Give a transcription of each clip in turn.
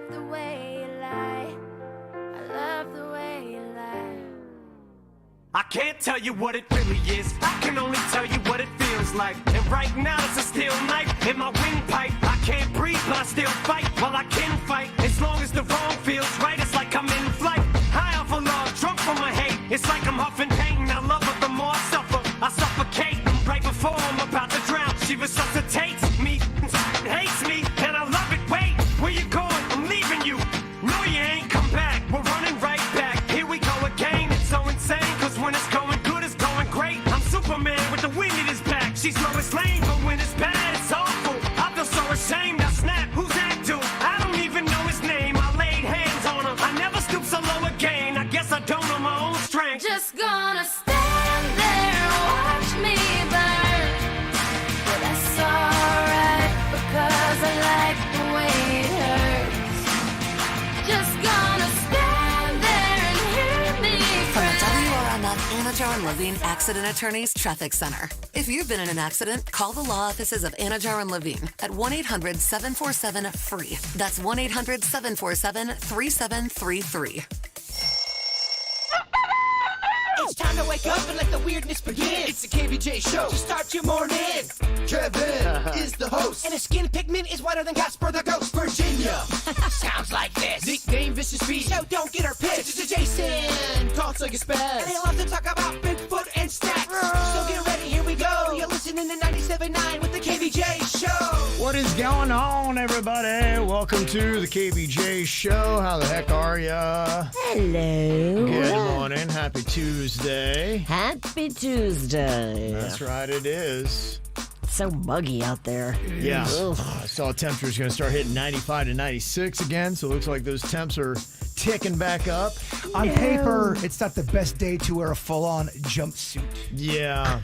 love the way you lie. I love the way you lie. I can't tell you what it really is. I can only tell you what it feels like. And right now it's a steel knife in my windpipe. I can't breathe, but I still fight. Well, I can fight as long as the wrong feels right. It's like I'm in flight, high off of love, drunk from my hate. It's like I'm huffing pain. I love her the more I suffer. I suffocate right before I'm about to drown. She resuscitates me, hates me, and I love it. Wait, where you going? I'm leaving you. No, you ain't come back. We're running right back. Here we go again. It's so insane. When it's going good, it's going great. I'm Superman with the wind in his back. She's Lois Lane, but when it's bad, it's awful. I feel so ashamed. I snap. Who's that dude? I don't even know his name. I laid hands on him. I never stoop so low again. I guess I don't know my own strength. Just gonna stand there and watch me burn. But that's alright, because I like the way it hurts. Just gonna stand there and hear me From the cry. Anajar and Levine Accident Attorneys Traffic Center. If you've been in an accident, call the law offices of Anajar and Levine at 1-800-747-FREE. That's 1-800-747-3733. It's time to wake up and let the weirdness begin. It's the KVJ show to start your morning. Kevin is the host, and his skin pigment is whiter than Casper the Ghost. Virginia sounds like this. Nickname Vicious Beast, so don't get her pissed. Jason talks like a spaz, and they love to talk about Bigfoot and stacks. So get ready, here we go. You're listening to 97.9 with the KVJ show. What is going on, everybody? Welcome to the KVJ show. How the heck are ya? Hello. Good morning. Happy Tuesday. Happy Tuesday. That's right, it is. It's so muggy out there. Yeah. Ugh. I saw temperatures going to start hitting 95 to 96 again, so it looks like those temps are ticking back up. On paper, it's not the best day to wear a full-on jumpsuit. Yeah.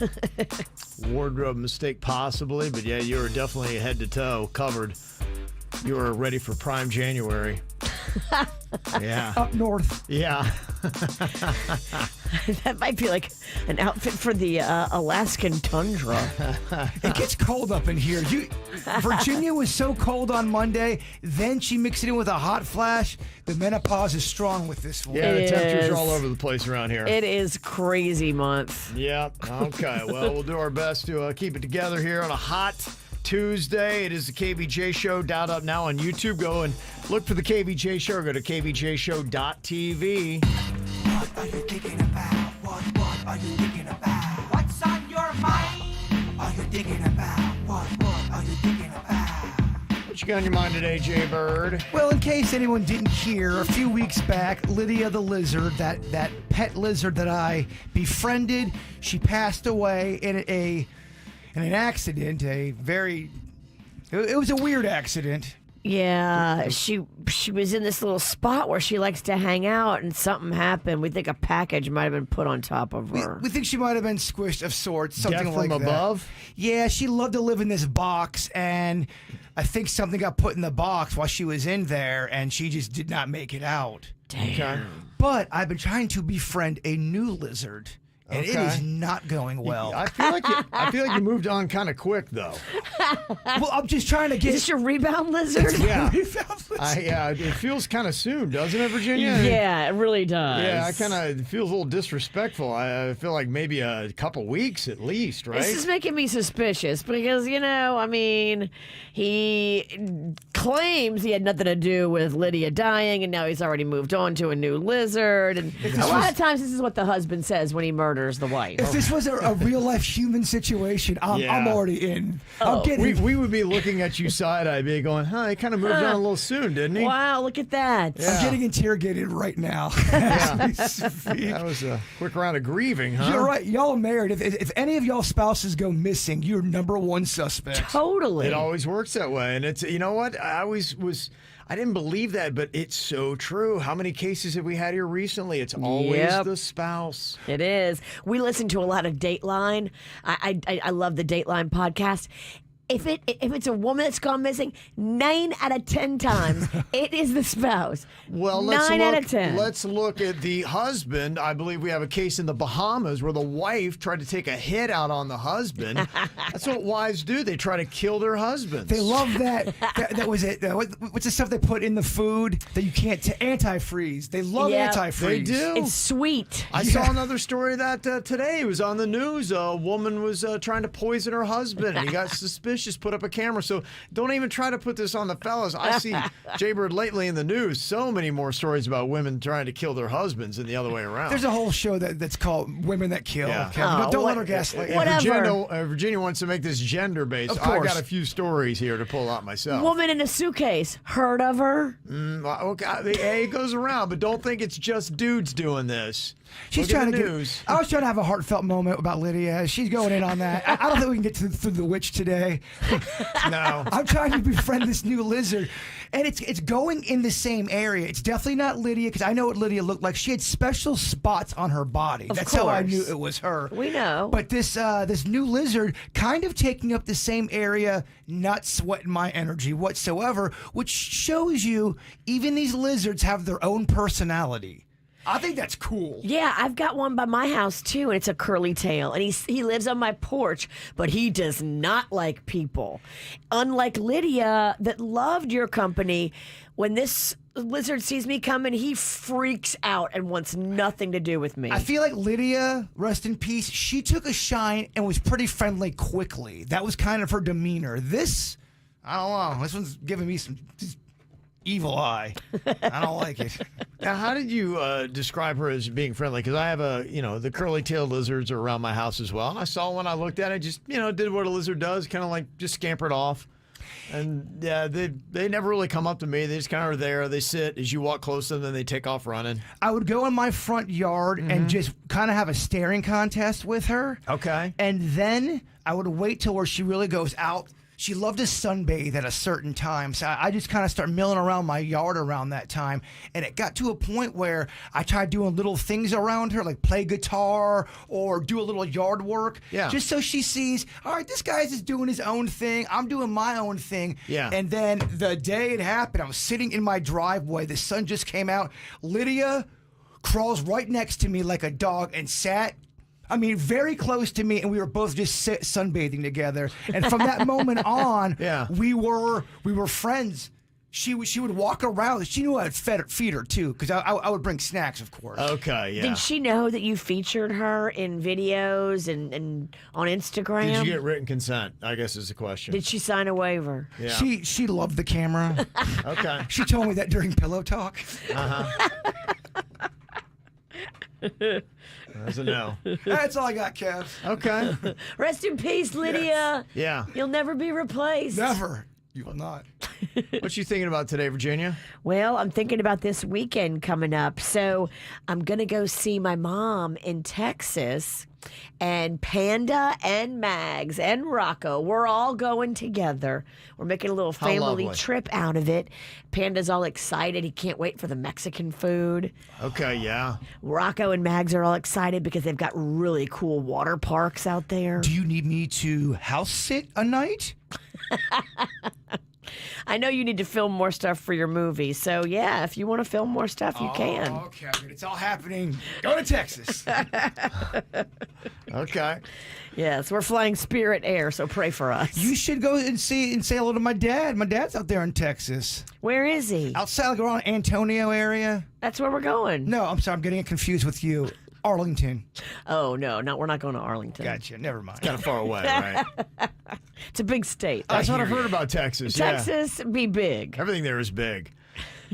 Wardrobe mistake possibly, but yeah, you were definitely head to toe covered. You were ready for prime January. Yeah. Up north. Yeah. That might be like an outfit for the Alaskan tundra. It gets cold up in here. Virginia was so cold on Monday, then she mixed it in with a hot flash. The menopause is strong with this one. Yeah, the It temperatures is. are all over the place around here. It is crazy month. Yep. Okay. Well, we'll do our best to keep it together here on a hot Tuesday. It is the KVJ Show. Dialed up now on YouTube. Go and look for the KVJ Show. Or go to kvjshow.tv. What are you thinking about? What are you thinking about? What's on your mind? Are you thinking about? What are you thinking about? What you got on your mind today, Jay Bird? Well, in case anyone didn't hear, a few weeks back, Lydia the lizard, that pet lizard that I befriended, she passed away in an accident. It was a weird accident. Yeah, she was in this little spot where she likes to hang out, and something happened. We think a package might have been put on top of her. We think she might have been squished of sorts, something Death like from that. above? Yeah, she loved to live in this box, and I think something got put in the box while she was in there, and she just did not make it out. Damn. But I've been trying to befriend a new lizard, and it is not going well. I feel like you moved on kind of quick, though. Well, I'm just trying to Is get this your rebound lizard? Yeah. Rebound lizard. Yeah, it feels kind of soon, doesn't it, Virginia? Yeah, it really does. Yeah, I kind of it feels a little disrespectful. I feel like maybe a couple weeks at least, right? This is making me suspicious because, he claims he had nothing to do with Lydia dying, and now he's already moved on to a new lizard. And a lot of times this is what the husband says when he murders the wife. If this was a real-life human situation, I'm already in. I'm getting... We would be looking at you side-eye, be going, he kind of moved on a little soon, didn't he? Wow, look at that. Yeah. I'm getting interrogated right now. That was a quick round of grieving, huh? You're right. Y'all are married. If any of y'all spouses go missing, you're number one suspect. Totally. It always works that way. And it's, you know what? I didn't believe that, but it's so true. How many cases have we had here recently? It's always the spouse. It is. We listen to a lot of Dateline. I love the Dateline podcast. if it's a woman that's gone missing, 9 out of 10 times it is the spouse. Well, 9 out of 10. Let's look at the husband. I believe we have a case in the Bahamas where the wife tried to take a hit out on the husband. That's what wives do. They try to kill their husbands. They love that. That was it. What's the stuff they put in the food that you can't antifreeze? They love Yeah. antifreeze. They do. It's sweet. I saw another story of that today. It was on the news. A woman was trying to poison her husband, and he got suspicious, put up a camera. So don't even try to put this on the fellas. I see, Jaybird, lately in the news, so many more stories about women trying to kill their husbands than the other way around. There's a whole show that's called Women That Kill. Yeah. Kevin. Oh, don't let what- her gaslight you. Whatever. Virginia wants to make this gender-based. Of I course. got a few stories here to pull out myself. Woman in a suitcase. Heard of her? Okay, hey, it goes around, but don't think it's just dudes doing this. She's Look at trying the to news. I was trying to have a heartfelt moment about Lydia. She's going in on that. I don't think we can get through the witch today. No. I'm trying to befriend this new lizard, and it's going in the same area. It's definitely not Lydia because I know what Lydia looked like. She had special spots on her body. Of That's how I course. knew it was her. We know. But this new lizard kind of taking up the same area, not sweating my energy whatsoever, which shows you even these lizards have their own personality. I think that's cool. Yeah, I've got one by my house too, and it's a curly tail. And he lives on my porch, but he does not like people. Unlike Lydia, that loved your company, when this lizard sees me coming, he freaks out and wants nothing to do with me. I feel like Lydia, rest in peace, she took a shine and was pretty friendly quickly. That was kind of her demeanor. This, I don't know. This one's giving me some just evil eye. I don't like it. Now, how did you describe her as being friendly? Because I have the curly-tailed lizards are around my house as well. And I saw one, I looked at it, just, did what a lizard does, kind of like just scampered off. And yeah, they never really come up to me. They just kind of are there. They sit as you walk close to them, then they take off running. I would go in my front yard and just kind of have a staring contest with her. Okay. And then I would wait till where she really goes out. She loved to sunbathe at a certain time, so I just kind of start milling around my yard around that time. And it got to a point where I tried doing little things around her, like play guitar or do a little yard work. Yeah. Just so she sees, all right, this guy's just doing his own thing. I'm doing my own thing. Yeah. And then the day it happened, I was sitting in my driveway. The sun just came out. Lydia crawls right next to me like a dog and sat very close to me, and we were both just sunbathing together. And from that moment on, Yeah. we were friends. She would walk around. She knew I'd feed her too, because I would bring snacks, of course. Okay, yeah. Did she know that you featured her in videos and on Instagram? Did you get written consent, I guess is the question. Did she sign a waiver? Yeah. She loved the camera. Okay. She told me that during pillow talk. That's a no. That's all I got, Kev. Okay. Rest in peace, Lydia. Yeah. You'll never be replaced. Never. You will not. What you thinking about today, Virginia? Well, I'm thinking about this weekend coming up. So I'm going to go see my mom in Texas. And Panda and Mags and Rocco, we're all going together. We're making a little family lovely. trip out of it. Panda's all excited. He can't wait for the Mexican food. Okay, yeah. Rocco and Mags are all excited because they've got really cool water parks out there. Do you need me to house sit a night? I know you need to film more stuff for your movie. So, yeah, if you want to film more stuff, you can. Okay, it's all happening. Go to Texas. Okay. Yes, we're flying Spirit Air, so pray for us. You should go and say hello to my dad. My dad's out there in Texas. Where is he? Outside, like around Antonio area. That's where we're going. No, I'm sorry, I'm getting it confused with you. Arlington. Oh, no, we're not going to Arlington. Gotcha. Never mind. Kind of far away, right? It's a big state. That's what I've heard about Texas. Yeah. Texas, be big. Everything there is big.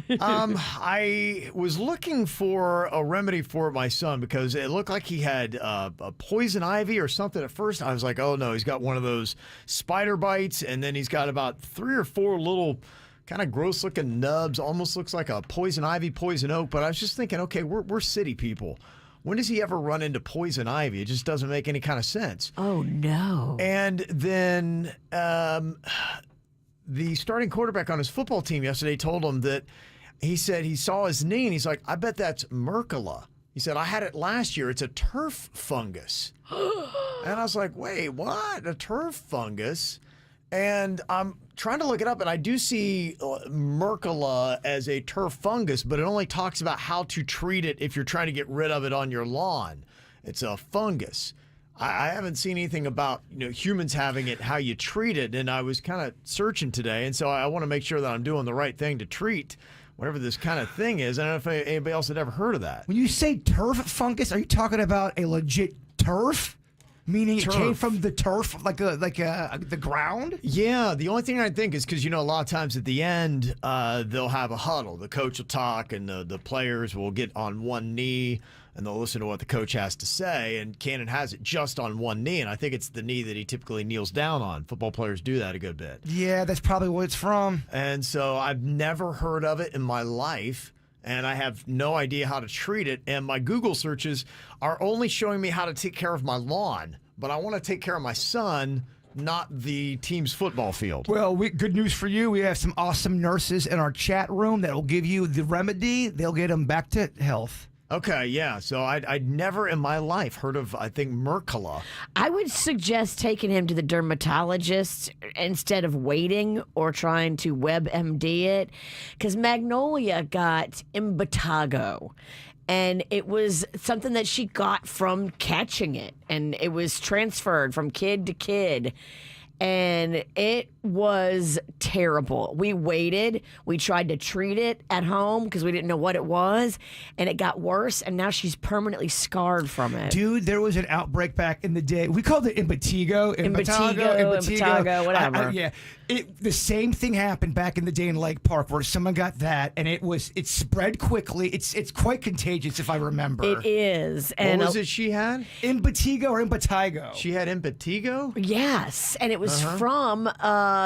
I was looking for a remedy for my son because it looked like he had a poison ivy or something at first. I was like, oh no, he's got one of those spider bites, and then he's got about 3 or 4 little kind of gross looking nubs. Almost looks like a poison ivy, poison oak. But I was just thinking, okay, we're city people. When does he ever run into poison ivy? It just doesn't make any kind of sense. Oh, no. And then the starting quarterback on his football team yesterday told him that he said he saw his knee and he's like, I bet that's Merkala. He said, I had it last year. It's a turf fungus. And I was like, wait, what? A turf fungus? And I'm trying to look it up, and I do see Merkala as a turf fungus, but it only talks about how to treat it if you're trying to get rid of it on your lawn. It's a fungus. I haven't seen anything about humans having it, how you treat it, and I was kind of searching today, and so I want to make sure that I'm doing the right thing to treat whatever this kind of thing is. I don't know if anybody else had ever heard of that. When you say turf fungus, are you talking about a legit turf? Meaning it came from the turf, like the ground? Yeah, the only thing I think is because, a lot of times at the end, they'll have a huddle. The coach will talk, and the players will get on one knee, and they'll listen to what the coach has to say. And Cannon has it just on one knee, and I think it's the knee that he typically kneels down on. Football players do that a good bit. Yeah, that's probably what it's from. And so I've never heard of it in my life. And I have no idea how to treat it. And my Google searches are only showing me how to take care of my lawn. But I want to take care of my son, not the team's football field. Well, good news for you. We have some awesome nurses in our chat room that will give you the remedy. They'll get them back to health. Okay, yeah. So I'd never in my life heard of, I think, Merkala. I would suggest taking him to the dermatologist instead of waiting or trying to WebMD it, because Magnolia got impetigo. And it was something that she got from catching it, and it was transferred from kid to kid. And it was terrible. We waited. We tried to treat it at home because we didn't know what it was. And it got worse. And now she's permanently scarred from it. Dude, there was an outbreak back in the day. We called it impetigo. Impetigo, whatever. Yeah. The same thing happened back in the day in Lake Park where someone got that, and it spread quickly. It's quite contagious if I remember. It is. And what was it she had? Impetigo or impetigo. She had impetigo? Yes, and it was from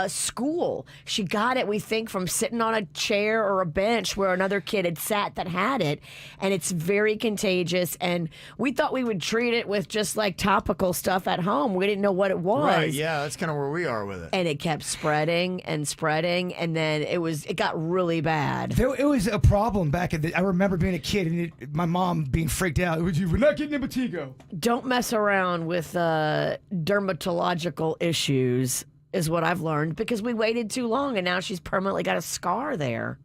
school. She got it, we think, from sitting on a chair or a bench where another kid had sat that had it, and it's very contagious, and we thought we would treat it with just like topical stuff at home. We didn't know what it was. Right, yeah, that's kind of where we are with it. And it kept spreading, and then it got really bad. It was a problem back in the. I remember being a kid and my mom being freaked out. We're not getting impetigo. Don't mess around with dermatological issues, is what I've learned, because we waited too long, and now she's permanently got a scar there.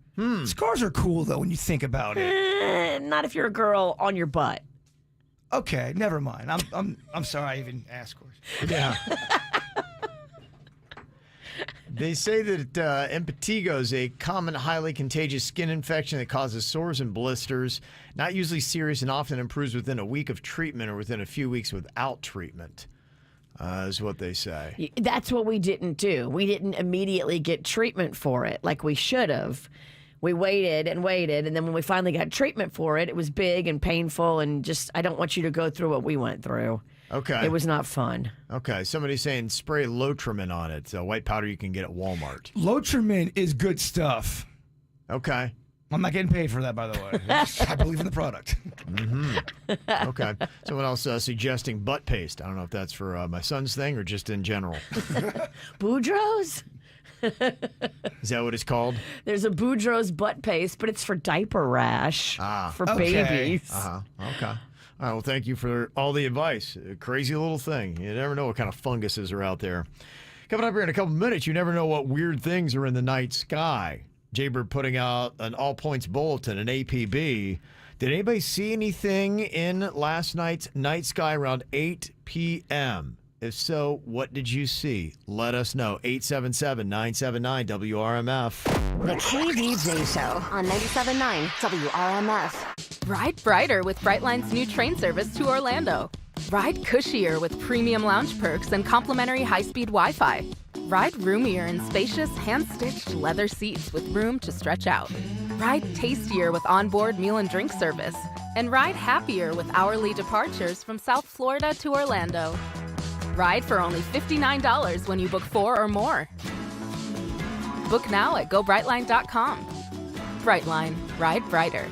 Scars are cool though when you think about it. Not if you're a girl on your butt. Okay, never mind. I'm sorry I even asked. Yeah. They say that impetigo is a common, highly contagious skin infection that causes sores and blisters, not usually serious and often improves within a week of treatment or within a few weeks without treatment, is what they say. That's what we didn't do. We didn't immediately get treatment for it like we should have. We waited, and then when we finally got treatment for it, it was big and painful, and just, I don't want you to go through what we went through. Okay. It was not fun. Okay. Somebody's saying spray Lotrimin on it. It's a white powder you can get at Walmart. Lotrimin is good stuff. Okay. I'm not getting paid for that, by the way. I believe in the product. Okay. Someone else suggesting butt paste. I don't know if that's for my son's thing or just in general. Boudreaux's? Is that what it's called? There's a Boudreaux's butt paste, but it's for diaper rash for babies. Okay. All right, well, thank you for all the advice. A crazy little thing. You never know what kind of funguses are out there. Coming up here in a couple minutes, you never know what weird things are in the night sky. Jaybird putting out an all-points bulletin, an APB. Did anybody see anything in last night's night sky around 8 p.m.? If so, what did you see? Let us know. 877-979-WRMF. The KVJ Show on 97.9 WRMF. Ride brighter with Brightline's new train service to Orlando. Ride cushier with premium lounge perks and complimentary high-speed Wi-Fi. Ride roomier in spacious, hand-stitched leather seats with room to stretch out. Ride tastier with onboard meal and drink service. And ride happier with hourly departures from South Florida to Orlando. Ride for only $59 when you book 4 or more. Book now at gobrightline.com. Brightline. Ride brighter.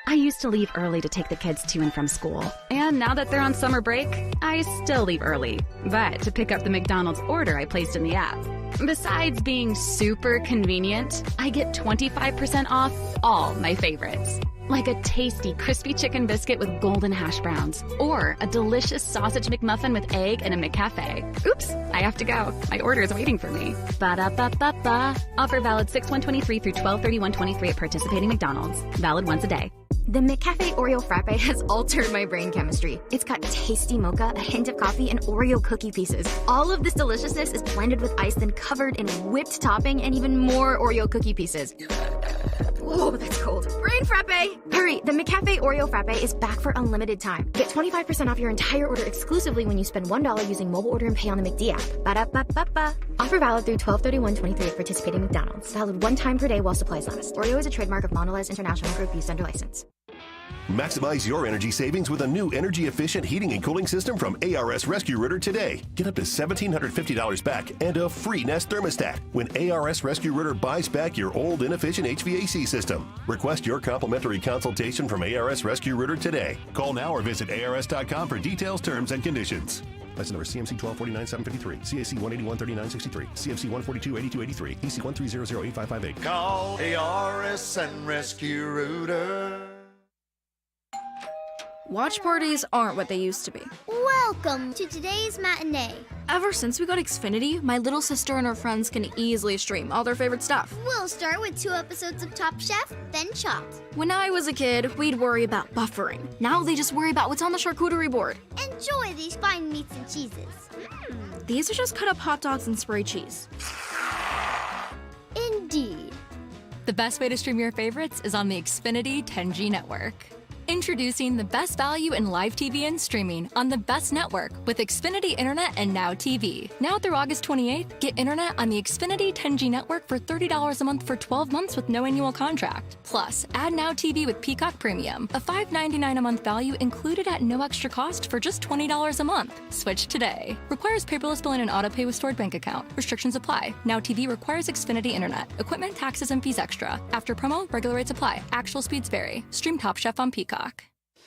I used to leave early to take the kids to and from school. And now that they're on summer break, I still leave early. But to pick up the McDonald's order I placed in the app. Besides being super convenient, I get 25% off all my favorites. Like a tasty crispy chicken biscuit with golden hash browns, or a delicious sausage McMuffin with egg and a McCafe. Oops, I have to go. My order is waiting for me. Ba-da-ba-ba-ba. Offer valid 6/1/23 through 12/31/23 at participating McDonald's. Valid once a day. The McCafe Oreo Frappe has altered my brain chemistry. It's got tasty mocha, a hint of coffee, and Oreo cookie pieces. All of this deliciousness is blended with ice, then covered in whipped topping and even more Oreo cookie pieces. Whoa, that's cold. Brain Frappe! Hurry, the McCafe Oreo Frappe is back for unlimited time. Get 25% off your entire order exclusively when you spend $1 using mobile order and pay on the McD app. Ba-da-ba-ba-ba. Offer valid through 12/31/23 at participating McDonald's. Valid one time per day while supplies last. Oreo is a trademark of Mondelez International Group used under license. Maximize your energy savings with a new energy-efficient heating and cooling system from ARS Rescue Rooter today. Get up to $1,750 back and a free Nest thermostat when ARS Rescue Rooter buys back your old inefficient HVAC system. Request your complimentary consultation from ARS Rescue Rooter today. Call now or visit ars.com for details, terms, and conditions. License number CMC 1249-753, CAC 181-3963, CFC 142-8283, EC 130085558. Call ARS and Rescue Rooter. Watch parties aren't what they used to be. Welcome to today's matinee. Ever since we got Xfinity, my little sister and her friends can easily stream all their favorite stuff. We'll start with 2 episodes of Top Chef, then Chopped. When I was a kid, we'd worry about buffering. Now they just worry about what's on the charcuterie board. Enjoy these fine meats and cheeses. These are just cut up hot dogs and spray cheese. Indeed. The best way to stream your favorites is on the Xfinity 10G network. Introducing the best value in live TV and streaming on the best network with Xfinity Internet and Now TV. Now through August 28th, get internet on the Xfinity 10G network for $30 a month for 12 months with no annual contract. Plus, add Now TV with Peacock Premium, a $5.99 a month value included at no extra cost for just $20 a month. Switch today. Requires paperless billing and autopay with stored bank account. Restrictions apply. Now TV requires Xfinity Internet. Equipment, taxes, and fees extra. After promo, regular rates apply. Actual speeds vary. Stream Top Chef on Peacock.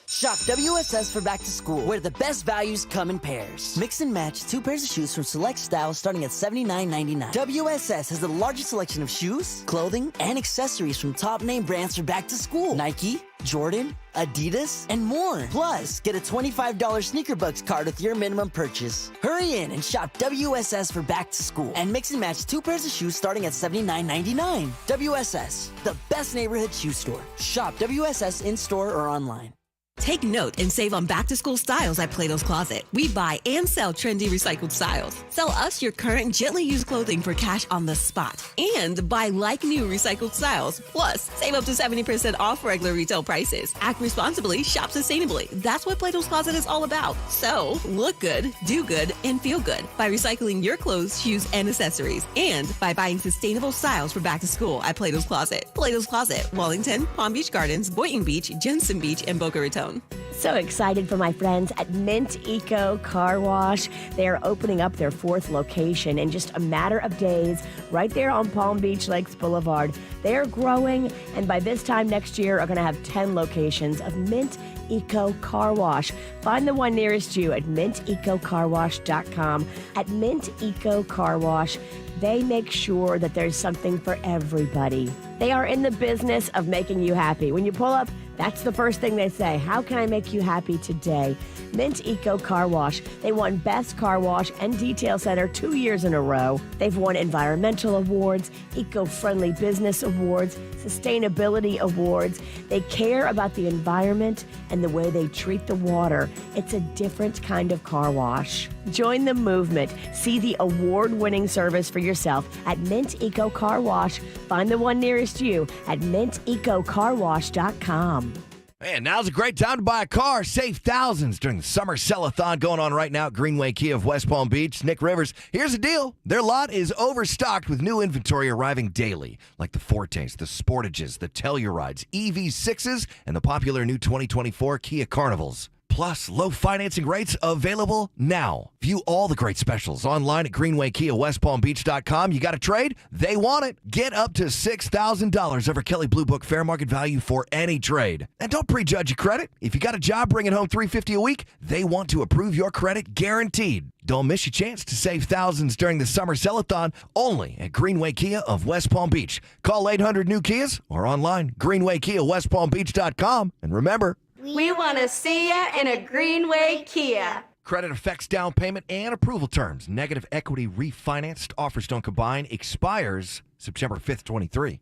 Shop WSS for back to school, where the best values come in pairs. Mix and match 2 pairs of shoes from select styles starting at $79.99. WSS has the largest selection of shoes, clothing, and accessories from top name brands for back to school. Nike, Jordan, Adidas, and more. Plus, get a $25 Sneaker Bucks card with your minimum purchase. Hurry in and shop WSS for back to school and mix and match 2 pairs of shoes starting at $79.99. WSS, the best neighborhood shoe store. Shop WSS in-store or online. Take note and save on back-to-school styles at Plato's Closet. We buy and sell trendy recycled styles. Sell us your current gently used clothing for cash on the spot. And buy like-new recycled styles. Plus, save up to 70% off regular retail prices. Act responsibly, shop sustainably. That's what Plato's Closet is all about. So, look good, do good, and feel good by recycling your clothes, shoes, and accessories. And by buying sustainable styles for back-to-school at Plato's Closet. Plato's Closet, Wellington, Palm Beach Gardens, Boynton Beach, Jensen Beach, and Boca Raton. So excited for my friends at Mint Eco Car Wash. They are opening up their 4th location in just a matter of days right there on Palm Beach Lakes Boulevard. They are growing, and by this time next year are going to have 10 locations of Mint Eco Car Wash. Find the one nearest you at mintecocarwash.com. At Mint Eco Car Wash, they make sure that there's something for everybody. They are in the business of making you happy. When you pull up, that's the first thing they say. How can I make you happy today? Mint Eco Car Wash. They won Best Car Wash and Detail Center 2 years in a row. They've won environmental awards, eco-friendly business awards, sustainability awards. They care about the environment and the way they treat the water. It's a different kind of car wash. Join the movement. See the award-winning service for yourself at Mint Eco Car Wash. Find the one nearest you at mintecocarwash.com. Man, now's a great time to buy a car. Save thousands during the summer sell-a-thon going on right now at Greenway Kia of West Palm Beach. Nick Rivers, here's the deal. Their lot is overstocked with new inventory arriving daily, like the Fortes, the Sportages, the Tellurides, EV6s, and the popular new 2024 Kia Carnivals. Plus, low financing rates available now. View all the great specials online at GreenwayKiaWestPalmBeach.com. You got a trade? They want it. Get up to $6,000 over Kelley Blue Book fair market value for any trade. And don't prejudge your credit. If you got a job bringing home $350 a week, they want to approve your credit guaranteed. Don't miss your chance to save thousands during the summer sell-a-thon only at Greenway Kia of West Palm Beach. Call 800-NEW-KIAs or online, greenwaykiawestpalmbeach.com. And remember, we want to see ya in a Greenway Kia. credit affects down payment and approval terms. Negative equity refinanced offers don't combine. Expires September 5th, 23.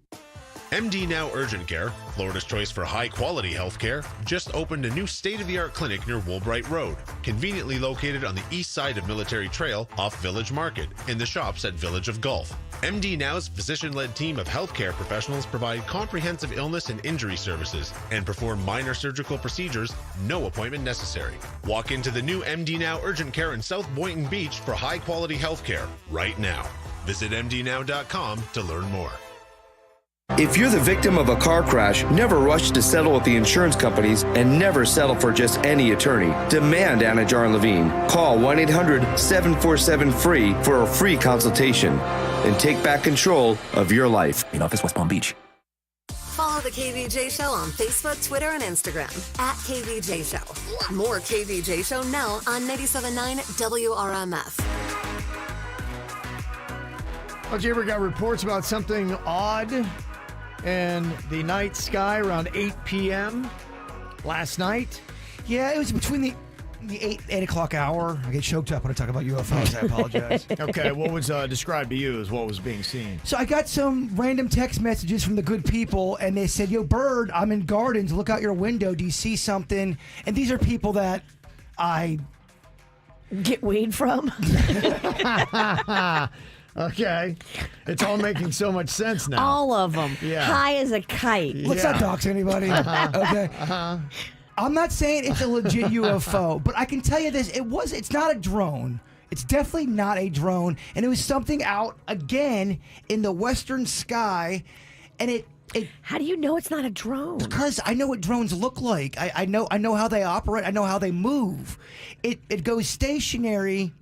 MD Now Urgent Care, Florida's choice for high-quality health care, just opened a new state-of-the-art clinic near Woolbright Road, conveniently located on the east side of Military Trail off Village Market, in the shops at Village of Gulf. MD Now's physician-led team of healthcare professionals provide comprehensive illness and injury services and perform minor surgical procedures, no appointment necessary. Walk into the new MD Now Urgent Care in South Boynton Beach for high-quality health care right now. Visit mdnow.com to learn more. If you're the victim of a car crash, never rush to settle with the insurance companies and never settle for just any attorney. Demand Anajar and Levine. Call 1-800-747-FREE for a free consultation and take back control of your life. In office, West Palm Beach. Follow the KVJ Show on Facebook, Twitter, and Instagram at KVJ Show. More KVJ Show now on 97.9 WRMF. Well, you ever got reports about something odd in the night sky around 8 p.m. last night? Yeah, it was between the 8 o'clock hour. I get choked up when I talk about UFOs. I apologize. Okay, what was described to you as what was being seen? So I got some random text messages from the good people, and they said, "Yo, Bird, I'm in Gardens. Look out your window. Do you see something?" And these are people that I get weed from. Okay. It's all making so much sense now. All of them. Yeah. High as a kite. Let's not dox anybody. Okay. I'm not saying it's a legit UFO, but I can tell you this: it's not a drone. It's definitely not a drone, and it was something out again in the western sky, and it. How do you know it's not a drone? Because I know what drones look like. I know how they operate. I know how they move. It goes stationary.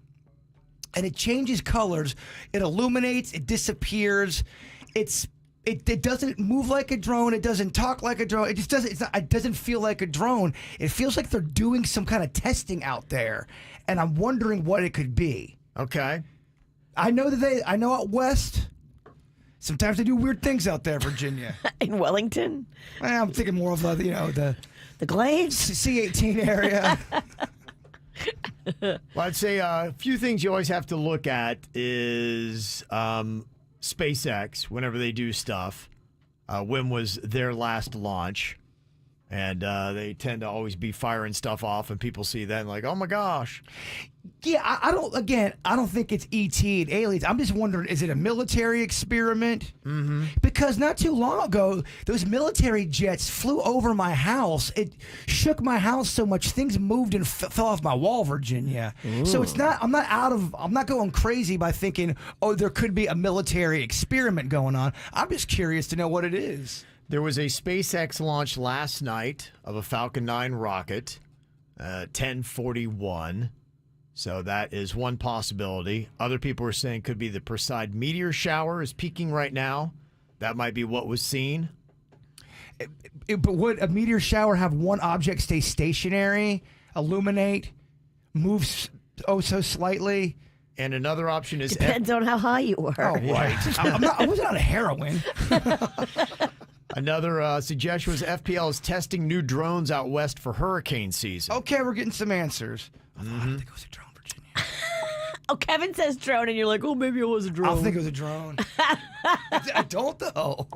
And it changes colors. It illuminates. It disappears. It doesn't move like a drone. It doesn't talk like a drone. It just doesn't. It doesn't feel like a drone. It feels like they're doing some kind of testing out there, and I'm wondering what it could be. Okay. I know out west. Sometimes they do weird things out there, Virginia. In Wellington. I'm thinking more of the Glades, C-18 area. Well, I'd say a few things you always have to look at is SpaceX, whenever they do stuff. When was their last launch? And they tend to always be firing stuff off, and people see that and like, oh my gosh. Yeah, I don't think it's ET and aliens. I'm just wondering, is it a military experiment? Mm-hmm. Because not too long ago, those military jets flew over my house. It shook my house so much, things moved and fell off my wall, Virginia. Ooh. So it's not. I'm not going crazy by thinking, oh, there could be a military experiment going on. I'm just curious to know what it is. There was a SpaceX launch last night of a Falcon 9 rocket, 10:41. So that is one possibility. Other people are saying could be the Perseid meteor shower is peaking right now. That might be what was seen. But would a meteor shower have one object stay stationary, illuminate, move so slightly? And another option is... Depends on how high you were. Oh, right. I wasn't on heroin. Another suggestion was FPL is testing new drones out west for hurricane season. Okay, we're getting some answers. I don't think it was a drone, Virginia. Oh, Kevin says drone, and you're like, oh, maybe it was a drone. I don't think it was a drone. I don't, though.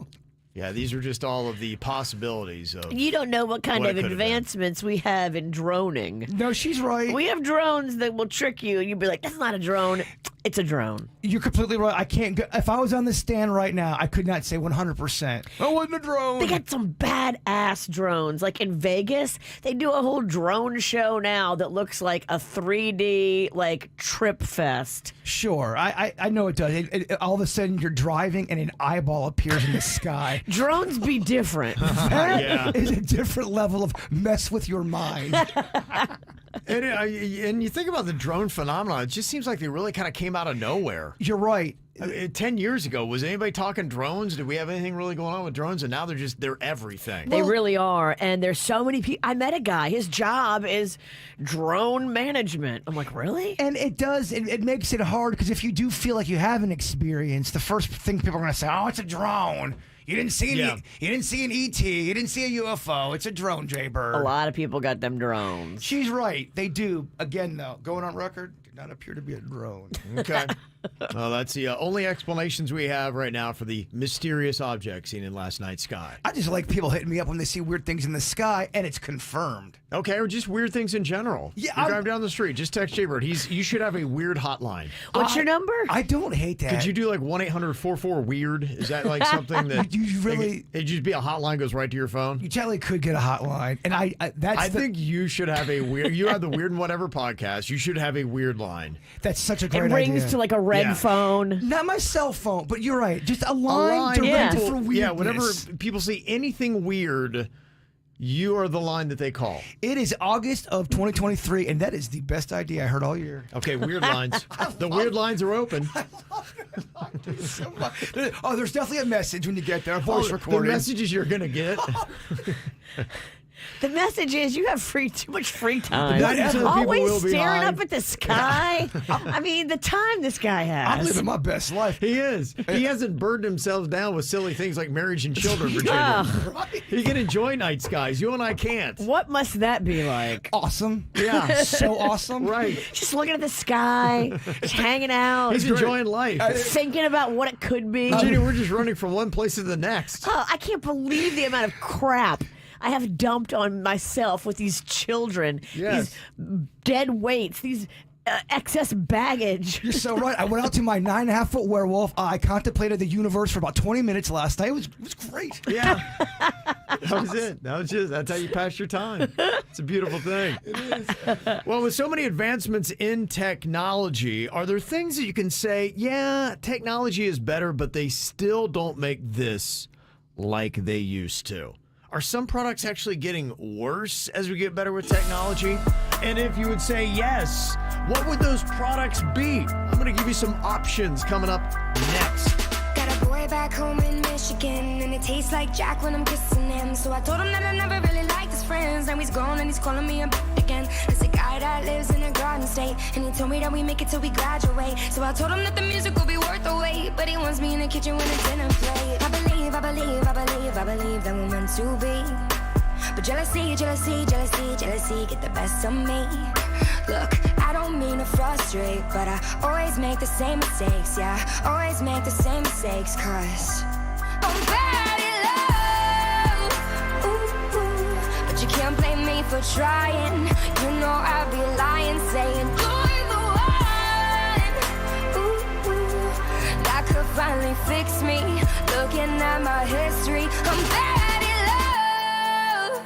Yeah, these are just all of the possibilities of... You don't know what kind of advancements we have in droning. No, she's right. We have drones that will trick you, and you'll be like, that's not a drone. It's a drone. You're completely right. I can't go. If I was on the stand right now, I could not say 100%. I wasn't a drone. They got some badass drones. Like in Vegas, they do a whole drone show now that looks like a 3D trip fest. Sure, I know it does. All of a sudden, you're driving and an eyeball appears in the sky. Drones be different. That is a different level of mess with your mind. And you think about the drone phenomenon, it just seems like they really kind of came out of nowhere. You're right. 10 years ago, was anybody talking drones? Did we have anything really going on with drones? And now they're everything. They really are. And there's so many people. I met a guy. His job is drone management. I'm like, really? And it makes it hard because if you do feel like you have an experience, the first thing people are going to say, oh, it's a drone. You didn't see an ET. You didn't see a UFO. It's a drone, Jaybird. A lot of people got them drones. She's right. They do. Again, though, going on record, did not appear to be a drone. Okay. Well, that's the only explanations we have right now for the mysterious object seen in last night's sky. I just like people hitting me up when they see weird things in the sky, and it's confirmed. Okay, or just weird things in general. Yeah, you drive down the street, just text Jaybird. You should have a weird hotline. What's your number? I don't hate that. Could you do like 1-800-44-WEIRD? Is that like something that you really? It'd just be a hotline goes right to your phone. You generally could get a hotline, and I think you should have a weird. You have the Weird and Whatever podcast. You should have a weird line. That's such a great idea. It rings to like a red phone. Not my cell phone, but you're right. Just a line directed for weirdness. Yeah, whenever people see anything weird, you are the line that they call. It is August of 2023, and that is the best idea I heard all year. Okay, weird lines. The weird lines are open. Oh, there's definitely a message when you get there. A voice recording. The messages you're going to get. The message is you have too much free time. Always staring up at the sky. I mean, the time this guy has. I'm living my best life. He is. He hasn't burdened himself down with silly things like marriage and children, Virginia. He can enjoy night skies. You and I can't. What must that be like? Awesome. Yeah. So awesome. Right. Just looking at the sky, just hanging out. He's enjoying life. Thinking about what it could be. Virginia, we're just running from one place to the next. Oh, I can't believe the amount of crap I have dumped on myself with these children, these dead weights, these excess baggage. You're so right. I went out to my 9.5-foot werewolf. I contemplated the universe for about 20 minutes last night. It was great. Yeah. That was it. That's how you pass your time. It's a beautiful thing. It is. Well, with so many advancements in technology, are there things that you can say, yeah, technology is better, but they still don't make this like they used to? Are some products actually getting worse as we get better with technology? And if you would say yes, what would those products be? I'm going to give you some options coming up next. Got a boy back home in Michigan, and it tastes like Jack when I'm kissing him. So I told him that I never really liked his friends. Now he's grown and he's calling me a bitch again. It's a guy that lives in a garden state, and he told me that we make it till we graduate. So I told him that the music will be worth the wait, but he wants me in the kitchen when it's dinner plate. I believe that we're meant to be. But jealousy get the best of me. Look, I don't mean to frustrate, but I always make the same mistakes, yeah. Always make the same mistakes, cause I'm bad at love. Ooh, ooh. But you can't blame me for trying. You know I'd be lying, saying you're the one. Ooh, ooh. That could finally fix me. Looking at my history, I'm bad at love.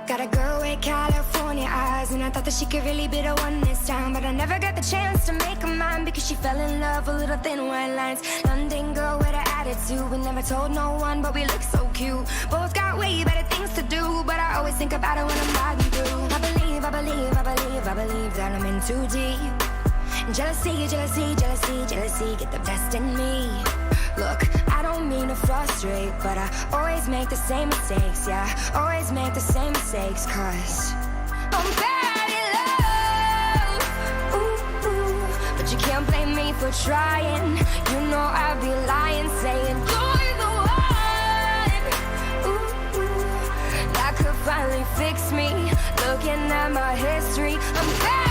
Got a girl with California eyes, and I thought that she could really be the one this time, but I never got the chance to make her mine because she fell in love with little thin white lines. London girl with an attitude, we never told no one, but we look so cute. Both got way better things to do, but I always think about it when I'm riding through. I believe that I'm in too deep. Jealousy get the best in me. Look, I don't mean to frustrate, but I always make the same mistakes, yeah. Always make the same mistakes, cause I'm bad at love. Ooh, ooh. But you can't blame me for trying. You know I'd be lying, saying you're the one. Ooh, ooh. That could finally fix me. Looking at my history, I'm bad.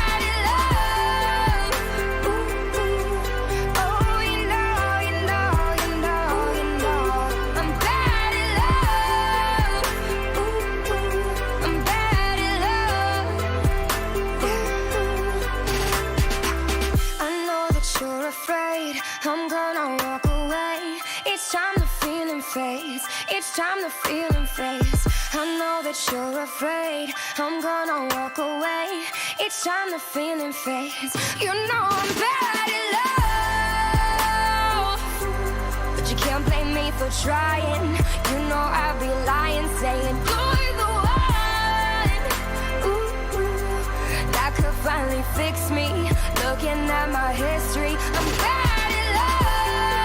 I'm gonna walk away. It's time the feeling fades. It's time the feeling fades. I know that you're afraid. I'm gonna walk away. It's time the feeling fades. You know I'm bad at love, but you can't blame me for trying. You know I'd be lying, saying you're the one. Ooh, ooh. That could finally fix me. Looking at my history, I'm bad at love.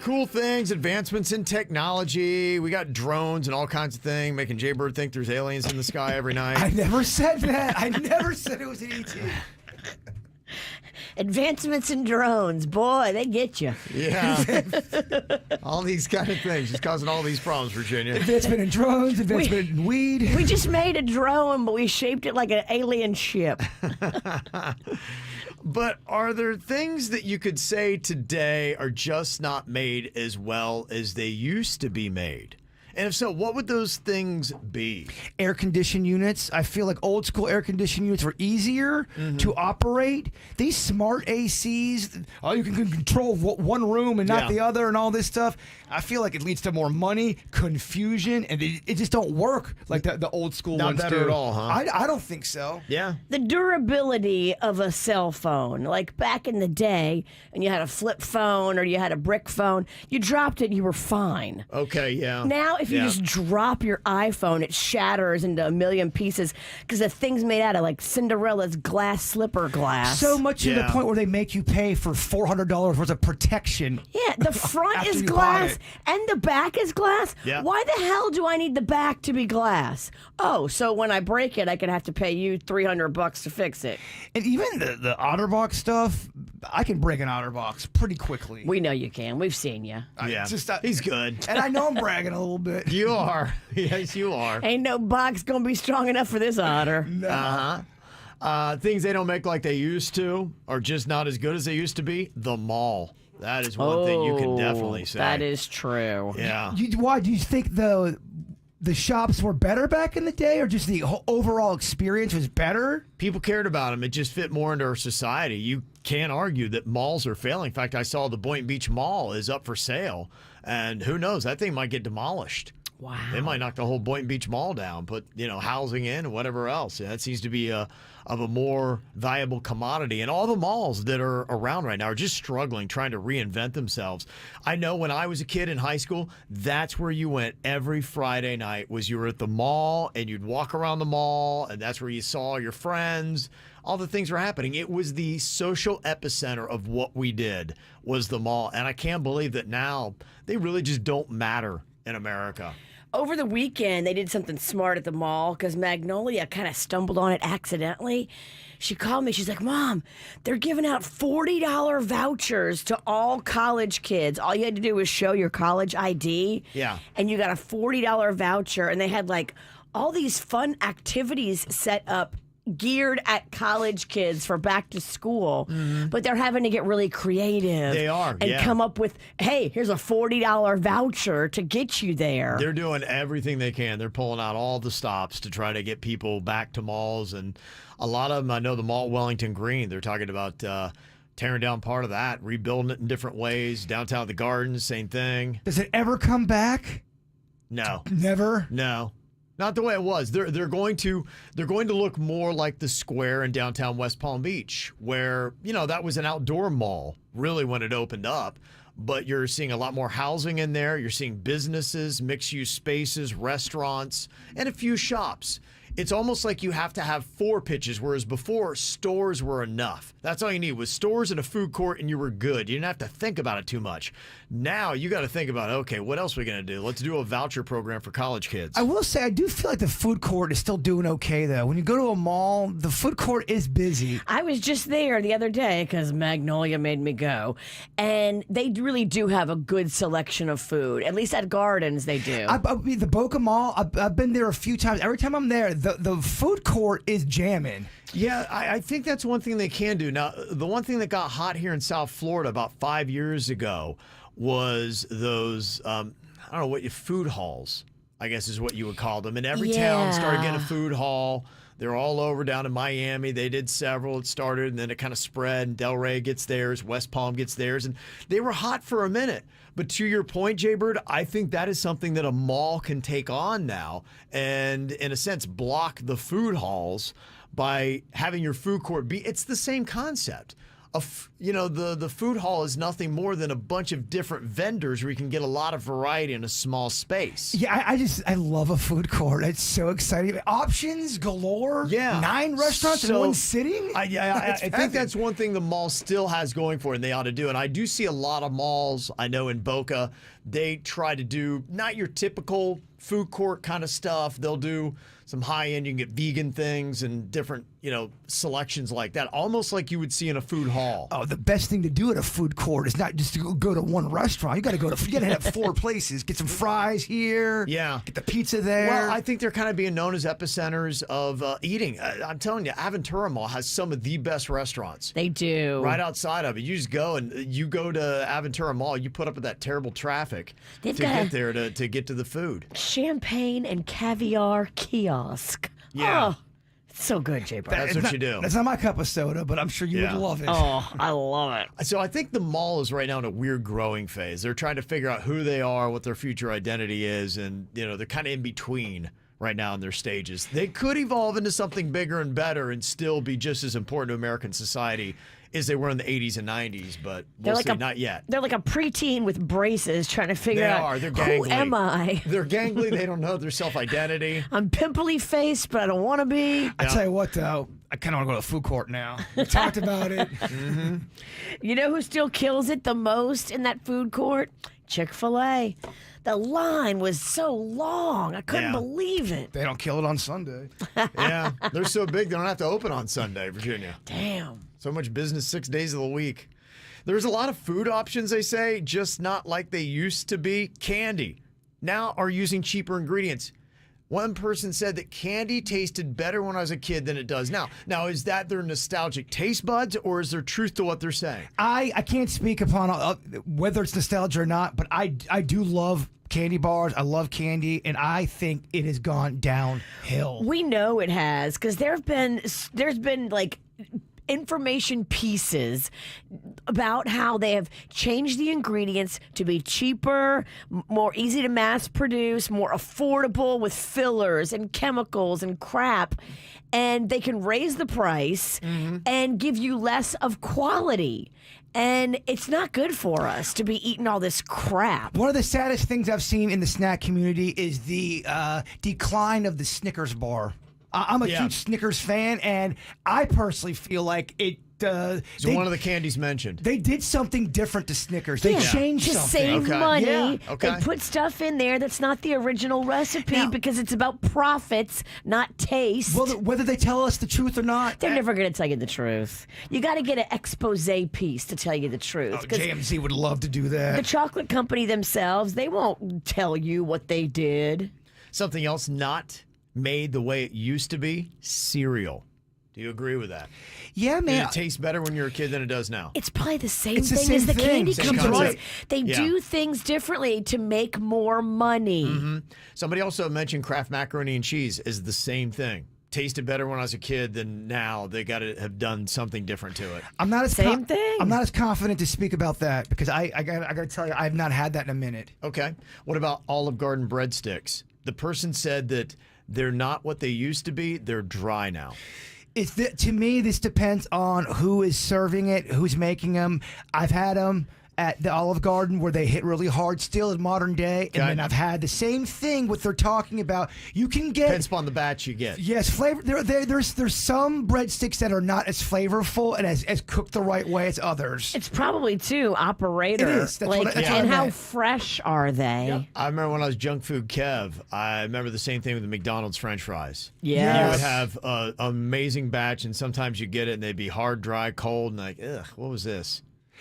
of cool things, advancements in technology. We got drones and all kinds of things, making Jaybird think there's aliens in the sky every night. I never said that. I never said it was an ET. Advancements in drones, boy, they get you. Yeah. All these kind of things. It's causing all these problems, Virginia. Advancement in drones, advancement in weed. We just made a drone, but we shaped it like an alien ship. But are there things that you could say today are just not made as well as they used to be made? And if so, what would those things be? Air conditioned units. I feel like old school air conditioned units were easier to operate. These smart ACs, you can control one room and not the other and all this stuff. I feel like it leads to more money, confusion, and it just don't work like the old school Not ones better do. at all, huh? I don't think so. Yeah. The durability of a cell phone, like back in the day, and you had a flip phone or you had a brick phone, you dropped it, you were fine. Okay, yeah. Now, if you just drop your iPhone, it shatters into a million pieces because the thing's made out of like Cinderella's glass slipper glass. So much to the point where they make you pay for $400 worth of protection. Yeah, the front After is you bought glass it. and the back is glass. Yeah. Why the hell do I need the back to be glass? Oh, so when I break it, I could have to pay you $300 to fix it. And even the OtterBox stuff, I can break an OtterBox pretty quickly. We know you can. We've seen you. He's good. And I know I'm bragging a little bit. You are. Yes, you are. Ain't no box gonna be strong enough for this otter. Things they don't make like they used to are just not as good as they used to be. The mall. That is one thing you can definitely say. That is true. Yeah. Why do you think the shops were better back in the day, or just the whole overall experience was better? People cared about them. It just fit more into our society. You can't argue that malls are failing. In fact, I saw the Boynton Beach Mall is up for sale, and who knows, that thing might get demolished. Wow. They might knock the whole Boynton Beach Mall down, put housing in and whatever else. Yeah, that seems to be of a more valuable commodity. And all the malls that are around right now are just struggling, trying to reinvent themselves. I know when I was a kid in high school, that's where you went every Friday night. Was you were at the mall and you'd walk around the mall, and that's where you saw your friends. All the things were happening. It was the social epicenter of what we did was the mall. And I can't believe that now they really just don't matter in America. Over the weekend, they did something smart at the mall because Magnolia kind of stumbled on it accidentally. She called me. She's like, Mom, they're giving out $40 vouchers to all college kids. All you had to do was show your college ID. Yeah. And you got a $40 voucher. And they had like all these fun activities set up geared at college kids for back to school, but they're having to get really creative. They are, and yeah. come up with, hey, here's a $40 voucher to get you there. They're doing everything they can. They're pulling out all the stops to try to get people back to malls, and a lot of them, I know the mall at Wellington Green, they're talking about tearing down part of that, rebuilding it in different ways. Downtown at the Gardens, same thing. Does it ever come back? No. Never? No. Not the way it was. They're going to look more like the square in downtown West Palm Beach, where that was an outdoor mall really when it opened up. But you're seeing a lot more housing in there. You're seeing businesses, mixed-use spaces, restaurants, and a few shops. It's almost like you have to have 4 pitches, whereas before, stores were enough. That's all you need was stores and a food court, and you were good. You didn't have to think about it too much. Now you got to think about, okay, what else are we going to do? Let's do a voucher program for college kids. I will say, I do feel like the food court is still doing okay, though. When you go to a mall, the food court is busy. I was just there the other day because Magnolia made me go, and they really do have a good selection of food. At least at Gardens, they do. The Boca Mall, I've been there a few times. Every time I'm there, the food court is jamming. Yeah, I think that's one thing they can do. Now, the one thing that got hot here in South Florida about 5 years ago was those, I don't know what food halls, I guess is what you would call them. And every town started getting a food hall. They're all over down in Miami. They did several. It started, and then it kind of spread. And Delray gets theirs. West Palm gets theirs. And they were hot for a minute. But to your point, Jaybird, I think that is something that a mall can take on now and, in a sense, block the food halls by having your food court be. It's the same concept. the food hall is nothing more than a bunch of different vendors where you can get a lot of variety in a small space. Yeah, I love a food court. It's so exciting. Options galore. Yeah. 9 restaurants in one sitting. I think that's one thing the mall still has going for it, and they ought to do. And I do see a lot of malls, I know in Boca, they try to do not your typical food court kind of stuff. They'll do some high-end, you can get vegan things and different, selections like that, almost like you would see in a food hall. Oh, the best thing to do at a food court is not just to go to one restaurant. You got to have 4 places. Get some fries here. Yeah. Get the pizza there. Well, I think they're kind of being known as epicenters of eating. I'm telling you, Aventura Mall has some of the best restaurants. They do. Right outside of it. You just go and you go to Aventura Mall, you put up with that terrible traffic to get there to get to the food. Champagne and caviar kiosk. Yeah. Oh, so good, Jay Brown. That's what you do. That's not my cup of soda, but I'm sure you would love it. Oh, I love it. So I think the mall is right now in a weird growing phase. They're trying to figure out who they are, what their future identity is, and they're kind of in between right now in their stages. They could evolve into something bigger and better and still be just as important to American society as they were in the 80s and 90s, but we'll see, not yet. They're like a preteen with braces trying to figure out They're gangly. who am I? They're gangly. They don't know their self-identity. I'm pimply faced, but I don't want to be. I tell you what, though, I kind of want to go to the food court now. We talked about it. Mm-hmm. You know who still kills it the most in that food court? Chick-fil-A. The line was so long. I couldn't believe it. They don't kill it on Sunday. Yeah, they're so big they don't have to open on Sunday, Virginia. Damn. So much business 6 days of the week. There's a lot of food options, they say, just not like they used to be. Candy now are using cheaper ingredients. One person said that candy tasted better when I was a kid than it does now. Now, is that their nostalgic taste buds, or is there truth to what they're saying? I can't speak upon whether it's nostalgia or not, but I do love candy bars. I love candy, and I think it has gone downhill. We know it has, because there's been like information pieces about how they have changed the ingredients to be cheaper, more easy to mass produce, more affordable with fillers and chemicals and crap. And they can raise the price and give you less of quality. And it's not good for us to be eating all this crap. One of the saddest things I've seen in the snack community is the decline of the Snickers bar. I'm a huge Snickers fan, and I personally feel like it. So one of the candies mentioned. They did something different to Snickers. They changed to something. save money. Yeah. They put stuff in there that's not the original recipe because it's about profits, not taste. Well, whether they tell us the truth or not, they're never going to tell you the truth. You got to get an expose piece to tell you the truth. Oh, JMZ would love to do that. The chocolate company themselves, they won't tell you what they did. Something else not made the way it used to be, cereal. Do you agree with that? Yeah, man. Did it taste better when you were a kid than it does now? It's probably the same thing as the candy Same companies. concept. They do things differently to make more money. Mm-hmm. Somebody also mentioned Kraft macaroni and cheese is the same thing. Tasted better when I was a kid than now. They got to have done something different to it. I'm not as Same thing. I'm not as confident to speak about that because I got to tell you, I've not had that in a minute. Okay. What about Olive Garden breadsticks? The person said that they're not what they used to be. They're dry now. To me, this depends on who is serving it, who's making them. I've had them at the Olive Garden where they hit really hard still in modern day. And then I've had the same thing what they're talking about. You can get... Depends upon the batch you get. Yes, flavor. There's some breadsticks that are not as flavorful and as cooked the right way as others. It's probably, too, operator. It is. That's what and how fresh are they? Yep. I remember when I was junk food Kev, I remember the same thing with the McDonald's French fries. Yes. You would have an amazing batch, and sometimes you get it, and they'd be hard, dry, cold, and like, ugh, what was this?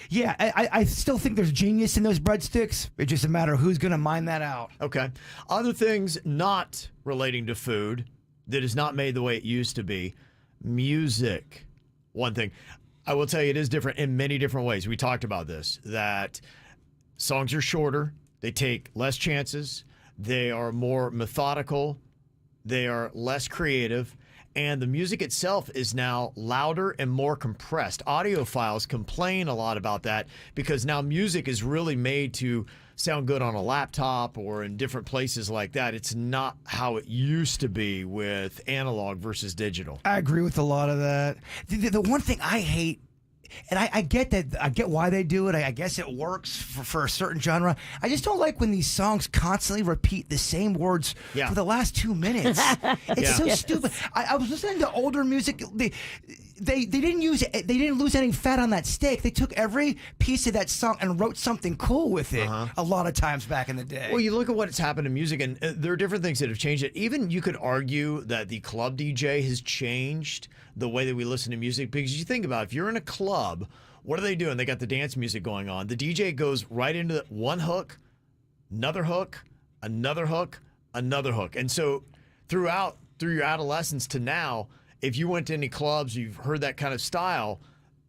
Yeah, I still think there's genius in those breadsticks. It's just a matter of who's going to mine that out. Okay. Other things not relating to food that is not made the way it used to be. Music. One thing. I will tell you, it is different in many different ways. We talked about this, that songs are shorter. They take less chances. They are more methodical. They are less creative. And the music itself is now louder and more compressed. Audiophiles complain a lot about that because now music is really made to sound good on a laptop or in different places like that. It's not how it used to be with analog versus digital. I agree with a lot of that. The one thing I hate I get that. I get why they do it. I guess it works for a certain genre. I just don't like when these songs constantly repeat the same words for the last 2 minutes. It's so stupid. I was listening to older music. They didn't lose any fat on that steak. They took every piece of that song and wrote something cool with it. A lot of times back in the day. Well, you look at what's happened in music, and there are different things that have changed it. Even you could argue that the club DJ has changed the way that we listen to music, because you think about it, if you're in a club, what are they doing? They got the dance music going on. The DJ goes right into one hook, another hook, another hook, another hook, and so through your adolescence to now, if you went to any clubs, you've heard that kind of style,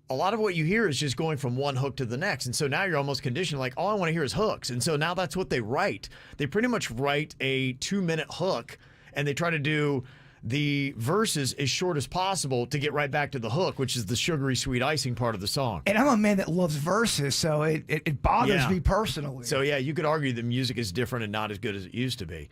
a lot of what you hear is just going from one hook to the next. And so now you're almost conditioned, like, all I want to hear is hooks. And so now that's what they write. They pretty much write a 2-minute hook, and they try to do the verses as short as possible to get right back to the hook, which is the sugary sweet icing part of the song. And I'm a man that loves verses, so it bothers me personally. So yeah, you could argue the music is different and not as good as it used to be.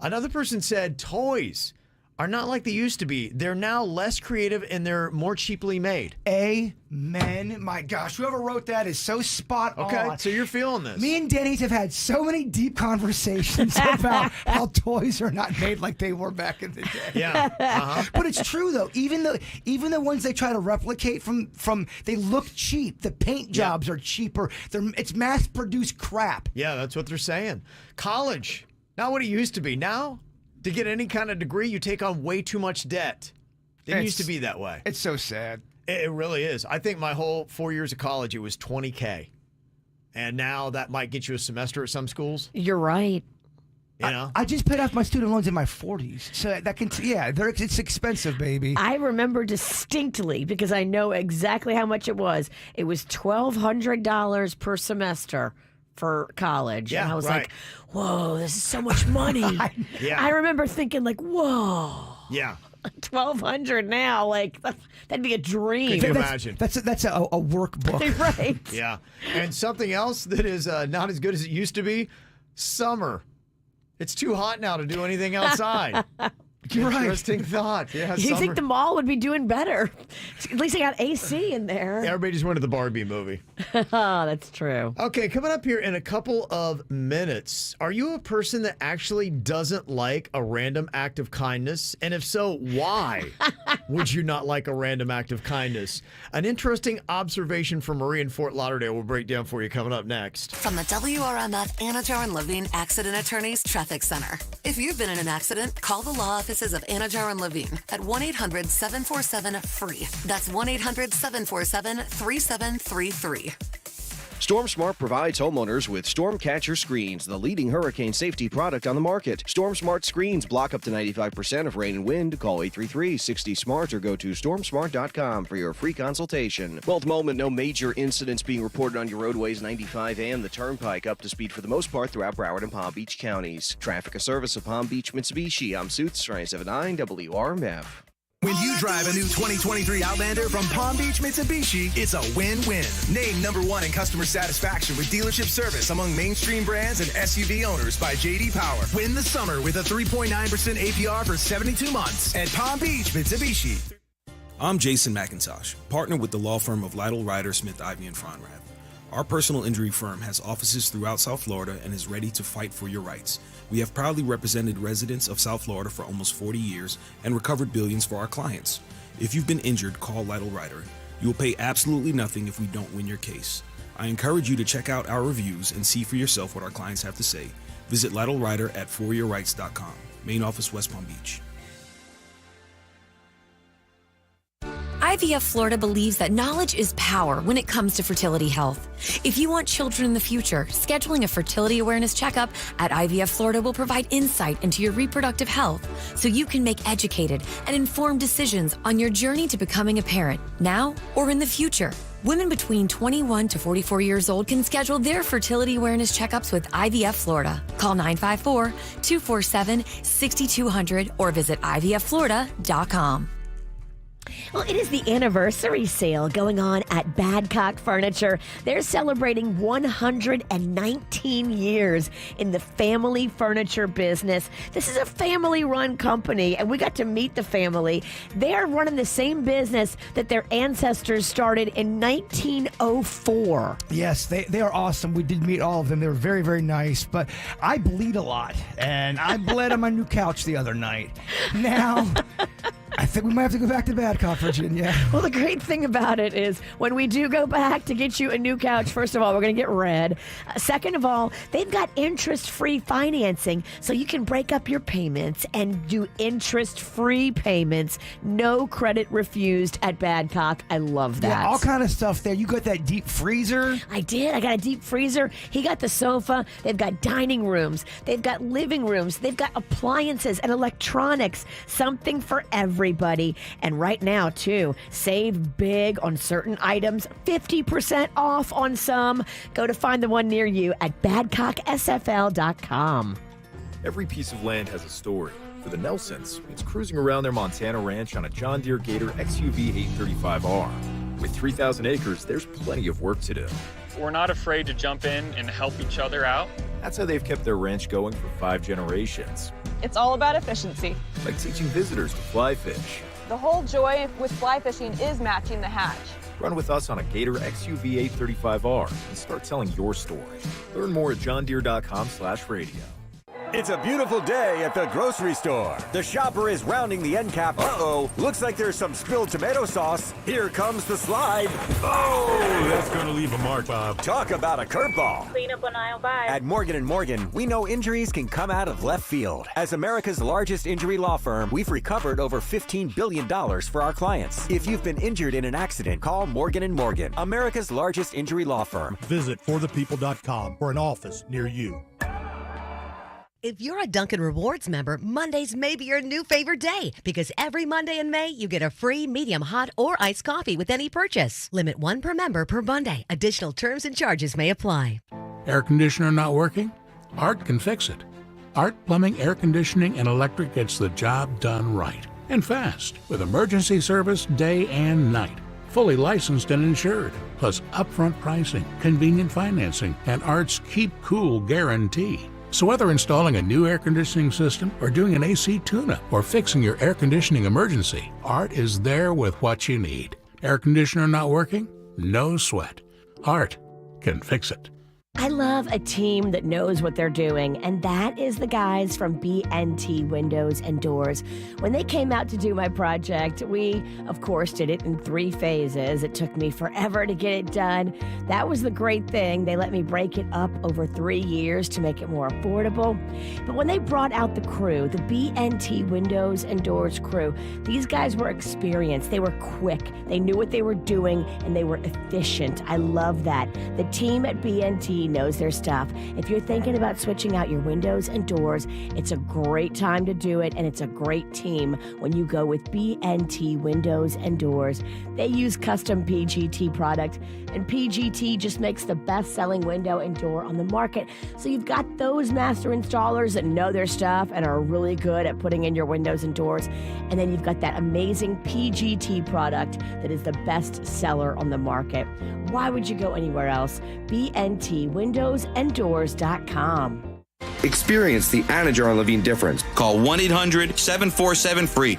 Another person said toys are not like they used to be. They're now less creative and they're more cheaply made. Amen. My gosh, whoever wrote that is so spot on. Okay, so you're feeling this. Me and Denny's have had so many deep conversations about how toys are not made like they were back in the day. Yeah. But it's true though. Even the ones they try to replicate from they look cheap. The paint jobs are cheaper. It's mass-produced crap. Yeah, that's what they're saying. College, not what it used to be. Now, to get any kind of degree, you take on way too much debt. It used to be that way. It's so sad. It really is. I think my whole 4 years of college, it was $20K. And now that might get you a semester at some schools. You're right. You know? I just paid off my student loans in my 40s. So that can, it's expensive, baby. I remember distinctly because I know exactly how much it was. It was $1,200 per semester for college. Yeah, and I was right. like, whoa, this is so much money. I remember thinking like, whoa. Yeah. 1,200 now, like that'd be a dream. Could you imagine? That's a workbook. Right. Yeah. And something else that is not as good as it used to be, summer. It's too hot now to do anything outside. You're right. Interesting thought. Yeah, You think the mall would be doing better? At least they got AC in there. Everybody just went to the Barbie movie. Oh, that's true. Okay, coming up here in a couple of minutes, are you a person that actually doesn't like a random act of kindness? And if so, why would you not like a random act of kindness? An interesting observation from Marie in Fort Lauderdale will break down for you coming up next. From the WRMF Anajar and Levine Accident Attorneys Traffic Center. If you've been in an accident, call the law offices of Anajar and Levine at 1-800-747-FREE. That's 1-800-747-3733. Storm Smart provides homeowners with Storm Catcher screens, the leading hurricane safety product on the market. Storm Smart screens block up to 95% of rain and wind. Call 833-60-SMART or go to stormsmart.com for your free consultation. Well, at the moment, no major incidents being reported on your roadways 95 and the Turnpike, up to speed for the most part throughout Broward and Palm Beach counties. Traffic a service of Palm Beach Mitsubishi. I'm Suits, 979 WRMF. When you drive a new 2023 Outlander from Palm Beach Mitsubishi, it's a win-win. Named #1 in customer satisfaction with dealership service among mainstream brands and SUV owners by J.D. Power. Win the summer with a 3.9% APR for 72 months at Palm Beach Mitsubishi. I'm Jason McIntosh, partner with the law firm of Lytle, Ryder, Smith, Ivey, and Fronrad. Our personal injury firm has offices throughout South Florida and is ready to fight for your rights. We have proudly represented residents of South Florida for almost 40 years and recovered billions for our clients. If you've been injured, call Lytle Ryder. You will pay absolutely nothing if we don't win your case. I encourage you to check out our reviews and see for yourself what our clients have to say. Visit Lytle Ryder at foryourrights.com. Main office, West Palm Beach. IVF Florida believes that knowledge is power when it comes to fertility health. If you want children in the future, scheduling a fertility awareness checkup at IVF Florida will provide insight into your reproductive health so you can make educated and informed decisions on your journey to becoming a parent, now or in the future. Women between 21 to 44 years old can schedule their fertility awareness checkups with IVF Florida. Call 954-247-6200 or visit IVFFlorida.com. Well, it is the anniversary sale going on at Badcock Furniture. They're celebrating 119 years in the family furniture business. This is a family-run company, and we got to meet the family. They're running the same business that their ancestors started in 1904. Yes, they are awesome. We did meet all of them. They were very, very nice, but I bleed a lot, and I bled on my new couch the other night. Now, I think we might have to go back to Badcock, Virginia. Well, the great thing about it is when we do go back to get you a new couch, first of all, we're going to get red. Second of all, they've got interest-free financing, so you can break up your payments and do interest-free payments. No credit refused at Badcock. I love that. Yeah, all kind of stuff there. You got that deep freezer? I did. I got a deep freezer. He got the sofa. They've got dining rooms. They've got living rooms. They've got appliances and electronics. Something for everybody. And right now, too, save big on certain items. 50% off on some. Go to find the one near you at badcocksfl.com. Every piece of land has a story. For the Nelsons, it's cruising around their Montana ranch on a John Deere Gator XUV 835R. With 3,000 acres, there's plenty of work to do. We're not afraid to jump in and help each other out. That's how they've kept their ranch going for 5 generations. It's all about efficiency. Like teaching visitors to fly fish. The whole joy with fly fishing is matching the hatch. Run with us on a Gator XUV 835R and start telling your story. Learn more at johndeere.com/radio. It's a beautiful day at the grocery store. The shopper is rounding the end cap. Uh-oh, looks like there's some spilled tomato sauce. Here comes the slide. Oh, that's gonna leave a mark, Bob. Talk about a curveball. Clean up on aisle 5. At Morgan & Morgan, we know injuries can come out of left field. As America's largest injury law firm, we've recovered over $15 billion for our clients. If you've been injured in an accident, call Morgan & Morgan, America's largest injury law firm. Visit forthepeople.com for an office near you. If you're a Dunkin' Rewards member, Mondays may be your new favorite day because every Monday in May, you get a free medium hot or iced coffee with any purchase. Limit 1 per member per Monday. Additional terms and charges may apply. Air conditioner not working? Art can fix it. Art Plumbing, Air Conditioning, and Electric gets the job done right and fast with emergency service day and night. Fully licensed and insured, plus upfront pricing, convenient financing, and Art's Keep Cool guarantee. So whether installing a new air conditioning system or doing an AC tune-up or fixing your air conditioning emergency, Art is there with what you need. Air conditioner not working? No sweat. Art can fix it. I love a team that knows what they're doing, and that is the guys from BNT Windows and Doors. When they came out to do my project, we, of course, did it in 3 phases. It took me forever to get it done. That was the great thing. They let me break it up over 3 years to make it more affordable. But when they brought out the crew, the BNT Windows and Doors crew, these guys were experienced. They were quick. They knew what they were doing, and they were efficient. I love that. The team at BNT knows their stuff. If you're thinking about switching out your windows and doors, it's a great time to do it, and it's a great team when you go with BNT Windows and Doors. They use custom PGT product, and PGT just makes the best-selling window and door on the market. So you've got those master installers that know their stuff and are really good at putting in your windows and doors, and then you've got that amazing PGT product that is the best seller on the market. Why would you go anywhere else? BNTWindowsandDoors.com. Experience the Anajar Levine difference. Call 1-800-747-FREE.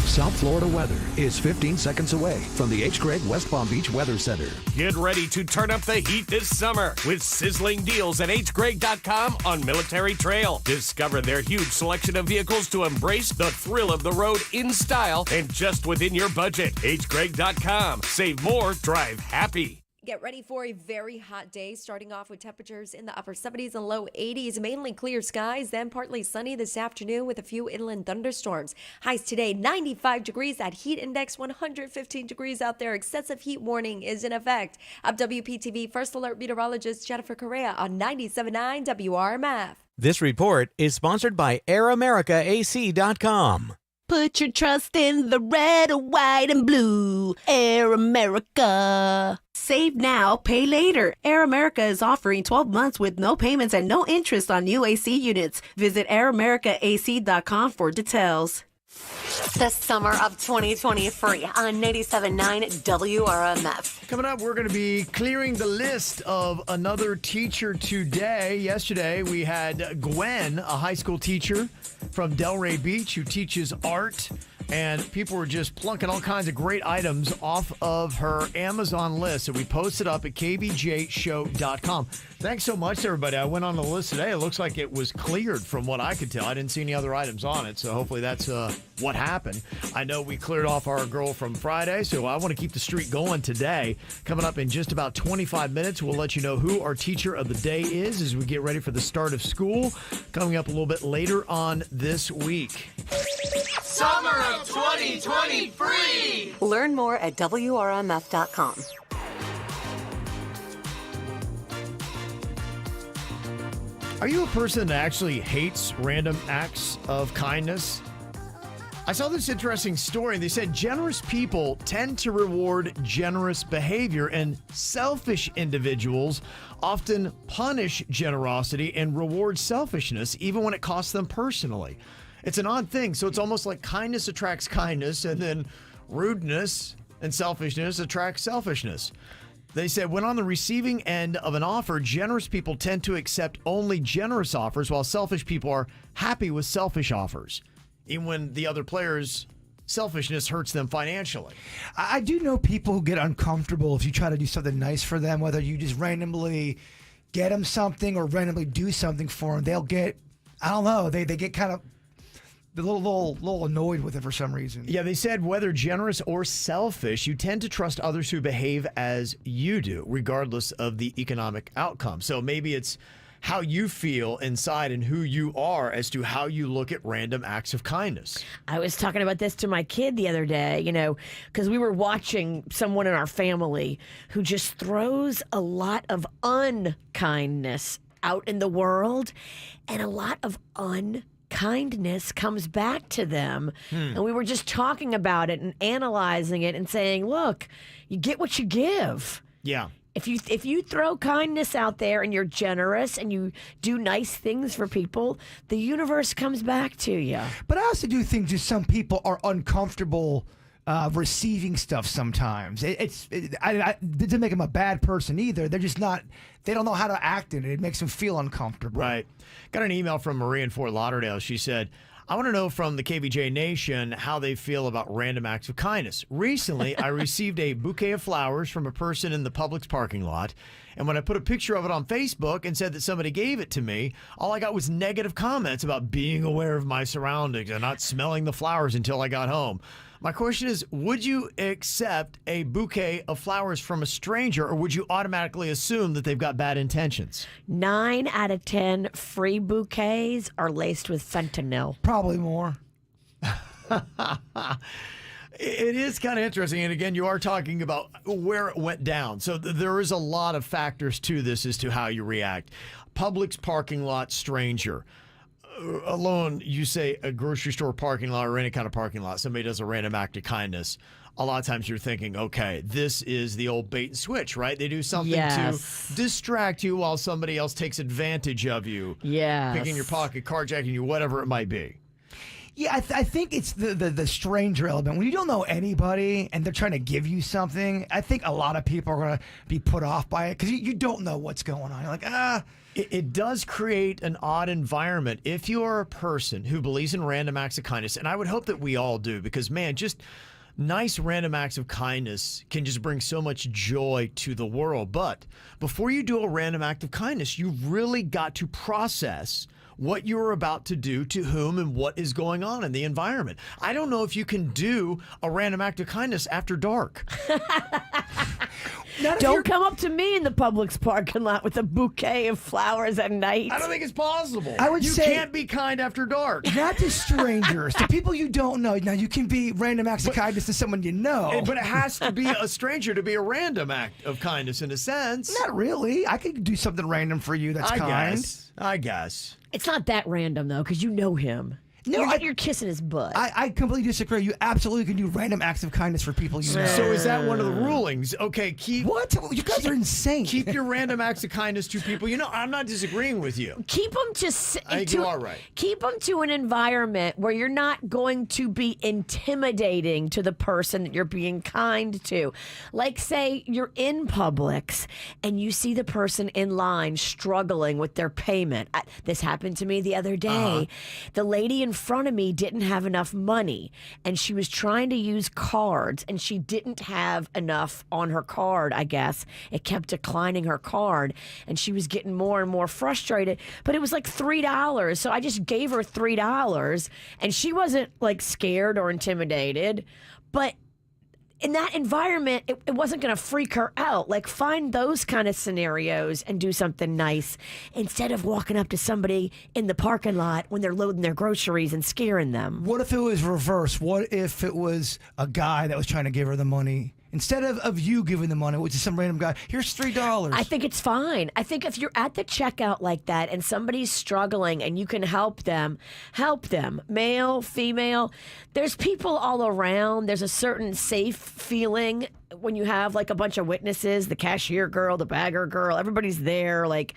South Florida weather is 15 seconds away from the H. Gregg West Palm Beach Weather Center. Get ready to turn up the heat this summer with sizzling deals at hgregg.com on Military Trail. Discover their huge selection of vehicles to embrace the thrill of the road in style and just within your budget. hgregg.com. Save more, drive happy. Get ready for a very hot day, starting off with temperatures in the upper 70s and low 80s, mainly clear skies, then partly sunny this afternoon with a few inland thunderstorms. Highs today, 95 degrees. That heat index, 115 degrees out there. Excessive heat warning is in effect. I'm WPTV First Alert meteorologist Jennifer Correa on 97.9 WRMF. This report is sponsored by AirAmericaAC.com. Put your trust in the red, white, and blue. Air America. Save now, pay later. Air America is offering 12 months with no payments and no interest on new AC units. Visit AirAmericaAC.com for details. The summer of 2023 on 97.9 WRMF. Coming up, we're going to be clearing the list of another teacher today. Yesterday, we had Gwen, a high school teacher from Delray Beach who teaches art. And people were just plunking all kinds of great items off of her Amazon list. So we posted up at kvjshow.com. Thanks so much, everybody. I went on the list today. It looks like it was cleared from what I could tell. I didn't see any other items on it. So hopefully that's what happened. I know we cleared off our girl from Friday. So I want to keep the streak going today. Coming up in just about 25 minutes, we'll let you know who our teacher of the day is as we get ready for the start of school. Coming up a little bit later on this week. Summer of 2023. Learn more at WRMF.com. Are you a person that actually hates random acts of kindness? I saw this interesting story. They said generous people tend to reward generous behavior, and selfish individuals often punish generosity and reward selfishness, even when it costs them personally. It's an odd thing. So it's almost like kindness attracts kindness, and then rudeness and selfishness attracts selfishness. They said when on the receiving end of an offer, generous people tend to accept only generous offers, while selfish people are happy with selfish offers, even when the other player's selfishness hurts them financially. I do know people who get uncomfortable if you try to do something nice for them, whether you just randomly get them something or randomly do something for them. They'll get, I don't know, they get kind of a little annoyed with it for some reason. Yeah, they said whether generous or selfish, you tend to trust others who behave as you do, regardless of the economic outcome. So maybe it's how you feel inside and who you are as to how you look at random acts of kindness. I was talking about this to my kid the other day, because we were watching someone in our family who just throws a lot of unkindness out in the world, and a lot of kindness comes back to them. And we were just talking about it and analyzing it and saying, look, you get what you give. Yeah. If you throw kindness out there and you're generous and you do nice things for people, the universe comes back to you. But I also do think just some people are uncomfortable receiving stuff sometimes. It doesn't make them a bad person either. They're just not, they don't know how to act in it. It makes them feel uncomfortable. Right. Got an email from Marie in Fort Lauderdale. She said, I want to know from the KVJ Nation how they feel about random acts of kindness. Recently, I received a bouquet of flowers from a person in the Publix parking lot. And when I put a picture of it on Facebook and said that somebody gave it to me, all I got was negative comments about being aware of my surroundings and not smelling the flowers until I got home. My question is, would you accept a bouquet of flowers from a stranger, or would you automatically assume that they've got bad intentions? 9 out of 10 free bouquets are laced with fentanyl. Probably more. It is kind of interesting. And again, you are talking about where it went down. So there is a lot of factors to this as to how you react. Publix parking lot stranger. Alone, you say a grocery store parking lot or any kind of parking lot, somebody does a random act of kindness. A lot of times you're thinking, okay, this is the old bait and switch, right? They do something to distract you while somebody else takes advantage of you. Yeah. Picking your pocket, carjacking you, whatever it might be. Yeah, I think it's the stranger element. When you don't know anybody and they're trying to give you something, I think a lot of people are going to be put off by it because you don't know what's going on. You're like, It does create an odd environment if you are a person who believes in random acts of kindness, and I would hope that we all do, because, man, just nice random acts of kindness can just bring so much joy to the world. But before you do a random act of kindness, you've really got to process what you're about to do to whom and what is going on in the environment. I don't know if you can do a random act of kindness after dark. Don't come up to me in the Publix parking lot with a bouquet of flowers at night. I don't think it's possible. I would say you can't be kind after dark. Not to strangers, to people you don't know. Now, you can be random acts of kindness to someone you know. But it has to be a stranger to be a random act of kindness in a sense. Not really. I could do something random for you that's kind. I guess. It's not that random, though, because you know him. No, you're kissing his butt. I completely disagree. You absolutely can do random acts of kindness for people you know. So is that one of the rulings? Okay, What? You guys are insane. Keep your random acts of kindness to people. You know, I'm not disagreeing with you. Keep them I think you are right. Keep them to an environment where you're not going to be intimidating to the person that you're being kind to. Like, say you're in Publix and you see the person in line struggling with their payment. This happened to me the other day. The lady in front of me didn't have enough money and she was trying to use cards and she didn't have enough on her card, I guess. It kept declining her card and she was getting more and more frustrated, but it was like $3. So I just gave her $3 and she wasn't like scared or intimidated, but in that environment, it wasn't going to freak her out. Like, find those kind of scenarios and do something nice instead of walking up to somebody in the parking lot when they're loading their groceries and scaring them. What if it was reverse? What if it was a guy that was trying to give her the money? Instead of you giving the money, which is some random guy, here's $3. I think it's fine. I think if you're at the checkout like that and somebody's struggling and you can help them. Male, female. There's people all around. There's a certain safe feeling when you have like a bunch of witnesses, the cashier girl, the bagger girl, everybody's there, like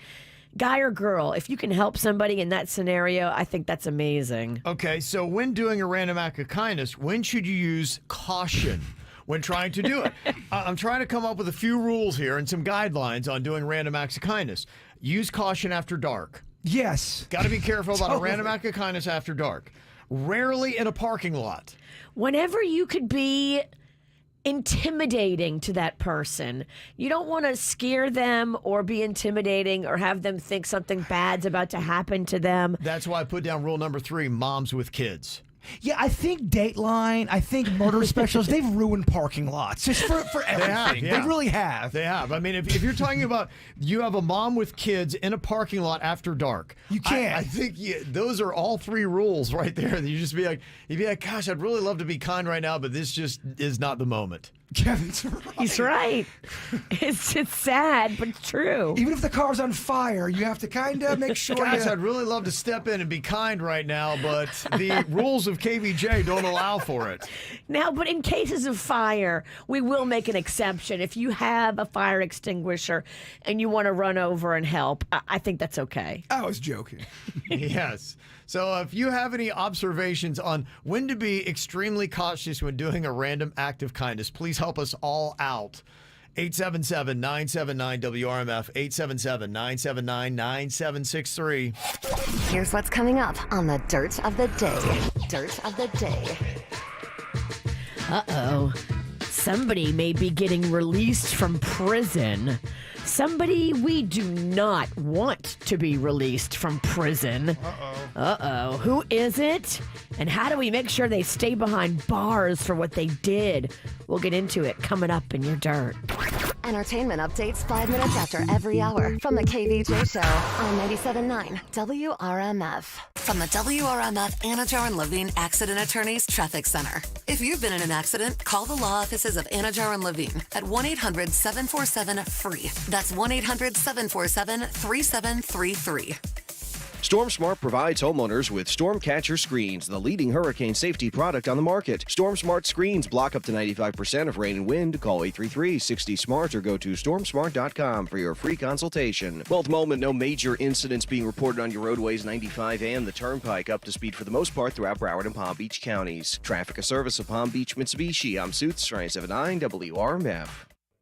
guy or girl. If you can help somebody in that scenario, I think that's amazing. Okay, so when doing a random act of kindness, when should you use caution? When trying to do it. I'm trying to come up with a few rules here and some guidelines on doing random acts of kindness. Use caution after dark. Yes. Got to be careful about a random act of kindness after dark. Rarely in a parking lot. Whenever you could be intimidating to that person. You don't want to scare them or be intimidating or have them think something bad's about to happen to them. That's why I put down rule number 3, moms with kids. Yeah, I think Dateline, I think murder specials, they've ruined parking lots just for everything. They have, yeah. They really have. They have. I mean, if you're talking about you have a mom with kids in a parking lot after dark, you can't. I think those are all 3 rules right there. That you just be like, gosh, I'd really love to be kind right now, but this just is not the moment. Kevin's right. He's right. It's sad, but it's true. Even if the car's on fire, you have to kind of make sure. Gosh, I'd really love to step in and be kind right now, but the rules of KVJ don't allow for it. Now, but in cases of fire, we will make an exception. If you have a fire extinguisher and you want to run over and help, I think that's okay. I was joking. Yes. So if you have any observations on when to be extremely cautious when doing a random act of kindness, please help us all out. 877-979-WRMF, 877-979-9763. Here's what's coming up on the Dirt of the Day. Dirt of the Day. Uh-oh. Somebody may be getting released from prison. Somebody we do not want to be released from prison. Uh-oh. Who is it? And how do we make sure they stay behind bars for what they did? We'll get into it coming up in your dirt. Entertainment updates 5 minutes after every hour from the KVJ Show on 97.9 WRMF. From the WRMF Anajar and Levine Accident Attorneys Traffic Center. If you've been in an accident, call the law offices of Anajar and Levine at 1-800-747-FREE. That's 1-800-747-3733. StormSmart provides homeowners with Stormcatcher screens, the leading hurricane safety product on the market. StormSmart screens block up to 95% of rain and wind. Call 833-60-SMART or go to stormsmart.com for your free consultation. Well, at the moment, no major incidents being reported on your roadways 95 and the Turnpike, up to speed for the most part throughout Broward and Palm Beach counties. Traffic a service of Palm Beach Mitsubishi. I'm Suits, 97.9 WRMF.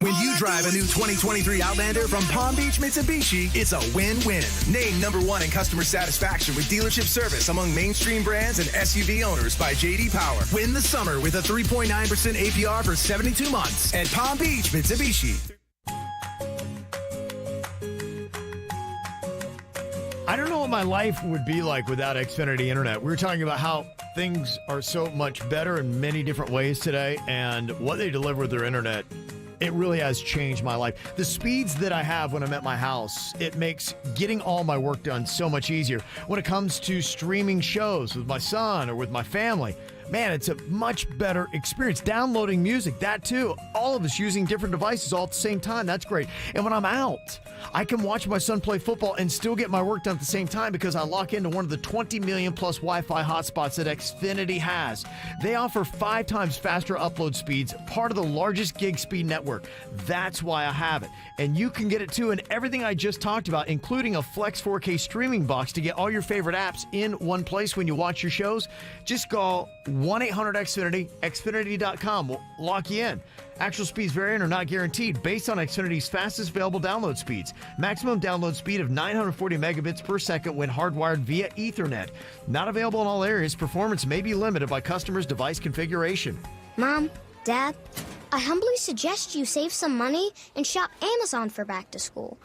When you drive a new 2023 Outlander from Palm Beach Mitsubishi, it's a win-win. Named #1 in customer satisfaction with dealership service among mainstream brands and SUV owners by J.D. Power. Win the summer with a 3.9% APR for 72 months at Palm Beach Mitsubishi. I don't know what my life would be like without Xfinity Internet. We were talking about how things are so much better in many different ways today, and what they deliver with their internet, it really has changed my life. The speeds that I have when I'm at my house, it makes getting all my work done so much easier. When it comes to streaming shows with my son or with my family, Man, it's a much better experience. Downloading music, that too. All of us using different devices all at the same time. That's great. And when I'm out, I can watch my son play football and still get my work done at the same time because I lock into one of the 20 million plus Wi-Fi hotspots that Xfinity has. They offer 5 times faster upload speeds, part of the largest gig speed network. That's why I have it. And you can get it too. And everything I just talked about, including a Flex 4K streaming box to get all your favorite apps in one place when you watch your shows, just call 1-800-XFINITY, Xfinity.com. We'll lock you in. Actual speeds vary and are not guaranteed based on Xfinity's fastest available download speeds. Maximum download speed of 940 megabits per second when hardwired via Ethernet. Not available in all areas. Performance may be limited by customers' device configuration. Mom, Dad, I humbly suggest you save some money and shop Amazon for back to school.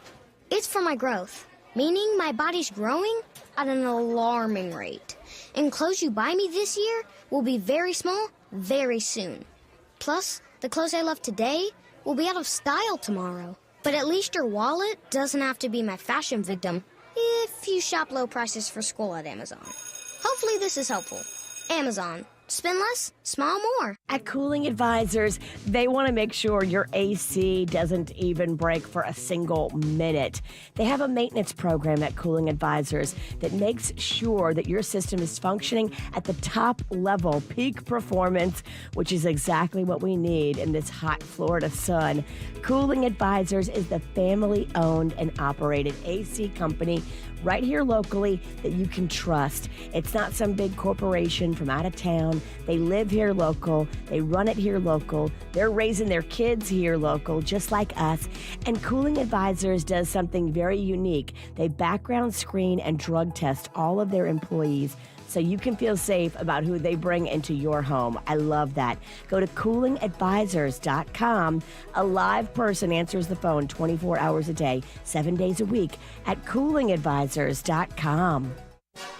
It's for my growth, meaning my body's growing at an alarming rate. And clothes you buy me this year will be very small very soon. Plus, the clothes I love today will be out of style tomorrow. But at least your wallet doesn't have to be my fashion victim if you shop low prices for school at Amazon. Hopefully this is helpful. Amazon. Spend less, smile more. At Cooling Advisors, they want to make sure your AC doesn't even break for a single minute. They have a maintenance program at Cooling Advisors that makes sure that your system is functioning at the top level, peak performance, which is exactly what we need in this hot Florida sun. Cooling Advisors is the family-owned and operated AC company right here locally that you can trust. It's not some big corporation from out of town. They live here local. They run it here local. They're raising their kids here local, just like us. And Cooling Advisors does something very unique. They background screen and drug test all of their employees so you can feel safe about who they bring into your home. I love that. Go to coolingadvisors.com. A live person answers the phone 24 hours a day, 7 days a week at coolingadvisors.com.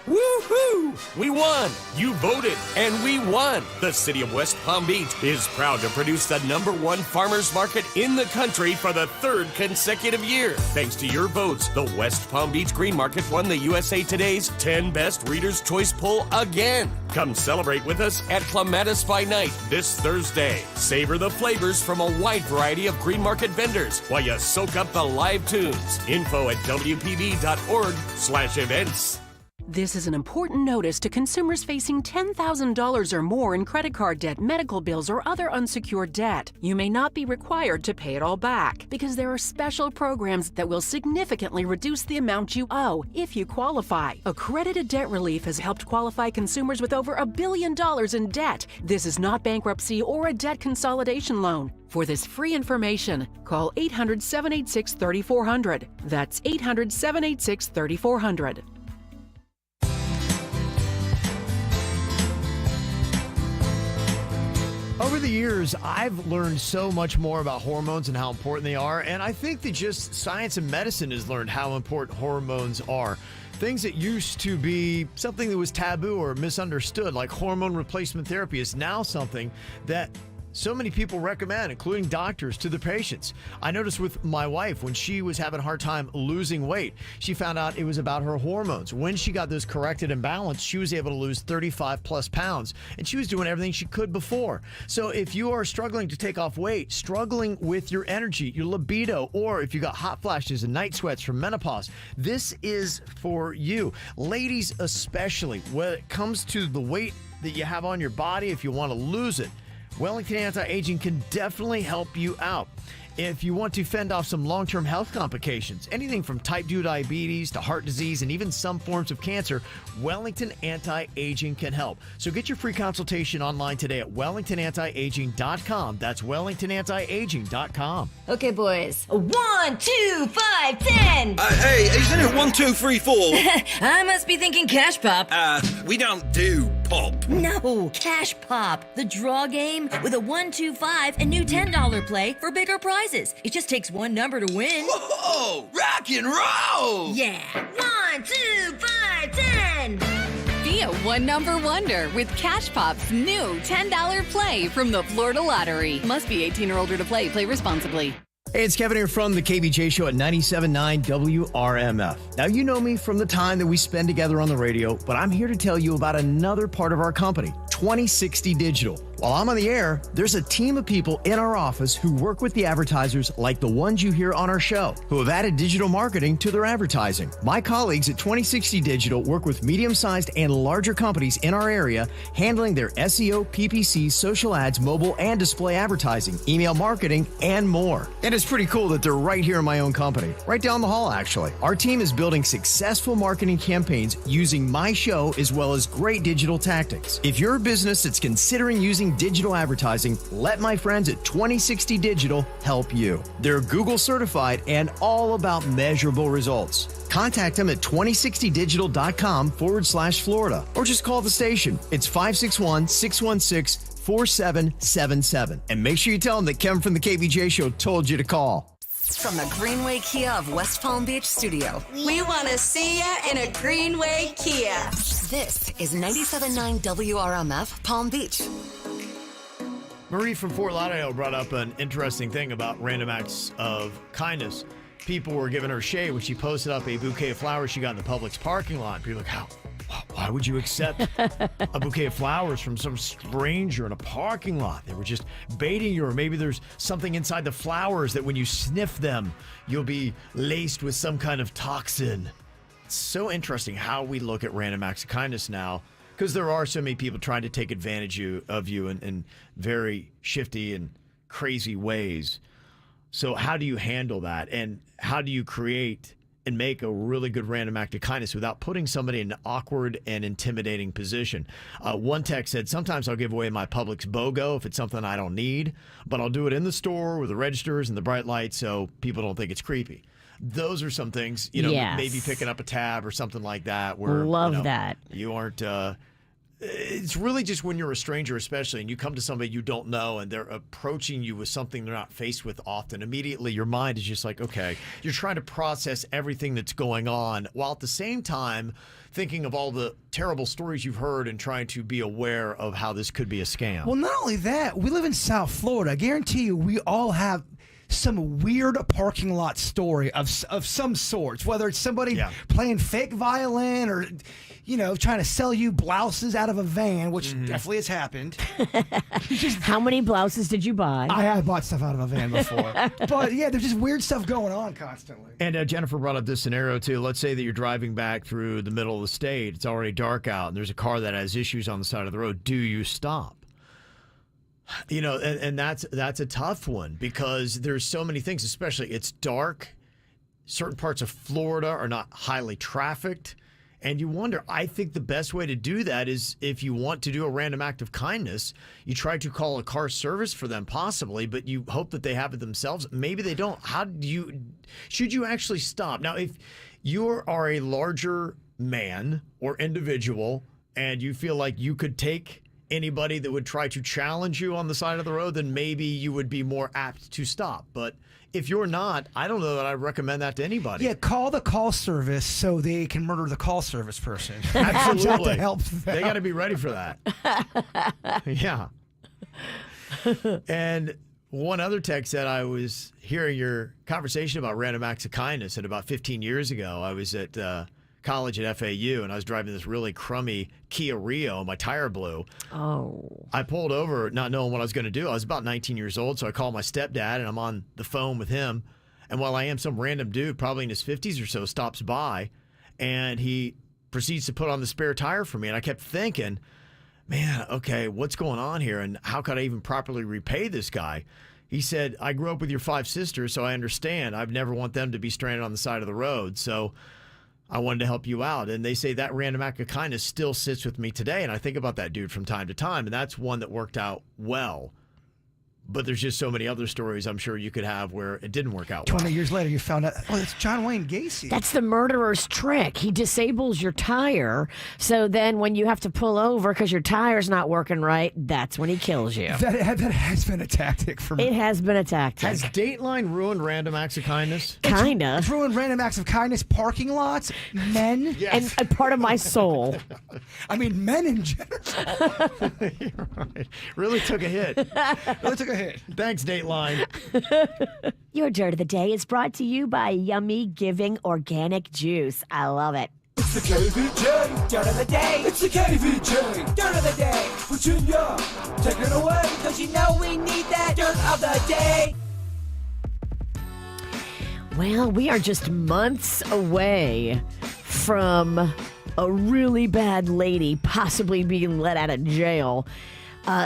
Woohoo! We won! You voted, and we won! The city of West Palm Beach is proud to produce the #1 farmers market in the country for the 3rd consecutive year. Thanks to your votes, the West Palm Beach Green Market won the USA Today's 10 Best Reader's Choice poll again. Come celebrate with us at Clematis by Night this Thursday. Savor the flavors from a wide variety of green market vendors while you soak up the live tunes. Info at wpb.org/events. This is an important notice to consumers facing $10,000 or more in credit card debt, medical bills, or other unsecured debt. You may not be required to pay it all back because there are special programs that will significantly reduce the amount you owe if you qualify. Accredited Debt Relief has helped qualify consumers with over $1 billion in debt. This is not bankruptcy or a debt consolidation loan. For this free information, call 800-786-3400. That's 800-786-3400. Over the years, I've learned so much more about hormones and how important they are, and I think that just science and medicine has learned how important hormones are. Things that used to be something that was taboo or misunderstood, like hormone replacement therapy, is now something that so many people recommend, including doctors, to the patients. I noticed with my wife when she was having a hard time losing weight, she found out it was about her hormones. When she got those corrected and balanced, she was able to lose 35 plus pounds, and she was doing everything she could before. So if you are struggling to take off weight, struggling with your energy, your libido, or if you got hot flashes and night sweats from menopause, this is for you. Ladies especially, when it comes to the weight that you have on your body, if you want to lose it, Wellington Anti-Aging can definitely help you out. If you want to fend off some long-term health complications, anything from type 2 diabetes to heart disease and even some forms of cancer, Wellington Anti-Aging can help. So get your free consultation online today at wellingtonantiaging.com. That's wellingtonantiaging.com. Okay, boys. 1, 2, 5, 10. Hey, isn't it 1, 2, 3, 4? I must be thinking Cash Pop. We don't do pop. No, Cash Pop, the draw game with a 1, 2, 5 and new $10 play for bigger prizes. It just takes one number to win. Whoa, rock and roll! Yeah. 1, 2, 5, 10. Be a one-number wonder with Cash Pop's new $10 play from the Florida Lottery. Must be 18 or older to play. Play responsibly. Hey, it's Kevin here from the KVJ Show at 97.9 WRMF. Now, you know me from the time that we spend together on the radio, but I'm here to tell you about another part of our company, 2060 Digital. While I'm on the air, there's a team of people in our office who work with the advertisers like the ones you hear on our show, who have added digital marketing to their advertising. My colleagues at 2060 Digital work with medium-sized and larger companies in our area, handling their SEO, PPC, social ads, mobile and display advertising, email marketing, and more. And it's pretty cool that they're right here in my own company, right down the hall, actually. Our team is building successful marketing campaigns using my show as well as great digital tactics. If you're a business that's considering using digital advertising, let my friends at 2060 Digital help you. They're Google certified and all about measurable results. Contact them at 2060digital.com/Florida or just call the station. It's 561-616-4777. And make sure you tell them that Kevin from the KVJ Show told you to call. From the Greenway Kia of West Palm Beach studio. We want to see ya in a Greenway Kia. This is 97.9 WRMF Palm Beach. Marie from Fort Lauderdale brought up an interesting thing about random acts of kindness. People were giving her shade when she posted up a bouquet of flowers she got in the Publix parking lot. People were like, why would you accept a bouquet of flowers from some stranger in a parking lot? They were just baiting you, or maybe there's something inside the flowers that when you sniff them, you'll be laced with some kind of toxin. It's so interesting how we look at random acts of kindness now, because there are so many people trying to take advantage of you in very shifty and crazy ways. So how do you handle that? And how do you create and make a really good random act of kindness without putting somebody in an awkward and intimidating position? One text said, sometimes I'll give away my Publix BOGO if it's something I don't need, but I'll do it in the store with the registers and the bright lights so people don't think it's creepy. Those are some things, Yes. maybe picking up a tab or something like that. Where Love that. You aren't... it's really just when you're a stranger, especially, and you come to somebody you don't know and they're approaching you with something they're not faced with often. Immediately, your mind is just like, okay, you're trying to process everything that's going on while at the same time thinking of all the terrible stories you've heard and trying to be aware of how this could be a scam. Well, not only that, we live in South Florida. I guarantee you we all have some weird parking lot story of some sorts, whether it's somebody playing fake violin or, trying to sell you blouses out of a van, which definitely has happened. How many blouses did you buy? I have bought stuff out of a van before. But yeah, there's just weird stuff going on constantly. And Jennifer brought up this scenario too. Let's say that you're driving back through the middle of the state. It's already dark out and there's a car that has issues on the side of the road. Do you stop? And that's a tough one because there's so many things, especially it's dark. Certain parts of Florida are not highly trafficked. And you wonder, I think the best way to do that is if you want to do a random act of kindness, you try to call a car service for them possibly, but you hope that they have it themselves. Maybe they don't. Should you actually stop? Now, if you are a larger man or individual and you feel like you could take anybody that would try to challenge you on the side of the road, then maybe you would be more apt to stop. But if you're not, I don't know that I recommend that to anybody. Yeah, call the call service so they can murder the call service person. Absolutely. That helps them. They got to be ready for that. Yeah. And one other text said, I was hearing your conversation about random acts of kindness, and about 15 years ago, I was at college at FAU, and I was driving this really crummy Kia Rio. My tire blew. Oh. I pulled over not knowing what I was going to do. I was about 19 years old, so I called my stepdad, and I'm on the phone with him. And while I am some random dude, probably in his 50s or so, stops by, and he proceeds to put on the spare tire for me. And I kept thinking, man, okay, what's going on here? And how could I even properly repay this guy? He said, I grew up with your 5 sisters, so I understand. I'd never want them to be stranded on the side of the road. So I wanted to help you out. And they say that random act of kindness still sits with me today. And I think about that dude from time to time. And that's one that worked out well. But there's just so many other stories I'm sure you could have where it didn't work out well. 20 years later, you found out, it's John Wayne Gacy. That's the murderer's trick. He disables your tire, so then when you have to pull over because your tire's not working right, that's when he kills you. That has been a tactic for me. It has been a tactic. Has Dateline ruined random acts of kindness? Kinda. It's ruined random acts of kindness, parking lots, men. Yes. And a part of my soul. I mean, men in general. You're right. Really took a hit. Really took a hit. Thanks, Dateline. Your Dirt of the Day is brought to you by Yummy Giving Organic Juice. I love it. It's the KVJ dirt of the day. It's the KVJ dirt of the day. Virginia, take it away. Cause you know we need that dirt of the day. Well, we are just months away from a really bad lady possibly being let out of jail.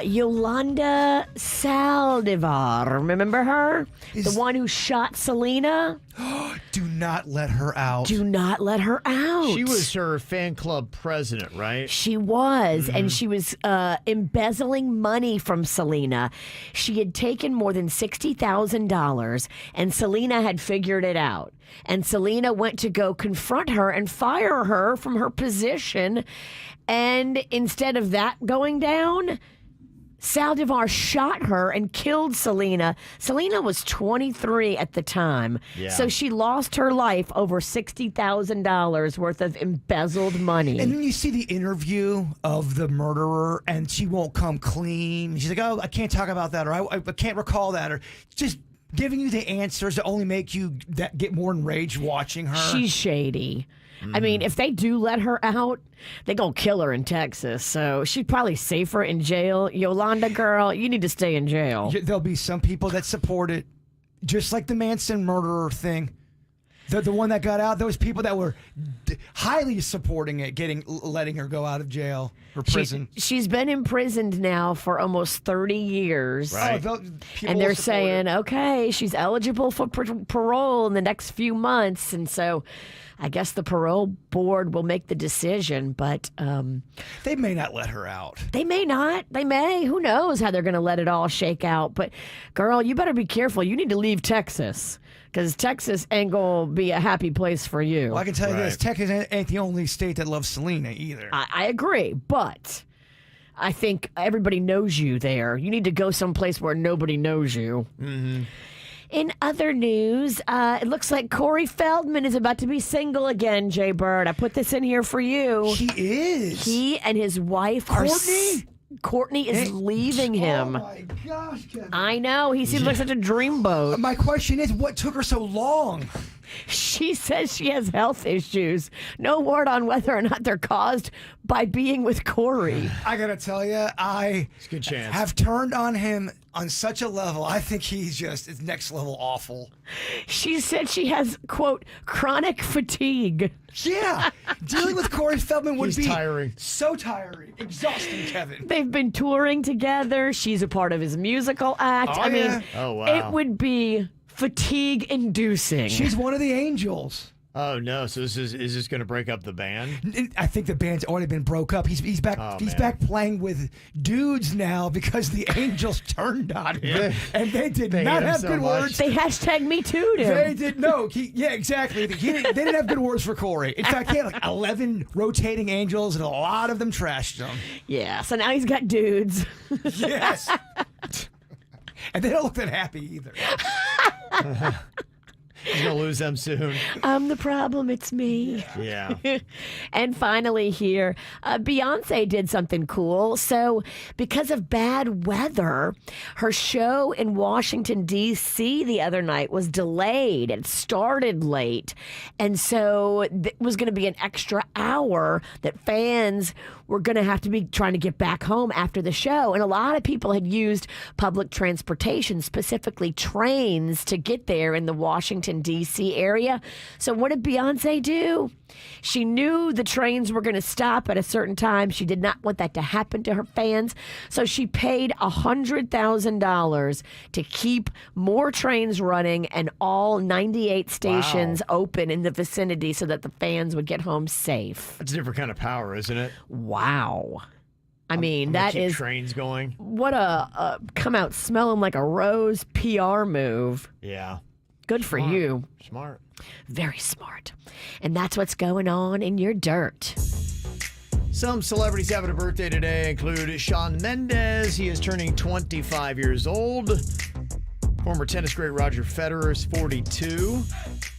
Yolanda Saldivar, remember her? The one who shot Selena? Do not let her out. Do not let her out. She was her fan club president, right? She was, and she was embezzling money from Selena. She had taken more than $60,000, and Selena had figured it out. And Selena went to go confront her and fire her from her position. And instead of that going down, Saldivar shot her and killed Selena. Selena was 23 at the time. Yeah. So she lost her life over $60,000 worth of embezzled money. And then you see the interview of the murderer, and she won't come clean. She's like, oh, I can't talk about that, or I can't recall that, or just giving you the answers that only make you get more enraged watching her. She's shady. I mean, if they do let her out, they're going to kill her in Texas. So she's probably safer in jail. Yolanda, girl, you need to stay in jail. There'll be some people that support it, just like the Manson murderer thing. The one that got out, those people that were highly supporting it, letting her go out of jail or prison. She's been imprisoned now for almost 30 years. Right. And they're saying, okay, she's eligible for parole in the next few months. And so I guess the parole board will make the decision, but they may not let her out. They may not. They may. Who knows how they're going to let it all shake out. But, girl, you better be careful. You need to leave Texas, because Texas ain't going to be a happy place for you. Well, I can tell you this. Texas ain't the only state that loves Selena either. I agree, but I think everybody knows you there. You need to go someplace where nobody knows you. Mm-hmm. In other news, it looks like Corey Feldman is about to be single again, Jay Bird. I put this in here for you. He is. He and his wife Courtney is leaving him. Oh, my gosh, Kevin. I know. He seems like such a dreamboat. My question is, what took her so long? She says she has health issues. No word on whether or not they're caused by being with Corey. I got to tell you, It's a good chance. have turned on him on such a level. I think it's next level awful. She said she has, quote, chronic fatigue. Yeah. Dealing with Corey Feldman would be tiring. So tiring. Exhausting, Kevin. They've been touring together. She's a part of his musical act. Oh, I mean, yeah. Oh, wow. It would be fatigue-inducing. She's one of the angels. Oh, no. So is this going to break up the band? I think the band's already been broke up. He's back. He's back playing with dudes now because the Angels turned on him, Yeah. and they did They not hate him have so good much. words. They hashtag me too him. They did yeah, exactly. They didn't have good words for Corey. In fact, he had like 11 rotating Angels, and a lot of them trashed him. Yeah. So now he's got dudes. Yes, and they don't look that happy either. He's going to lose them soon. I'm the problem. It's me. Yeah. And finally here, Beyonce did something cool. So because of bad weather, her show in Washington, D.C. the other night was delayed. It started late. And so it was going to be an extra hour that fans were going to have to be trying to get back home after the show. And a lot of people had used public transportation, specifically trains, to get there in the Washington, D.C. area. So what did Beyonce do? She knew the trains were going to stop at a certain time. She did not want that to happen to her fans. So she paid $100,000 to keep more trains running and all 98 stations open in the vicinity so that the fans would get home safe. That's a different kind of power, isn't it? Wow. I mean, I'm gonna that keep is trains going. what a come out smelling like a rose PR move. Yeah. Good for you. Smart. Very smart. And that's what's going on in your dirt. Some celebrities having a birthday today include Shawn Mendes. He is turning 25 years old. Former tennis great Roger Federer is 42.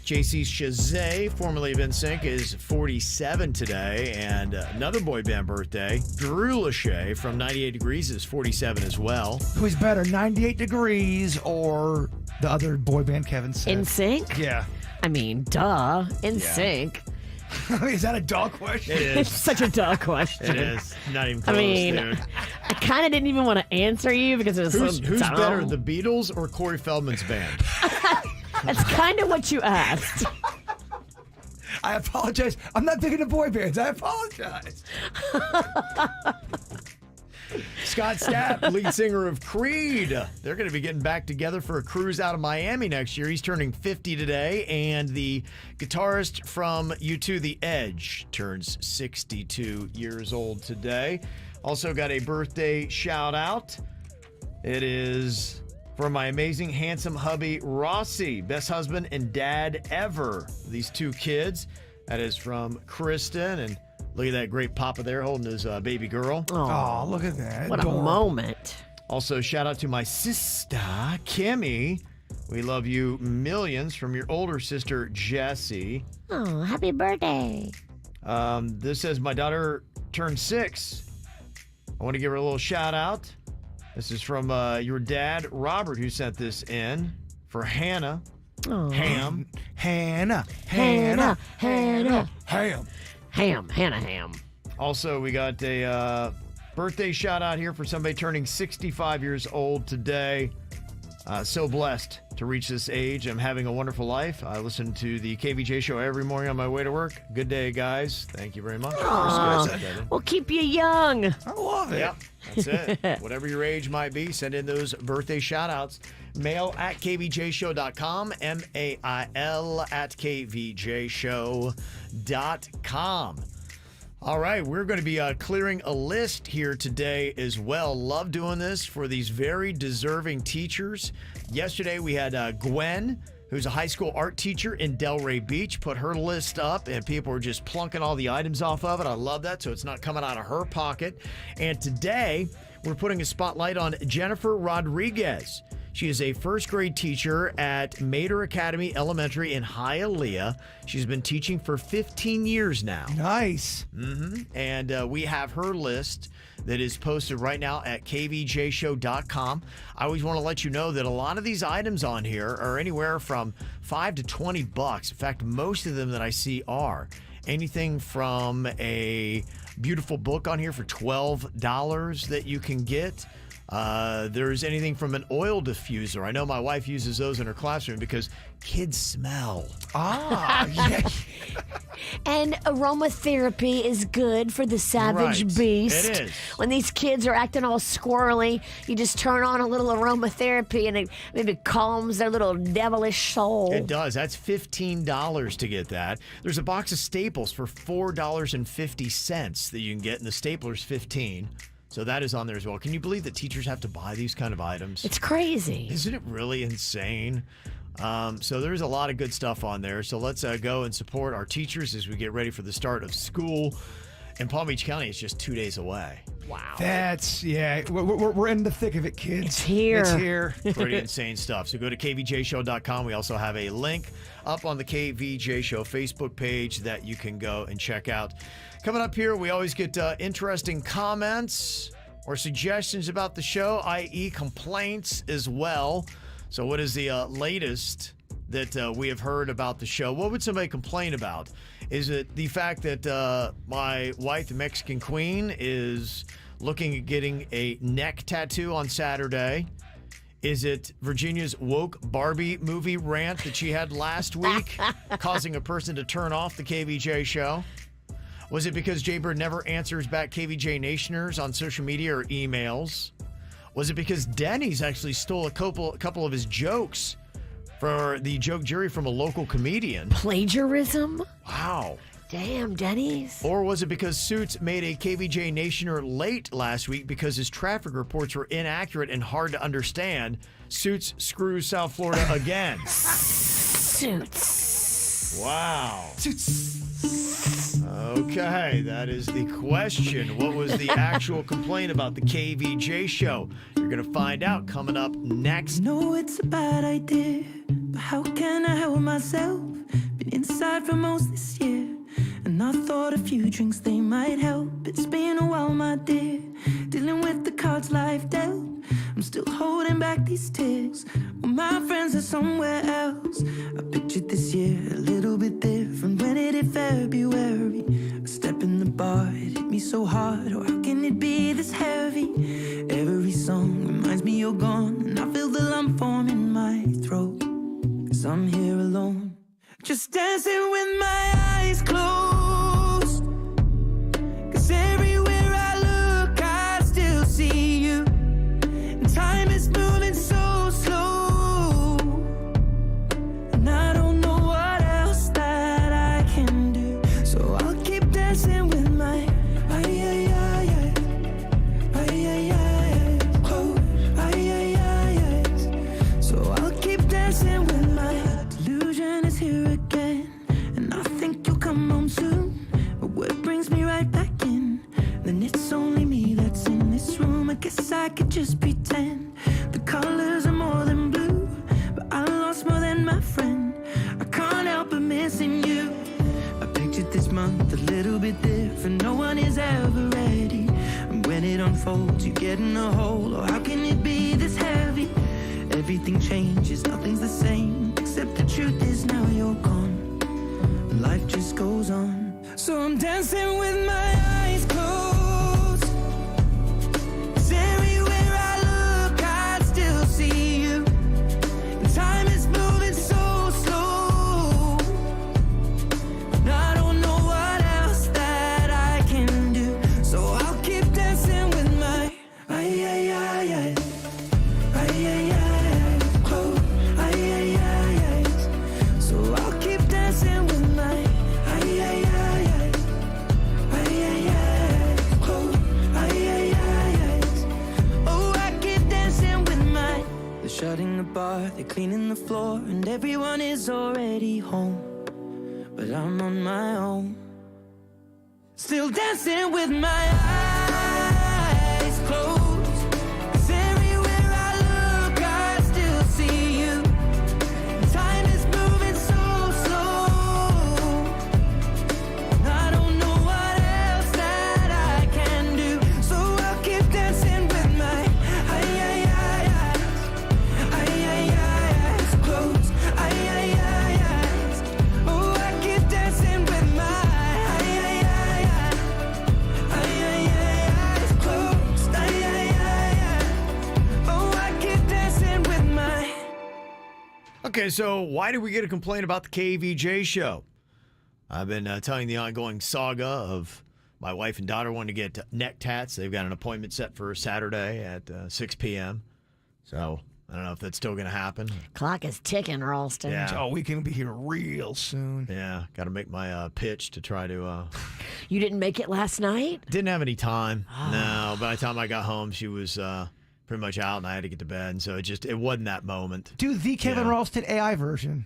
JC Chazé, formerly of NSYNC, is 47 today. And another boy band birthday, Drew Lachey from 98 Degrees is 47 as well. Who's better, 98 Degrees or the other boy band Kevin said? NSYNC? Yeah. I mean, duh. NSYNC. Is that a dog question? It It's is. such a dog question. It is. Not even close, I mean, dude. I kind of didn't even want to answer you because it was Who's so dumb. better, the Beatles or Corey Feldman's band? That's kind of what you asked. I apologize. I'm not big into boy bands. I apologize. Scott Stapp, lead singer of Creed. They're going to be getting back together for a cruise out of Miami next year. He's turning 50 today. And the guitarist from U2, The Edge, turns 62 years old today. Also got a birthday shout out. It is from my amazing, handsome hubby, Rossi. Best husband and dad ever. These two kids. That is from Kristen. And look at that great papa there holding his baby girl. Oh, look at that. What a moment. Also, shout out to my sister, Kimmy. We love you millions, from your older sister, Jessie. Oh, happy birthday. This says, my daughter turned 6. I want to give her a little shout out. This is from your dad, Robert, who sent this in for Hannah. Oh. Hannah. Hannah. Hannah. Ham. Also, we got a birthday shout out here for somebody turning 65 years old today. So blessed to reach this age. I'm having a wonderful life. I listen to the KVJ show every morning on my way to work. Good day, guys. Thank you very much. Aw, we'll keep you young. I love it. Yep, that's it. Whatever your age might be, send in those birthday shout outs. Mail at kvjshow.com, mail at kvjshow.com. All right, we're going to be clearing a list here today as well. Love doing this for these very deserving teachers. Yesterday we had Gwen, who's a high school art teacher in Delray Beach, put her list up, and people were just plunking all the items off of it. I love that, so it's not coming out of her pocket. And today we're putting a spotlight on Jennifer Rodriguez. She is a first grade teacher at Mater Academy Elementary in Hialeah. She's been teaching for 15 years now. Nice. And we have her list that is posted right now at kvjshow.com. I always want to let you know that a lot of these items on here are anywhere from $5 to $20. In fact, most of them that I see are anything from a beautiful book on here for $12 that you can get. There's anything from an oil diffuser. I know my wife uses those in her classroom because kids smell. Yeah. And aromatherapy is good for the savage Right. beast. It is. When these kids are acting all squirrely, you just turn on a little aromatherapy and it maybe calms their little devilish soul. It does. That's $15 to get that. There's a box of staples for $4.50 that you can get, and the stapler's $15. So that is on there as well. Can you believe that teachers have to buy these kind of items? It's crazy. Isn't it really insane? So there's a lot of good stuff on there. So let's go and support our teachers as we get ready for the start of school. In Palm Beach County, it's just 2 days away. Wow. That's, yeah, we're in the thick of it, kids. It's here. It's here. Pretty insane stuff. So go to kvjshow.com. We also have a link up on the KVJ Show Facebook page that you can go and check out. Coming up here, we always get interesting comments or suggestions about the show, i.e. complaints as well. So what is the latest that we have heard about the show? What would somebody complain about? Is it the fact that my wife, the Mexican Queen, is looking at getting a neck tattoo on Saturday? Is it Virginia's woke Barbie movie rant that she had last week, causing a person to turn off the KVJ show? Was it because Jaybird never answers back KVJ Nationers on social media or emails? Was it because Denny's actually stole a couple of his jokes for the joke jury from a local comedian? Plagiarism? Wow. Damn, Denny's. Or was it because Suits made a KVJ Nationer late last week because his traffic reports were inaccurate and hard to understand? Suits screws South Florida again. Suits. Wow. Okay, that is the question. What was the actual complaint about the KVJ show? You're going to find out coming up next. No, it's a bad idea, but how can I help myself? Been inside for most this year, and I thought a few drinks, they might help. It's been a while, my dear, dealing with the cards life dealt. I'm still holding back these tears, well, my friends are somewhere else. I pictured this year a little bit different when 28 February. A step in the bar, it hit me so hard. Oh, how can it be this heavy? Every song reminds me you're gone, and I feel the lump form in my throat. 'Cause I'm here alone, just dancing with my eyes closed. 'Cause everywhere I look, I still see you. And time is moving so slow. And I don't know what else that I can do. So I'll keep dancing with my close. So I'll keep dancing with my delusion is here again. And I think you'll come home soon. But what brings me right back in? Then it's only me that's in this room. I guess I could just pretend the colors are more than blue. But I lost more than my friend. I can't help but missing you. I pictured this month a little bit different. No one is ever ready. And when it unfolds, you get in a hole. Oh, how can it be this heavy? Everything changes, nothing's the same. Except the truth is now you're gone. And life just goes on. So I'm dancing with my eyes closed. 'Cause everywhere I look, I still see you. And time is moving so slow. And I don't know what else that I can do. So I'll keep dancing with my close. So I'll keep dancing with my close. Oh, I keep dancing with my. They're shutting the bar, they're cleaning the floor, and everyone is already home. But I'm on my own, still dancing with my eyes closed. 'Cause everywhere I look, I still see you. Time is moving so slow. And I don't know what else that I can do. So I'll keep dancing with my eyes closed. Oh, I keep dancing with my eyes closed. Oh, I keep dancing with my. Okay, so why did we get a complaint about the KVJ show? I've been telling the ongoing saga of my wife and daughter wanting to get neck tats. They've got an appointment set for Saturday at 6 p.m. So I don't know if that's still going to happen. Clock is ticking, Ralston. Yeah. Oh, we can be here real soon. Yeah, got to make my pitch to try to. You didn't make it last night? Didn't have any time. No, by the time I got home, she was pretty much out, and I had to get to bed. And so it wasn't that moment. Do the Kevin Ralston AI version.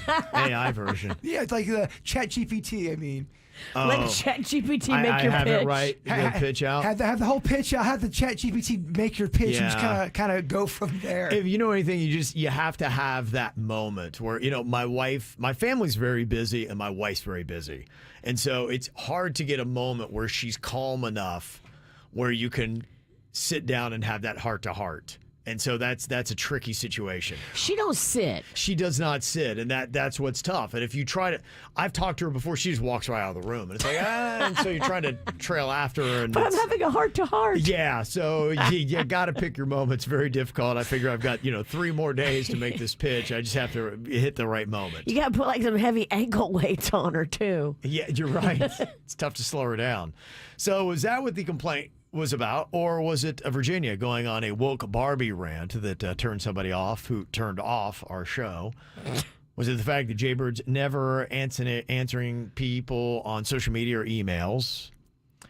AI version. Yeah, it's like the Chat GPT, I mean. Let ChatGPT make I your have pitch. it right. The pitch out. Have the whole pitch out. Have the ChatGPT make your pitch and Yeah. just kind of go from there. If you know anything, you have to have that moment where, my family's very busy and my wife's very busy. And so it's hard to get a moment where she's calm enough where you can sit down and have that heart to heart. And so that's a tricky situation. She don't sit. She does not sit, and that's what's tough. And if you try to, I've talked to her before. She just walks right out of the room, and it's like, and so you're trying to trail after her. And But I'm having a heart to heart. yeah, so you got to pick your moments. Very difficult. I figure I've got 3 more days to make this pitch. I just have to hit the right moment. You got to put like some heavy ankle weights on her too. Yeah, you're right. It's tough to slow her down. So was that what the complaint was about, or was it Virginia going on a woke Barbie rant that turned somebody off who turned off our show? Was it the fact that Jaybird's never answering people on social media or emails?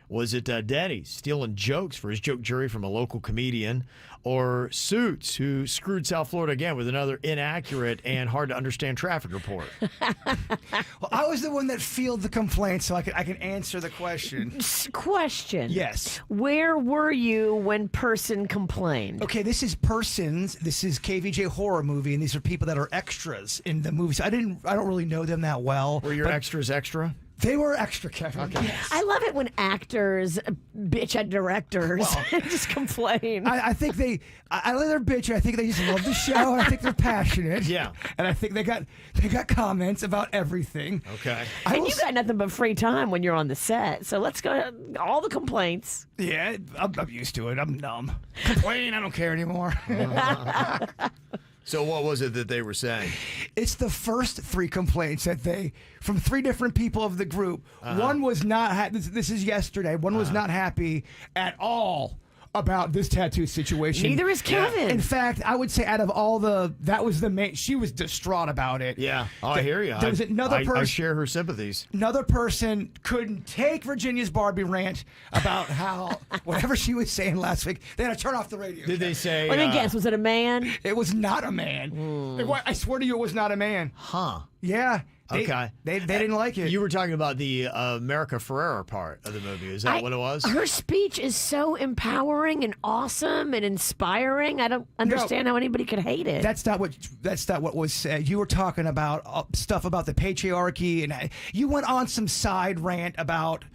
Was it Denny stealing jokes for his joke jury from a local comedian? Or Suits, who screwed South Florida again with another inaccurate and hard to understand traffic report? Well, I was the one that fielded the complaint, so I can answer the question. Question. Yes. Where were you when Person complained? Okay, this is Persons. This is KVJ horror movie, and these are people that are extras in the movie. So I don't really know them that well. Were your extras extra? They were extra, Kevin. Okay. Yes. I love it when actors bitch at directors and just complain. I think I let them bitch. I think they just love the show. I think they're passionate. Yeah. And I think they got comments about everything. Okay. And you got nothing but free time when you're on the set. So let's go all the complaints. Yeah, I'm used to it. I'm numb. Complain, I don't care anymore. So what was it that they were saying? It's the first 3 complaints that from 3 different people of the group. One was not, this is yesterday, one was not happy at all about this tattoo situation. Neither is Kevin. In fact, I would say out of all that was the main, she was distraught about it. Yeah. Oh, I hear you. There was another person. I share her sympathies. Another person couldn't take Virginia's Barbie rant about how whatever she was saying last week, they had to turn off the radio. Did they say? Let me guess, was it a man? It was not a man. I swear to you, it was not a man. Huh. Yeah. Okay. They didn't like it. You were talking about the America Ferrera part of the movie. Is that what it was? Her speech is so empowering and awesome and inspiring. I don't understand how anybody could hate it. That's not what was said. You were talking about stuff about the patriarchy, and you went on some side rant about,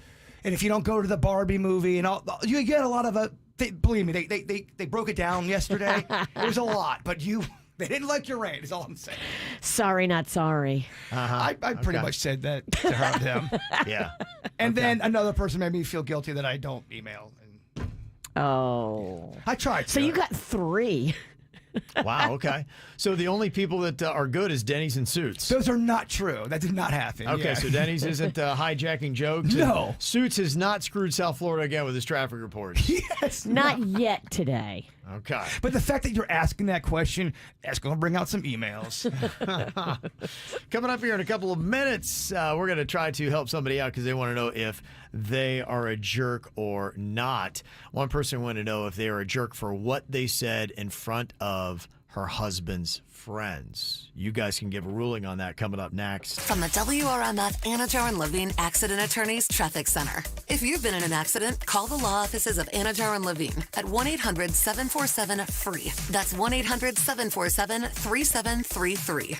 and if you don't go to the Barbie movie, and all, you get a lot of believe me, they broke it down yesterday. It was a lot, but they didn't like your rant, is all I'm saying. Sorry, not sorry. I pretty much said that to them. Yeah. And then another person made me feel guilty that I don't email. Oh. I tried. So you got 3. Wow, okay. So the only people that are good is Denny's and Suits. Those are not true. That did not happen. Okay, yeah. so Denny's isn't hijacking jokes? No. Suits has not screwed South Florida again with his traffic reports? Yes. Not yet today. Okay. But the fact that you're asking that question, that's going to bring out some emails. Coming up here in a couple of minutes, we're going to try to help somebody out because they want to know if they are a jerk or not. One person wanted to know if they are a jerk for what they said in front of her husband's friends. You guys can give a ruling on that coming up next. From the WRMF Anajar and Levine Accident Attorneys Traffic Center. If you've been in an accident, call the law offices of Anajar and Levine at 1-800-747-FREE. That's 1-800-747-3733.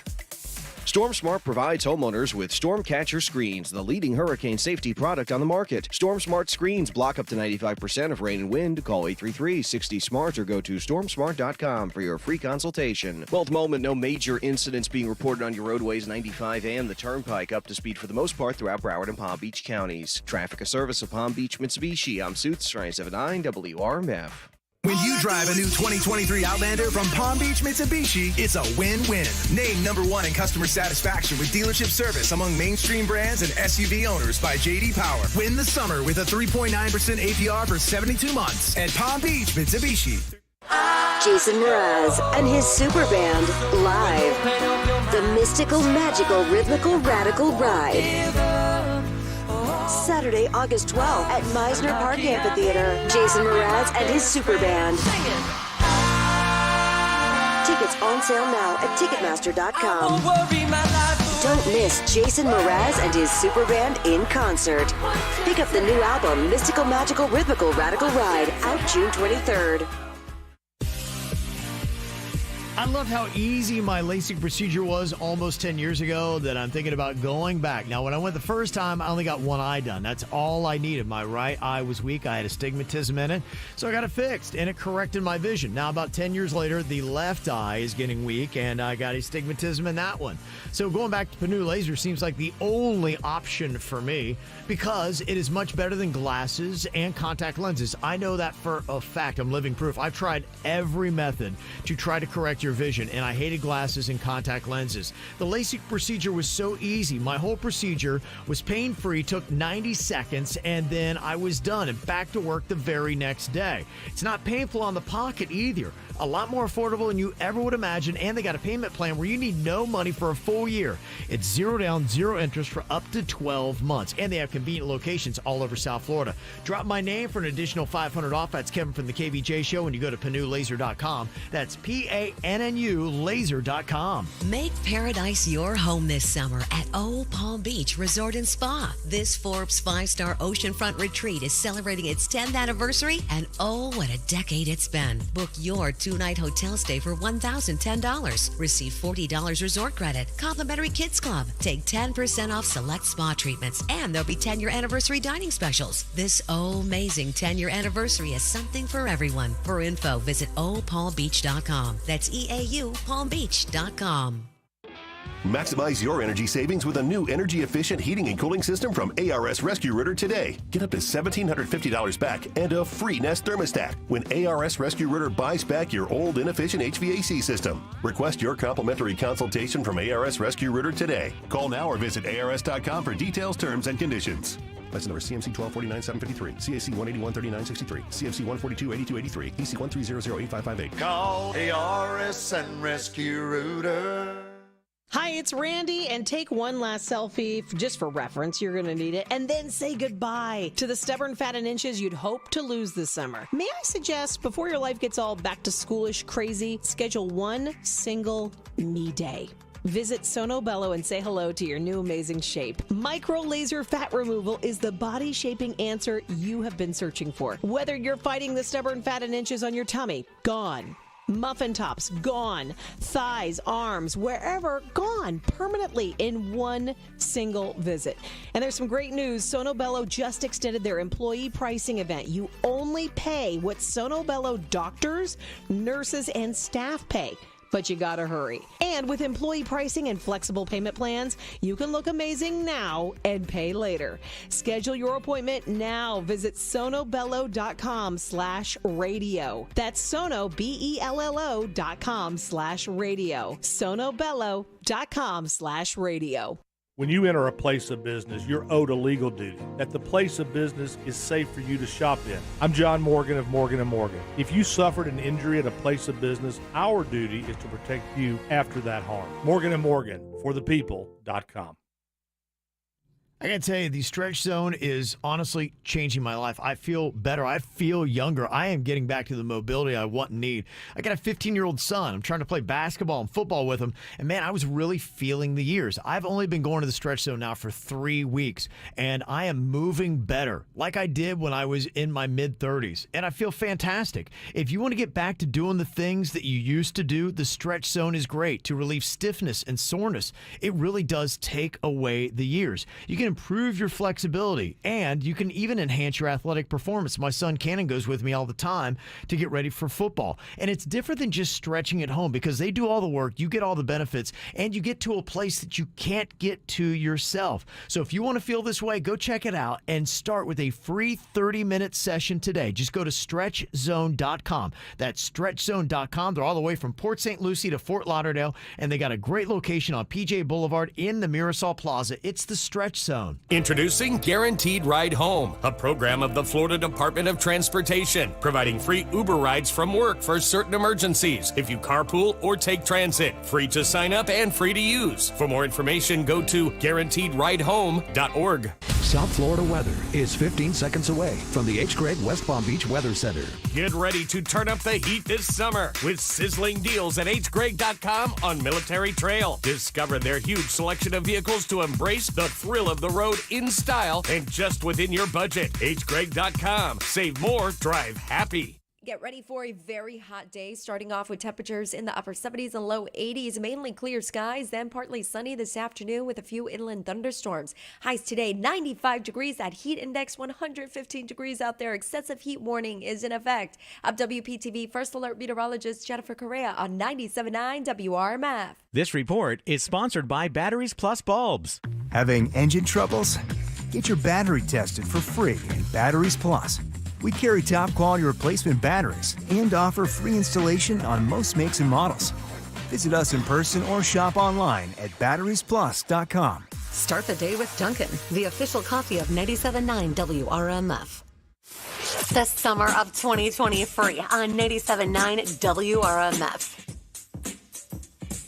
Storm Smart provides homeowners with Storm Catcher Screens, the leading hurricane safety product on the market. Storm Smart screens block up to 95% of rain and wind. Call 833-60-SMART or go to stormsmart.com for your free consultation. Well, at the moment, no major incidents being reported on your roadways 95 and the Turnpike, up to speed for the most part throughout Broward and Palm Beach counties. Traffic, a service of Palm Beach Mitsubishi. I'm Suits, 979 WRMF. When you drive a new 2023 Outlander from Palm Beach Mitsubishi, it's a win-win. Named #1 in customer satisfaction with dealership service among mainstream brands and SUV owners by J.D. Power. Win the summer with a 3.9% APR for 72 months at Palm Beach Mitsubishi. Jason Mraz and his super band live. The mystical, magical, rhythmical, radical ride. Saturday, August 12th at Meisner Park Amphitheater. Jason Mraz and his super band. Tickets on sale now at Ticketmaster.com. Don't miss Jason Mraz and his super band in concert. Pick up the new album, Mystical, Magical, Rhythmical, Radical Ride, out June 23rd. I love how easy my LASIK procedure was almost 10 years ago that I'm thinking about going back. Now, when I went the first time, I only got one eye done. That's all I needed. My right eye was weak. I had astigmatism in it. So I got it fixed, and it corrected my vision. Now, about 10 years later, the left eye is getting weak, and I got astigmatism in that one. So going back to Panu Laser seems like the only option for me because it is much better than glasses and contact lenses. I know that for a fact. I'm living proof. I've tried every method to try to correct your vision, and I hated glasses and contact lenses. The LASIK procedure was so easy. My whole procedure was pain-free, took 90 seconds, and then I was done and back to work the very next day. It's not painful on the pocket either. A lot more affordable than you ever would imagine, and they got a payment plan where you need no money for a full year. It's 0 down, 0 interest for up to 12 months, and they have convenient locations all over South Florida. Drop my name for an additional $500 off. That's Kevin from the KVJ Show, and you go to PanuLaser.com. That's PANNU laser.com. Make paradise your home this summer at Old Palm Beach Resort and Spa. This Forbes 5-star oceanfront retreat is celebrating its 10th anniversary, and oh, what a decade it's been. Book your 2-night hotel stay for $1,010. Receive $40 resort credit. Complimentary Kids Club. Take 10% off select spa treatments. And there'll be 10-year anniversary dining specials. This amazing 10-year anniversary is something for everyone. For info, visit opalmbeach.com. That's EAU palmbeach.com. Maximize your energy savings with a new energy-efficient heating and cooling system from ARS Rescue Rooter today. Get up to $1,750 back and a free Nest thermostat when ARS Rescue Rooter buys back your old inefficient HVAC system. Request your complimentary consultation from ARS Rescue Rooter today. Call now or visit ars.com for details, terms, and conditions. License number CMC 1249-753, CAC 181-3963, CFC 142-8283, EC 1300858. Call ARS and Rescue Rooter. Hi, it's Randy, and take one last selfie, just for reference, you're going to need it, and then say goodbye to the stubborn fat and inches you'd hope to lose this summer. May I suggest, before your life gets all back to schoolish crazy, schedule one single me day. Visit Sono Bello and say hello to your new amazing shape. Micro laser fat removal is the body shaping answer you have been searching for. Whether you're fighting the stubborn fat and inches on your tummy, gone. Muffin tops, gone. Thighs, arms, wherever, gone permanently in one single visit. And there's some great news. Sono Bello just extended their employee pricing event. You only pay what Sono Bello doctors, nurses, and staff pay. But you gotta hurry. And with employee pricing and flexible payment plans, you can look amazing now and pay later. Schedule your appointment now. Visit sonobello.com/radio. That's Sono, BELLO.com/radio. sonobello.com/radio. When you enter a place of business, you're owed a legal duty that the place of business is safe for you to shop in. I'm John Morgan of Morgan & Morgan. If you suffered an injury at a place of business, our duty is to protect you after that harm. Morgan & Morgan, forthepeople.com. I got to tell you, the stretch zone is honestly changing my life. I feel better. I feel younger. I am getting back to the mobility I want and need. I got a 15-year-old son. I'm trying to play basketball and football with him. And, man, I was really feeling the years. I've only been going to the stretch zone now for 3 weeks, and I am moving better like I did when I was in my mid-30s. And I feel fantastic. If you want to get back to doing the things that you used to do, the stretch zone is great to relieve stiffness and soreness. It really does take away the years. You can improve your flexibility, and you can even enhance your athletic performance. My son Cannon goes with me all the time to get ready for football. And it's different than just stretching at home because they do all the work, you get all the benefits, and you get to a place that you can't get to yourself. So if you want to feel this way, go check it out and start with a free 30-minute session today. Just go to stretchzone.com. That's stretchzone.com. They're all the way from Port St. Lucie to Fort Lauderdale, and they got a great location on PJ Boulevard in the Mirasol Plaza. It's the Stretch Zone. Introducing Guaranteed Ride Home, a program of the Florida Department of Transportation, providing free Uber rides from work for certain emergencies. If you carpool or take transit, free to sign up and free to use. For more information, go to guaranteedridehome.org. South Florida weather is 15 seconds away from the H. Gregg West Palm Beach Weather Center. Get ready to turn up the heat this summer with sizzling deals at hgregg.com on Military Trail. Discover their huge selection of vehicles to embrace the thrill of the road in style and just within your budget. hgregg.com. Save more, drive happy. Get ready for a very hot day, starting off with temperatures in the upper 70s and low 80s, mainly clear skies, then partly sunny this afternoon with a few inland thunderstorms. Highs today, 95 degrees. That heat index, 115 degrees out there. Excessive heat warning is in effect. I'm WPTV First Alert meteorologist Jennifer Correa on 97.9 WRMF. This report is sponsored by Batteries Plus Bulbs. Having engine troubles? Get your battery tested for free at Batteries Plus. We carry top quality replacement batteries and offer free installation on most makes and models. Visit us in person or shop online at batteriesplus.com. Start the day with Dunkin', the official coffee of 97.9 WRMF. The summer of 2023 on 97.9 WRMF.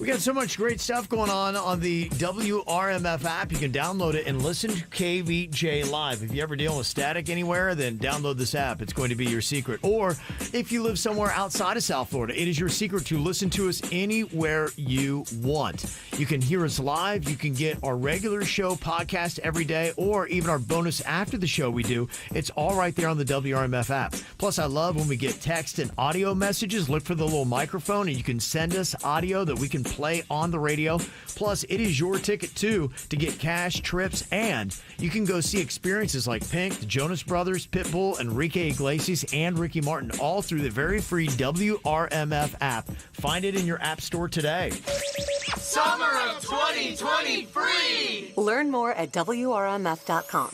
We got so much great stuff going on the WRMF app. You can download it and listen to KVJ live. If you ever deal with static anywhere, then download this app. It's going to be your secret. Or if you live somewhere outside of South Florida, it is your secret to listen to us anywhere you want. You can hear us live. You can get our regular show podcast every day, or even our bonus after the show we do. It's all right there on the WRMF app. Plus, I love when we get text and audio messages. Look for the little microphone, and you can send us audio that we can play on the radio. Plus, it is your ticket, too, to get cash, trips, and you can go see experiences like Pink, the Jonas Brothers, Pitbull, Enrique Iglesias, and Ricky Martin, all through the very free WRMF app. Find it in your app store today. Summer of 2020 free! Learn more at WRMF.com.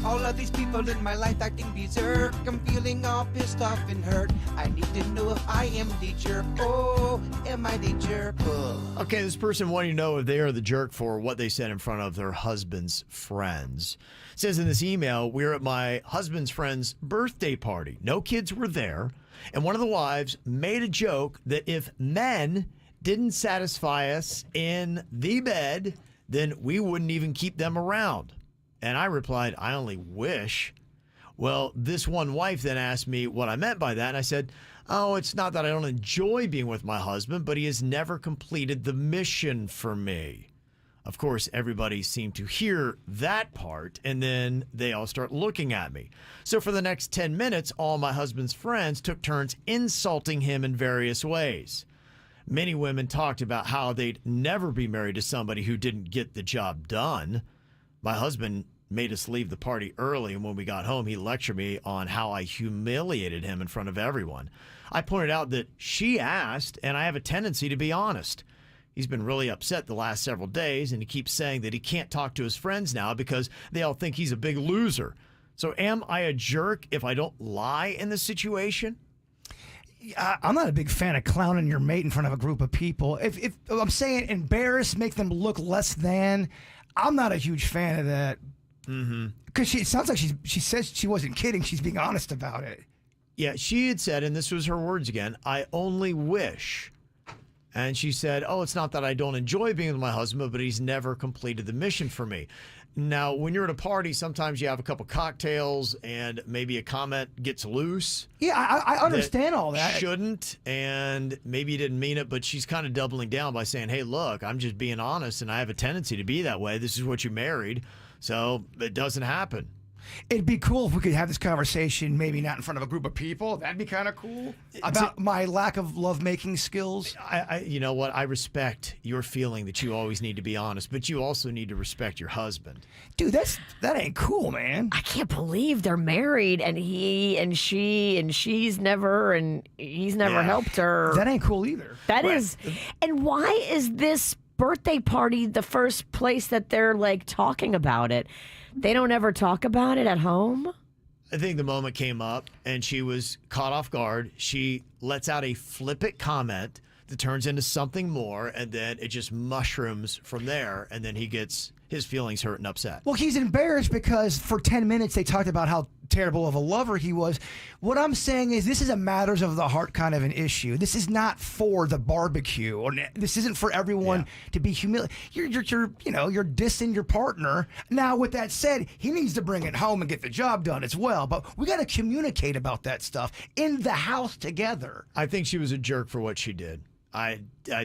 All of these people in my life acting berserk. I'm feeling all pissed off and hurt. I need to know if I am the jerk. Oh, am I the jerk? Oh. Okay, this person wanting to know if they are the jerk for what they said in front of their husband's friends. It says in this email, we're at my husband's friend's birthday party. No kids were there. And one of the wives made a joke that if men didn't satisfy us in the bed, then we wouldn't even keep them around. And I replied, I only wish. Well, this one wife then asked me what I meant by that. And I said, oh, it's not that I don't enjoy being with my husband, but he has never completed the mission for me. Of course, everybody seemed to hear that part, and then they all start looking at me. So for the next 10 minutes, all my husband's friends took turns insulting him in various ways. Many women talked about how they'd never be married to somebody who didn't get the job done. My husband made us leave the party early, and when we got home, he lectured me on how I humiliated him in front of everyone. I pointed out that she asked, and I have a tendency to be honest. He's been really upset the last several days, and he keeps saying that he can't talk to his friends now because they all think he's a big loser. So am I a jerk if I don't lie in this situation? I'm not a big fan of clowning your mate in front of a group of people. If I'm saying embarrass, make them look less than, I'm not a huge fan of that. Because it sounds like she says she wasn't kidding. She's being honest about it. Yeah, she had said, and this was her words again, I only wish. And she said, oh, it's not that I don't enjoy being with my husband, but he's never completed the mission for me. Now, when you're at a party, sometimes you have a couple cocktails and maybe a comment gets loose. Yeah, I understand all that. Shouldn't, and maybe you didn't mean it, but she's kind of doubling down by saying, hey, look, I'm just being honest, and I have a tendency to be that way. This is what you married, so it doesn't happen. It'd be cool if we could have this conversation, maybe not in front of a group of people. That'd be kind of cool. About my lack of lovemaking skills. You know what? I respect your feeling that you always need to be honest, but you also need to respect your husband. Dude, that ain't cool, man. I can't believe they're married and he and she and she's never and he's never helped her. That ain't cool either. That is. And why is this birthday party the first place that they're like talking about it? They don't ever talk about it at home? I think the moment came up and she was caught off guard. She lets out a flippant comment that turns into something more, and then it just mushrooms from there, and then he gets his feelings hurt and upset. Well, he's embarrassed because for 10 minutes they talked about how terrible of a lover he was. What I'm saying is this is a matters of the heart kind of an issue. This is not for the barbecue, or this isn't for everyone to be humiliated. You're dissing your partner. Now, with that said, he needs to bring it home and get the job done as well. But we got to communicate about that stuff in the house together. I think she was a jerk for what she did. I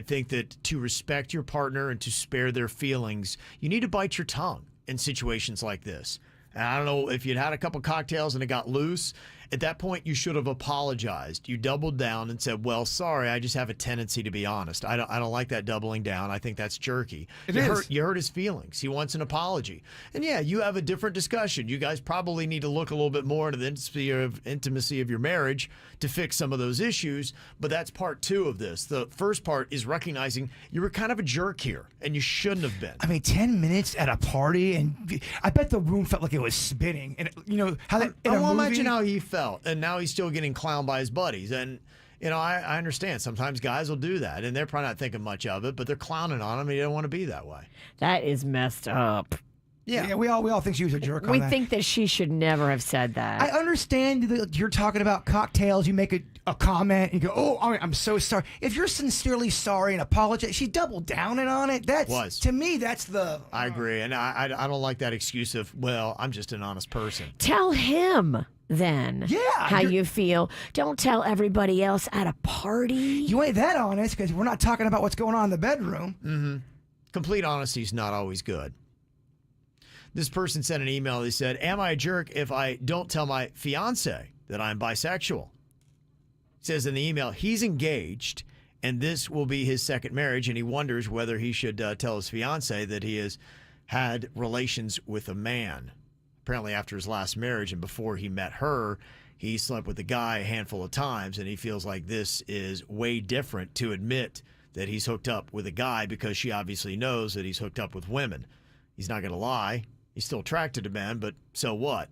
think that to respect your partner and to spare their feelings, you need to bite your tongue in situations like this. And I don't know if you'd had a couple cocktails and it got loose. At that point, you should have apologized. You doubled down and said, well, sorry, I just have a tendency to be honest. I don't like that doubling down. I think that's jerky. You hurt his feelings. He wants an apology. And yeah, you have a different discussion. You guys probably need to look a little bit more into the intimacy of your marriage to fix some of those issues. But that's part two of this. The first part is recognizing you were kind of a jerk here and you shouldn't have been. I mean, 10 minutes at a party, and I bet the room felt like it was spinning. And you know how that. I won't imagine how he felt. And now he's still getting clowned by his buddies. And, you know, I understand. Sometimes guys will do that, and they're probably not thinking much of it, but they're clowning on him, and you don't want to be that way. That is messed up. Yeah. we all think she was a jerk on We that. think that she should never have said that. I understand that you're talking about cocktails. You make a comment and you go, "Oh, I'm so sorry." If you're sincerely sorry and apologize, she doubled down on it. That's to me. That's the. I agree, and I don't like that excuse of, well, I'm just an honest person. Tell him then how you're- you feel. Don't tell everybody else at a party. You ain't that honest because we're not talking about what's going on in the bedroom. Mm-hmm. Complete honesty is not always good. This person sent an email. They said, am I a jerk if I don't tell my fiance that I'm bisexual? It says in the email, he's engaged, and this will be his second marriage, and he wonders whether he should tell his fiance that he has had relations with a man. Apparently after his last marriage and before he met her, he slept with a guy a handful of times, and he feels like this is way different to admit that he's hooked up with a guy because she obviously knows that he's hooked up with women. He's not going to lie. He's still attracted to men, but so what?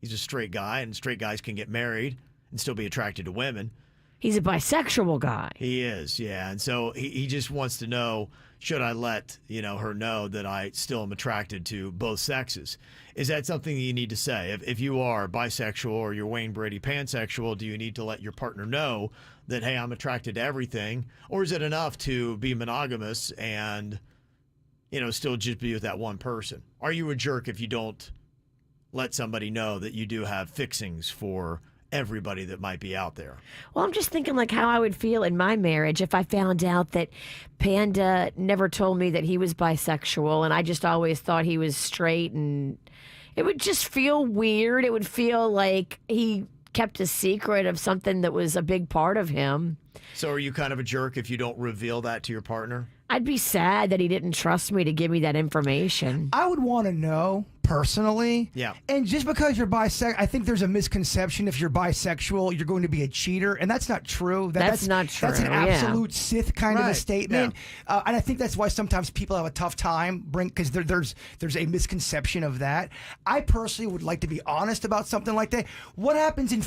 He's a straight guy, and straight guys can get married and still be attracted to women. He's a bisexual guy. He is, yeah. And so he just wants to know, should I let her know that I still am attracted to both sexes? Is that something that you need to say? If you are bisexual or you're Wayne Brady pansexual, do you need to let your partner know that, hey, I'm attracted to everything? Or is it enough to be monogamous and still just be with that one person? Are you a jerk if you don't let somebody know that you do have fixings for everybody that might be out there? Well, I'm just thinking like how I would feel in my marriage if I found out that Panda never told me that he was bisexual and I just always thought he was straight, and it would just feel weird. It would feel like he kept a secret of something that was a big part of him. So are you kind of a jerk if you don't reveal that to your partner? I'd be sad that he didn't trust me to give me that information. I would want to know personally. Yeah. And just because you're bisexual, I think there's a misconception if you're bisexual, you're going to be a cheater, and that's not true. That's not true. That's an yeah. absolute Sith kind of a Right. statement. And I think that's why sometimes people have a tough time because there's a misconception of that. I personally would like to be honest about something like that. What happens in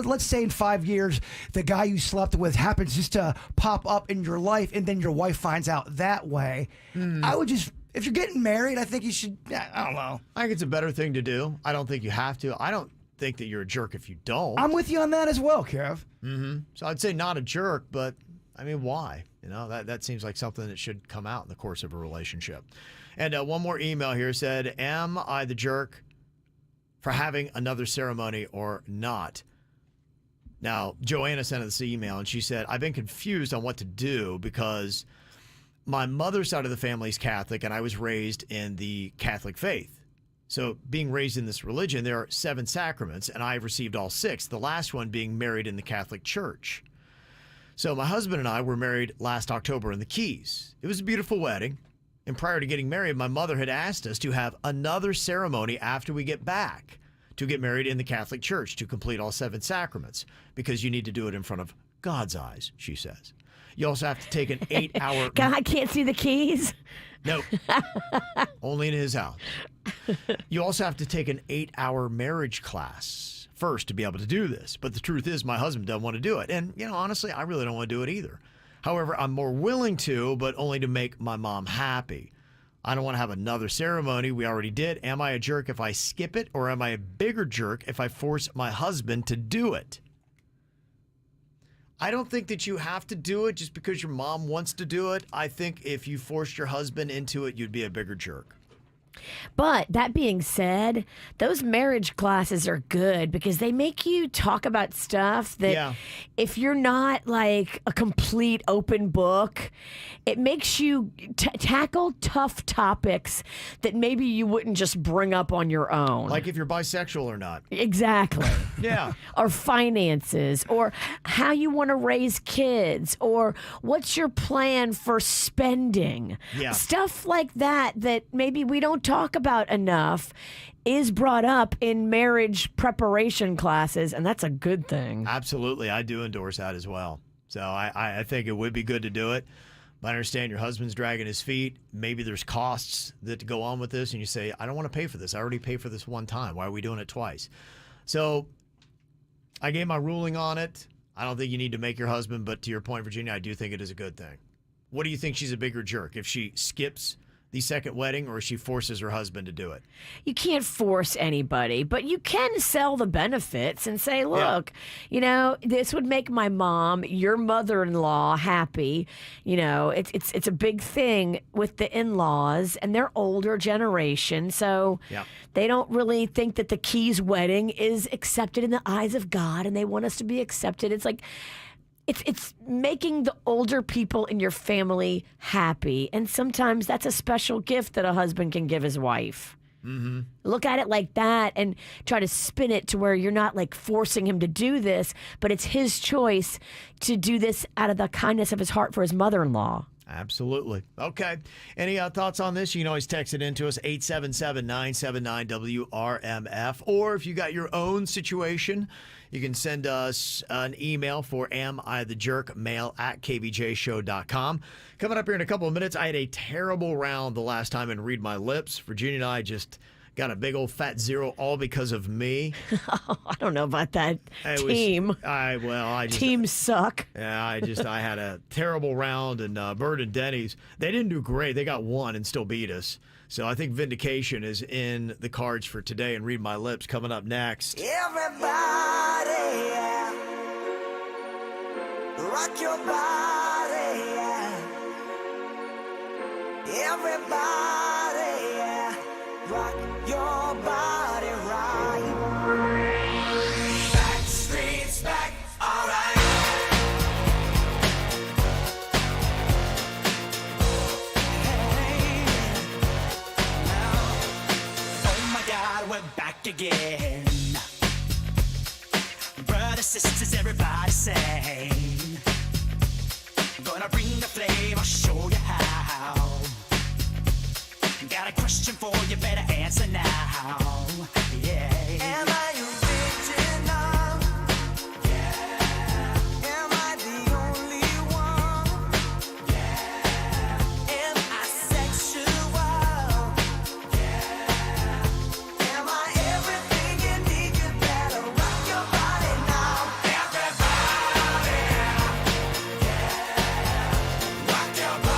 let's say in 5 years, the guy you slept with happens just to pop up in your life, and then your wife finds out that way. I would just, if you're getting married, I think you should, I don't know. I think it's a better thing to do. I don't think you have to. I don't think that you're a jerk if you don't. I'm with you on that as well, Kev. Mm-hmm. So I'd say not a jerk, but I mean, why? That seems like something that should come out in the course of a relationship. And one more email here said, am I the jerk for having another ceremony or not? Now, Joanna sent us this email, and she said, I've been confused on what to do because my mother's side of the family is Catholic, and I was raised in the Catholic faith. So being raised in this religion, there are 7 sacraments, and I've received all 6, the last one being married in the Catholic Church. So my husband and I were married last October in the Keys. It was a beautiful wedding, and prior to getting married, my mother had asked us to have another ceremony after we get back to get married in the Catholic Church to complete all 7 sacraments, because you need to do it in front of God's eyes, she says. You also have to take an 8-hour... God can't see the keys? No. Only in his house. You also have to take an 8-hour marriage class first to be able to do this. But the truth is, my husband doesn't want to do it. And, honestly, I really don't want to do it either. However, I'm more willing to, but only to make my mom happy. I don't want to have another ceremony. We already did. Am I a jerk if I skip it, or am I a bigger jerk if I force my husband to do it? I don't think that you have to do it just because your mom wants to do it. I think if you forced your husband into it, you'd be a bigger jerk. But that being said, those marriage classes are good because they make you talk about stuff that if you're not like a complete open book, it makes you tackle tough topics that maybe you wouldn't just bring up on your own. Like if you're bisexual or not. Exactly. Yeah. Or finances, or how you want to raise kids, or what's your plan for spending. Yeah. Stuff like that maybe we don't talk about enough is brought up in marriage preparation classes, and that's a good thing. Absolutely. I do endorse that as well. So I think it would be good to do it. But I understand your husband's dragging his feet. Maybe there's costs that go on with this, and you say, I don't want to pay for this. I already paid for this one time. Why are we doing it twice? So I gave my ruling on it. I don't think you need to make your husband, but to your point, Virginia, I do think it is a good thing. What do you think she's a bigger jerk? If she skips the second wedding, or she forces her husband to do it? You can't force anybody, but you can sell the benefits and say, look, this would make my mom, your mother-in-law, happy. It's a big thing with the in-laws, and they're older generation, so they don't really think that the Keys wedding is accepted in the eyes of God, and they want us to be accepted. It's like, It's making the older people in your family happy. And sometimes that's a special gift that a husband can give his wife. Mm-hmm. Look at it like that and try to spin it to where you're not like forcing him to do this, but it's his choice to do this out of the kindness of his heart for his mother-in-law. Absolutely. Okay. Any thoughts on this? You can always text it into us, 877-979-WRMF. Or if you got your own situation, you can send us an email for Am I the Jerk? Mail at kvjshow.com. Coming up here in a couple of minutes, I had a terrible round the last time in Read My Lips. Virginia and I just got a big old fat zero all because of me. I don't know about that team. Teams suck. Yeah, I had a terrible round, and Bird and Denny's, they didn't do great. They got one and still beat us. So I think vindication is in the cards for today, and Read My Lips coming up next. Everybody, rock your body, everybody, rock your body right. Back streets back, all right. Hey, now, oh my God, we're back again. Brothers, sisters, everybody sing. Gonna bring the flame, I'll show you how. Got a question for you, better answer now. Yeah. Am I original? Yeah. Am I the only one? Yeah. Am I sexual? Yeah. Am I everything you need? You better rock your body now. Everybody. Yeah. Rock your body.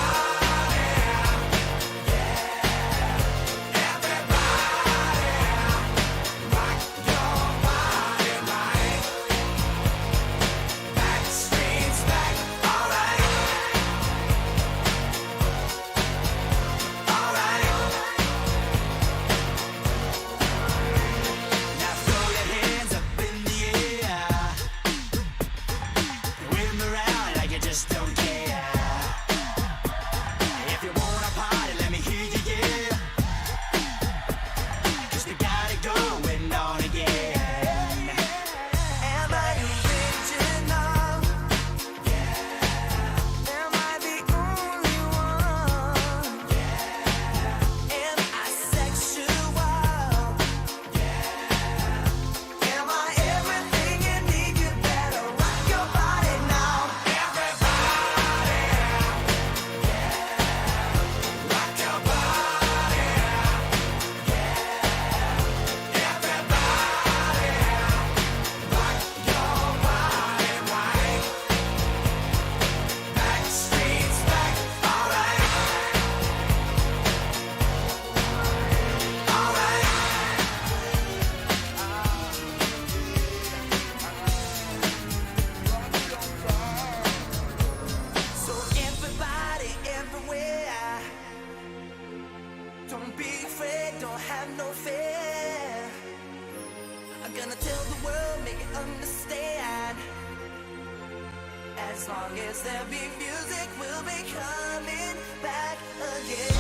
As long as there be music, we'll be coming back again.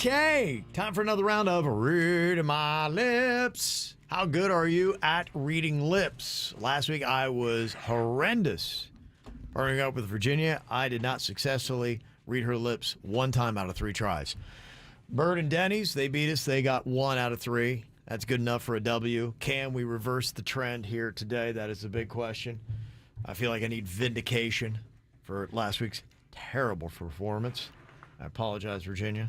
Okay, time for another round of Reading My Lips. How good are you at reading lips? Last week I was horrendous. Partnering up with Virginia, I did not successfully read her lips 1 time out of 3 tries. Bird and Denny's, they beat us. They got 1 out of 3. That's good enough for a W. Can we reverse the trend here today? That is a big question. I feel like I need vindication for last week's terrible performance. I apologize, Virginia.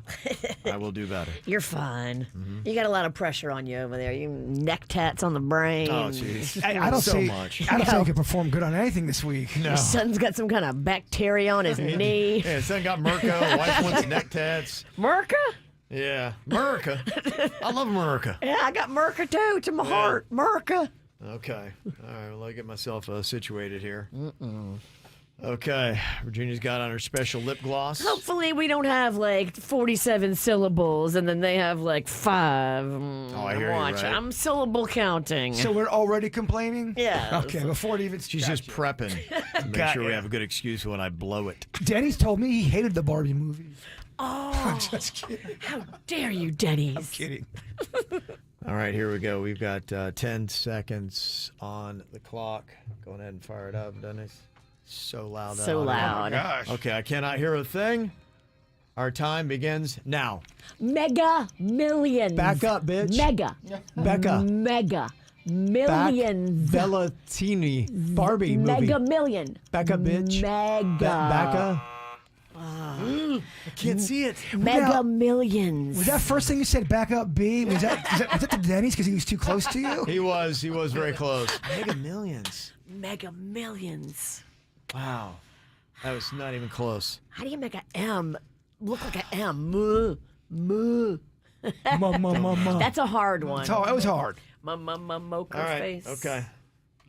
I will do better. You're fine. Mm-hmm. You got a lot of pressure on you over there. You neck tats on the brain. Oh, jeez. I don't so say much. I don't think he could perform good on anything this week. Your son's got some kind of bacteria on his knee. Yeah, son got Merca. Wife wants neck tats. Merca? Yeah, Merca. I love Merca. Yeah, I got Merca too. To my heart. Merca. Okay. All right, well, let me get myself situated here. Okay, Virginia's got on her special lip gloss. Hopefully we don't have like 47 syllables and then they have like 5. Oh, I hear you, right. I'm syllable counting. So we're already complaining? Yeah. Okay, before it even She's just prepping to make sure we have a good excuse when I blow it. Denny's told me he hated the Barbie movies. Oh, I'm just kidding. How dare you, Denny's? I'm kidding. All right, here we go. We've got 10 seconds on the clock. Go ahead and fire it up, Dennis. So loud. So loud. Oh my gosh. Okay, I cannot hear a thing. Our time begins now. Mega millions. Back up, bitch. Mega. Becca. Mega. Millions. Bellatini. Barbie movie. Mega million. Back up, bitch. Mega. Becca. I can't see it. Mega millions. Was that first thing you said, back up B? Was that the Denny's because he was too close to you? He was very close. Mega millions. Mega millions. Wow. That was not even close. How do you make a M look like a M? Moo. Moo. That's a hard one. It was hard. Moker All right. face. Okay.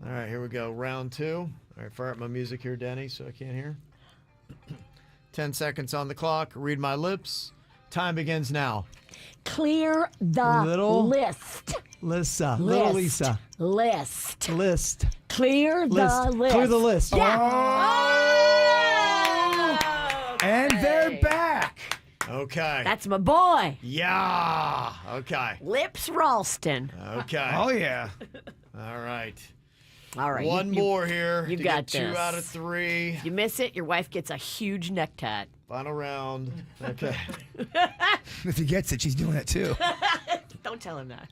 All right, here we go. Round 2. All right, fire up my music here, Denny, so I can't hear. 10 seconds on the clock. Read my lips. Time begins now. Clear the list. Lisa. Little Lisa. List. List. Clear the list. Clear the list. Yeah. Oh! And they're back. Okay. That's my boy. Yeah. Okay. Lips Ralston. Okay. Oh, yeah. All right. All right. One more here. You to got get 2 this. out of 3. If you miss it, your wife gets a huge neck tat. Final round. Okay. If he gets it, she's doing it too. Don't tell him that.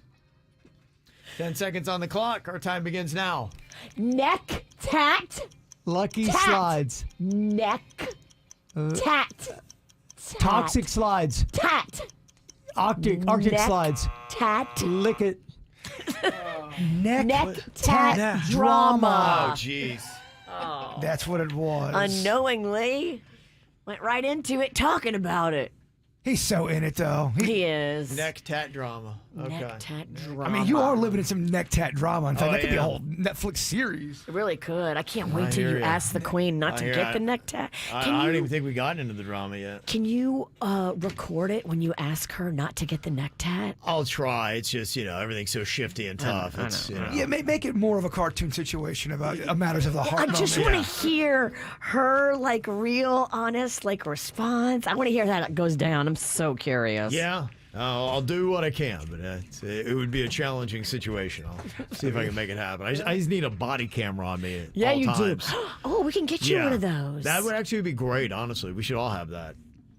10 seconds on the clock. Our time begins now. Neck tat. Lucky Tat. slides. Neck tat. Toxic slides. Tat. Arctic Neck slides. Tat. Lick it. Neck tat drama. Oh, jeez. Oh. That's what it was. Unknowingly went right into it talking about it. He's so in it, though. He is. Neck tat drama. Okay. Neck tat drama. I mean, you are living in some neck tat drama. In fact, Oh, that could be a yeah. whole Netflix series. It really could. I can't wait I till hear you ya. ask the queen not I to hear get ya. the neck tat. I Can don't you even think we got into the drama yet. can you record it when you ask her not to get the neck tat? I'll try. It's just, everything's so shifty and tough. It's, Yeah, make it more of a cartoon situation about matters of the heart. I just moment. want to hear her real honest response. I want to hear how it goes down. I'm so curious. Yeah. I'll do what I can, but it would be a challenging situation. I'll see if I can make it happen. I just need a body camera on me at all times. do. Oh, we can get you Yeah. one of those. That would actually be great, honestly. We should all have that.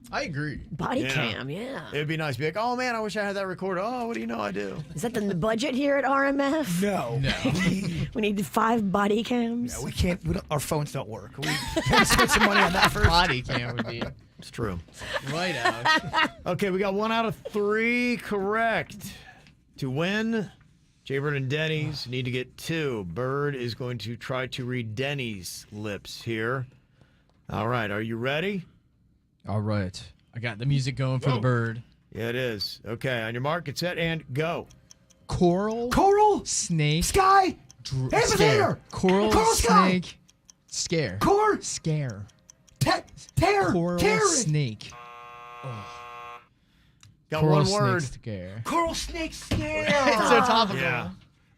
I agree. Body Yeah. cam, yeah. It'd be nice to be like, oh, man, I wish I had that recorded. Oh, what do you know I do? Is that the budget here at RMF? No. We need 5 body cams. Yeah, we can't. Our phones don't work. We gotta spend some money on that first. Body cam would be It's true. right out. Okay, we got 1 out of 3 correct. To win, Jaybird and Denny's need to get 2. Bird is going to try to read Denny's lips here. All right, are you ready? All right. I got the music going for the bird. Yeah, it is. Okay, on your mark, get set, and go. Coral. Snake. Sky. Scare. Coral sky. snake. Scare. Scare. Tear. Coral Tear. snake. Got Coral one word. snake scare. Coral snake scare. It's so topical. Yeah.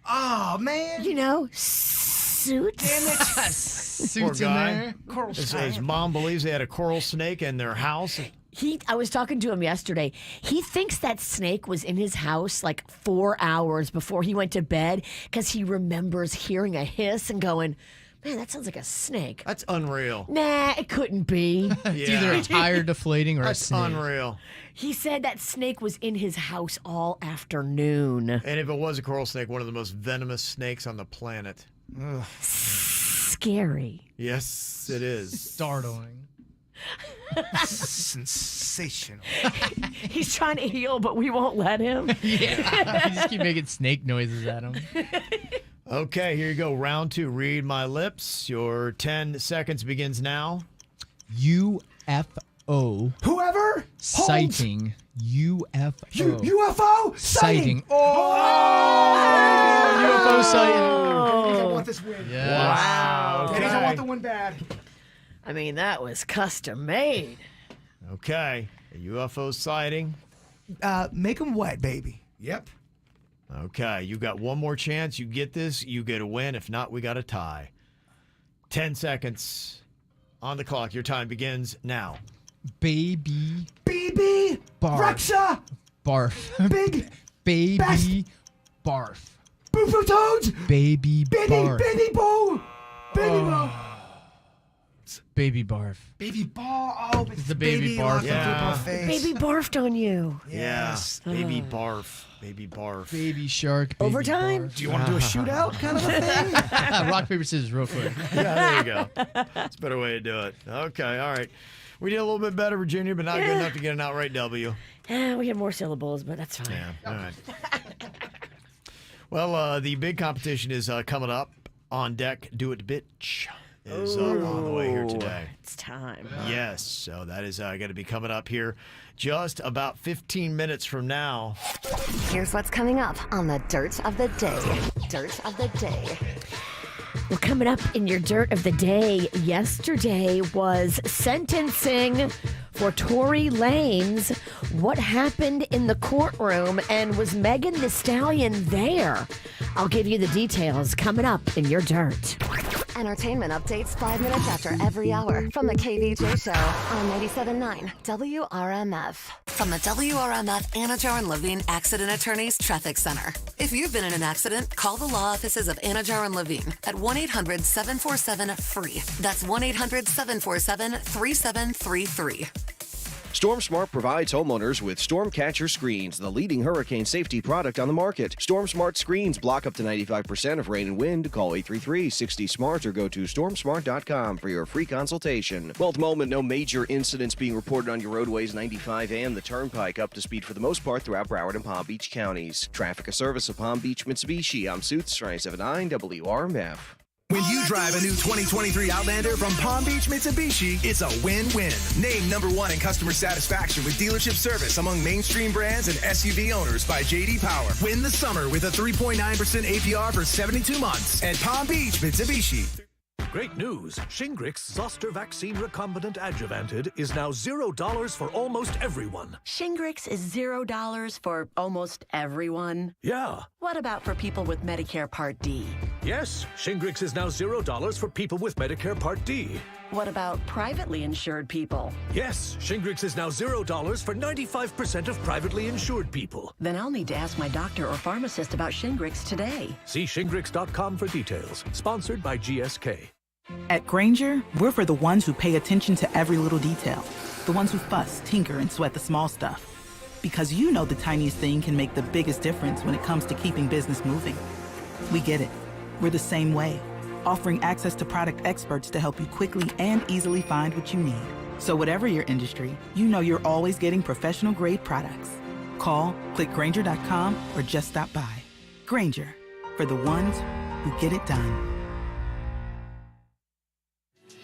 Oh man. Suits. Damn it. Poor Suits in guy. there. Coral His snake. mom believes they had a coral snake in their house. I was talking to him yesterday. He thinks that snake was in his house like 4 hours before he went to bed because he remembers hearing a hiss and going, man, that sounds like a snake. That's unreal. Nah, it couldn't be. It's either a tire deflating or That's a snake. unreal. He said that snake was in his house all afternoon. And if it was a coral snake, one of the most venomous snakes on the planet. Ugh. Scary. Yes, it is. Startling. Sensational. He's trying to heal, but we won't let him. Yeah. You just keep making snake noises at him. Okay, here you go. Round 2. Read my lips. Your 10 seconds begins now. UFO. Whoever Sighting. UFO. UFO Sighting. Oh! UFO sighting. I want this win. Yes. Wow. Ladies, I want the win bad. I mean, that was custom made. Okay, a UFO sighting. Make them wet, baby. Yep. Okay, you got one more chance. You get this, you get a win. If not, we got a tie. 10 seconds on the clock. Your time begins now. Baby. BB. Barf. Rexa. Barf. Big. Baby. Best. Barf. Boo-foo toads. Baby. Baby. Barf. Baby boo. Baby boo. Baby barf. Baby bar. Oh, It's the baby barf. Yeah. Baby barfed on you. Yes. Baby barf. Baby barf. Baby shark. Baby Overtime? barf. Do you want to do a shootout kind of a thing? Rock, paper, scissors, real quick. Yeah, there you go. That's a better way to do it. Okay, all right. We did a little bit better, Virginia, but not good enough to get an outright W. We had more syllables, but that's fine. Yeah, all right. Well, the big competition is coming up. On deck, Do It Bitch is on the way here today. It's time. Yes, so that is going to be coming up here just about 15 minutes from now. Here's what's coming up on the Dirt of the Day. Dirt of the Day. Well, coming up in your Dirt of the Day, yesterday was sentencing for Tory Lanez. What happened in the courtroom, and was Megan Thee Stallion there? I'll give you the details coming up in your Dirt. Entertainment updates 5 minutes after every hour from the KVJ Show on 97.9 WRMF. From the WRMF Anajar and Levine Accident Attorneys Traffic Center. If you've been in an accident, call the law offices of Anajar and Levine at 1-800-747-FREE. That's 1-800-747-3733. Storm Smart provides homeowners with Storm Catcher Screens, the leading hurricane safety product on the market. Storm Smart screens block up to 95% of rain and wind. Call 833-60-SMART or go to stormsmart.com for your free consultation. Well, at the moment, no major incidents being reported on your roadways. 95 and the Turnpike up to speed for the most part throughout Broward and Palm Beach counties. Traffic, a service of Palm Beach Mitsubishi. I'm Suits, 97.9 WRMF. When you drive a new 2023 Outlander from Palm Beach Mitsubishi, it's a win-win. Named number 1 in customer satisfaction with dealership service among mainstream brands and SUV owners by J.D. Power. Win the summer with a 3.9% APR for 72 months at Palm Beach Mitsubishi. Great news. Shingrix Zoster Vaccine Recombinant Adjuvanted is now $0 for almost everyone. Shingrix is $0 for almost everyone? Yeah. What about for people with Medicare Part D? Yes, Shingrix is now $0 for people with Medicare Part D. What about privately insured people? Yes, Shingrix is now $0 for 95% of privately insured people. Then I'll need to ask my doctor or pharmacist about Shingrix today. See Shingrix.com for details. Sponsored by GSK. At Grainger, we're for the ones who pay attention to every little detail. The ones who fuss, tinker, and sweat the small stuff. Because you know the tiniest thing can make the biggest difference when it comes to keeping business moving. We get it. We're the same way. Offering access to product experts to help you quickly and easily find what you need. So whatever your industry, you know you're always getting professional-grade products. Call, click Grainger.com, or just stop by. Grainger, for the ones who get it done.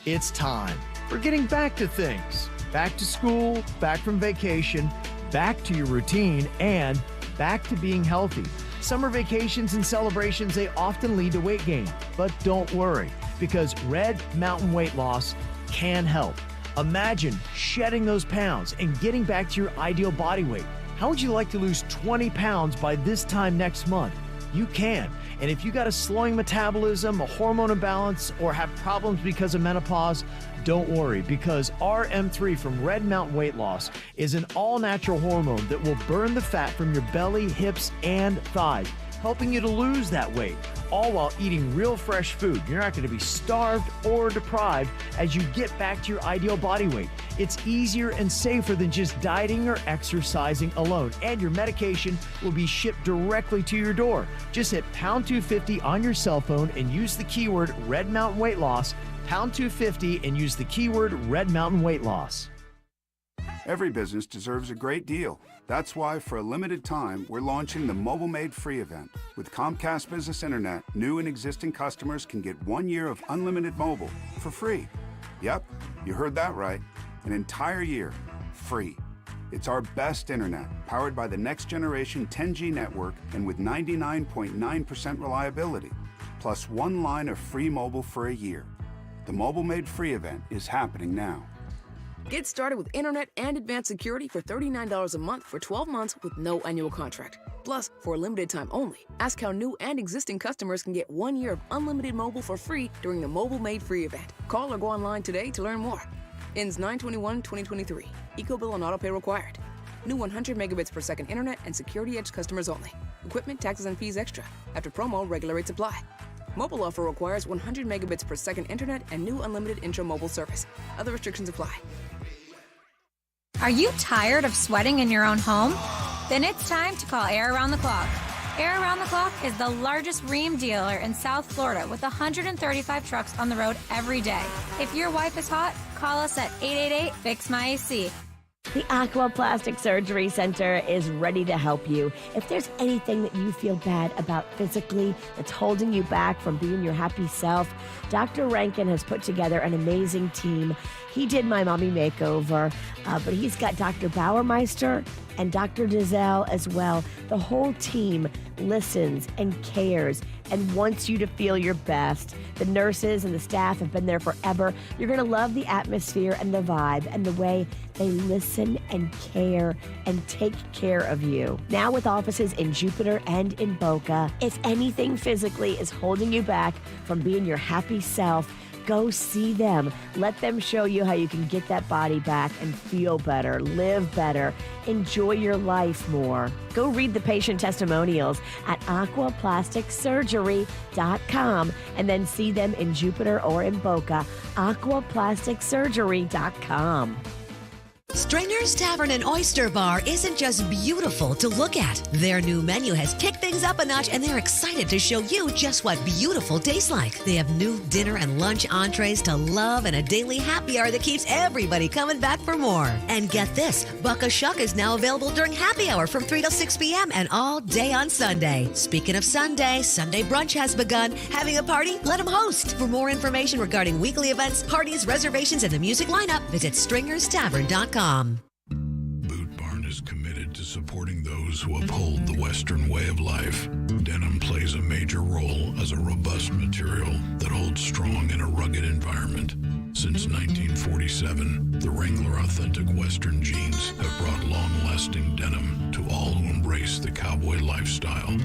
It's time for getting back to things. Back to school, back from vacation, back to your routine, and back to being healthy. Summer vacations and celebrations, they often lead to weight gain. But don't worry, because Red Mountain Weight Loss can help. Imagine shedding those pounds and getting back to your ideal body weight. How would you like to lose 20 pounds by this time next month? You can. And if you got a slowing metabolism, a hormone imbalance, or have problems because of menopause, don't worry, because RM3 from Red Mountain Weight Loss is an all-natural hormone that will burn the fat from your belly, hips, and thighs, helping you to lose that weight, all while eating real fresh food. You're not going to be starved or deprived as you get back to your ideal body weight. It's easier and safer than just dieting or exercising alone, and your medication will be shipped directly to your door. Just hit pound 250 on your cell phone and use the keyword Red Mountain Weight Loss, pound 250, and use the keyword Red Mountain Weight Loss. Every business deserves a great deal. That's why, for a limited time, we're launching the Mobile Made Free event. With Comcast Business Internet, new and existing customers can get 1 year of unlimited mobile for free. Yep, you heard that right. An entire year, free. It's our best internet, powered by the next generation 10G network and with 99.9% reliability. Plus 1 line of free mobile for a year. The Mobile Made Free event is happening now. Get started with internet and advanced security for $39 a month for 12 months with no annual contract. Plus, for a limited time only, ask how new and existing customers can get 1 year of unlimited mobile for free during the Mobile Made Free event. Call or go online today to learn more. Ends 9/21/2023. EcoBill and autopay required. New 100 megabits per second internet and Security Edge customers only. Equipment, taxes, and fees extra. After promo, regular rates apply. Mobile offer requires 100 megabits per second internet and new unlimited intro mobile service. Other restrictions apply. Are you tired of sweating in your own home? Then it's time to call Air Around the Clock. Air Around the Clock is the largest Rheem dealer in South Florida with 135 trucks on the road every day. If your wife is hot, call us at 888-FIX-MY-AC. The Aqua Plastic Surgery Center is ready to help you. If there's anything that you feel bad about physically that's holding you back from being your happy self, Dr. Rankin has put together an amazing team. He did my mommy makeover, but he's got Dr. Bauermeister and Dr. Dizelle as well. The whole team listens and cares and wants you to feel your best. The nurses and the staff have been there forever. You're going to love the atmosphere and the vibe and the way they listen and care and take care of you. Now with offices in Jupiter and in Boca, if anything physically is holding you back from being your happy self, go see them. Let them show you how you can get that body back and feel better, live better, enjoy your life more. Go read the patient testimonials at aquaplasticsurgery.com and then see them in Jupiter or in Boca. aquaplasticsurgery.com. Stringer's Tavern and Oyster Bar isn't just beautiful to look at. Their new menu has kicked things up a notch, and they're excited to show you just what beautiful tastes like. They have new dinner and lunch entrees to love and a daily happy hour that keeps everybody coming back for more. And get this, Buck a Shuck is now available during happy hour from 3 till 6 p.m. and all day on Sunday. Speaking of Sunday, Sunday brunch has begun. Having a party? Let them host. For more information regarding weekly events, parties, reservations, and the music lineup, visit stringerstavern.com. Boot Barn is committed to supporting those who uphold the Western way of life. Denim plays a major role as a robust material that holds strong in a rugged environment. Since 1947, the Wrangler Authentic Western jeans have brought long-lasting denim to all who embrace the cowboy lifestyle.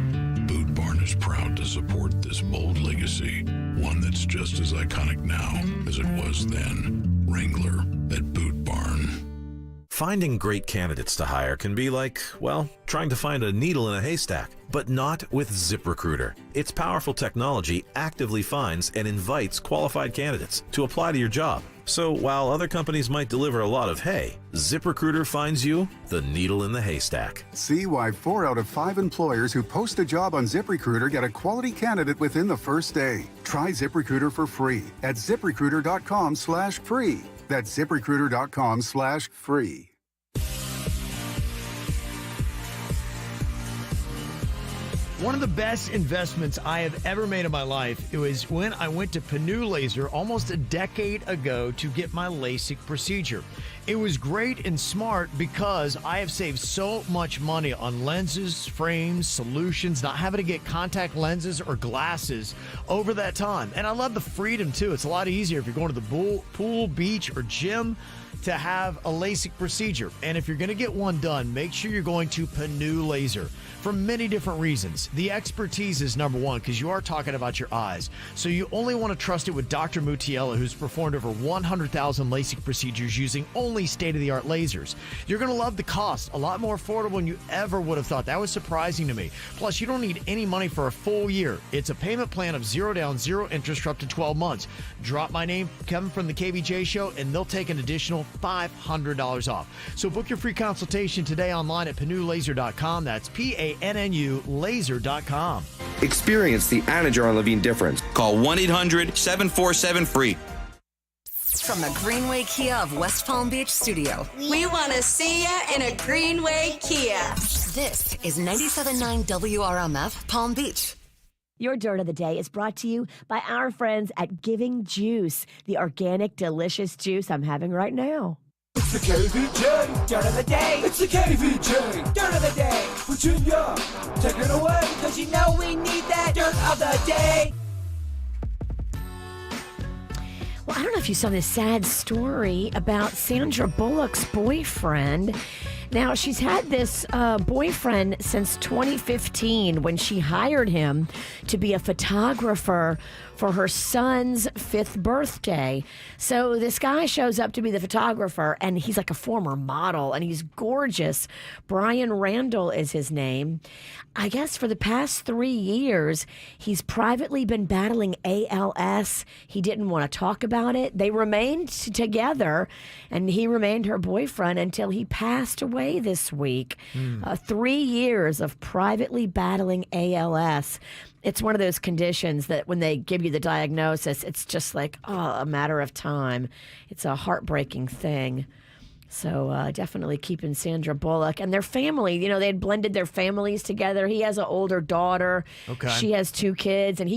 Boot Barn is proud to support this bold legacy, one that's just as iconic now as it was then. Wrangler at Boot Barn. Finding great candidates to hire can be like, well, trying to find a needle in a haystack, but not with ZipRecruiter. Its powerful technology actively finds and invites qualified candidates to apply to your job. So while other companies might deliver a lot of hay, ZipRecruiter finds you the needle in the haystack. See why 4 out of 5 employers who post a job on ZipRecruiter get a quality candidate within the first day. Try ZipRecruiter for free at ZipRecruiter.com/free. That's ZipRecruiter.com/free. One of the best investments I have ever made in my life, it was when I went to Panu Laser almost a decade ago to get my LASIK procedure. It was great and smart because I have saved so much money on lenses, frames, solutions, not having to get contact lenses or glasses over that time. And I love the freedom too. It's a lot easier if you're going to the pool, beach, or gym. to have a LASIK procedure. And if you're going to get one done, make sure you're going to Panu Laser for many different reasons. The expertise is number one because you are talking about your eyes. So you only want to trust it with Dr. Mutiella, who's performed over 100,000 LASIK procedures using only state-of-the-art lasers. You're going to love the cost, a lot more affordable than you ever would have thought. That was surprising to me. Plus, you don't need any money for a full year. It's a payment plan of 0 down, 0 interest for up to 12 months. Drop my name, Kevin from the KVJ show, and they'll take an additional $500 off. So book your free consultation today online at panulaser.com. That's PANNU laser.com. Experience the Anajar and Levine difference. Call 1-800-747-FREE. From the Greenway Kia of West Palm Beach studio. We want to see you in a Greenway Kia. This is 97.9 WRMF Palm Beach. Your Dirt of the Day is brought to you by our friends at Giving Juice, the organic, delicious juice I'm having right now. It's the KVJ Dirt of the Day. It's the KVJ Dirt of the Day. Virginia, take it away, because you know we need that Dirt of the Day. Well, I don't know if you saw this sad story about Sandra Bullock's boyfriend. Now, she's had this boyfriend since 2015 when she hired him to be a photographer for her son's 5th birthday. So this guy shows up to be the photographer, and he's like a former model, and he's gorgeous. Brian Randall is his name. I guess for the past 3 years, he's privately been battling ALS. He didn't want to talk about it. They remained together, and he remained her boyfriend until he passed away this week. 3 years of privately battling ALS. It's one of those conditions that when they give you the diagnosis, it's just like, a matter of time. It's a heartbreaking thing. So definitely keeping Sandra Bullock and their family. You know, they had blended their families together. He has an older daughter. Okay. She has 2 kids, and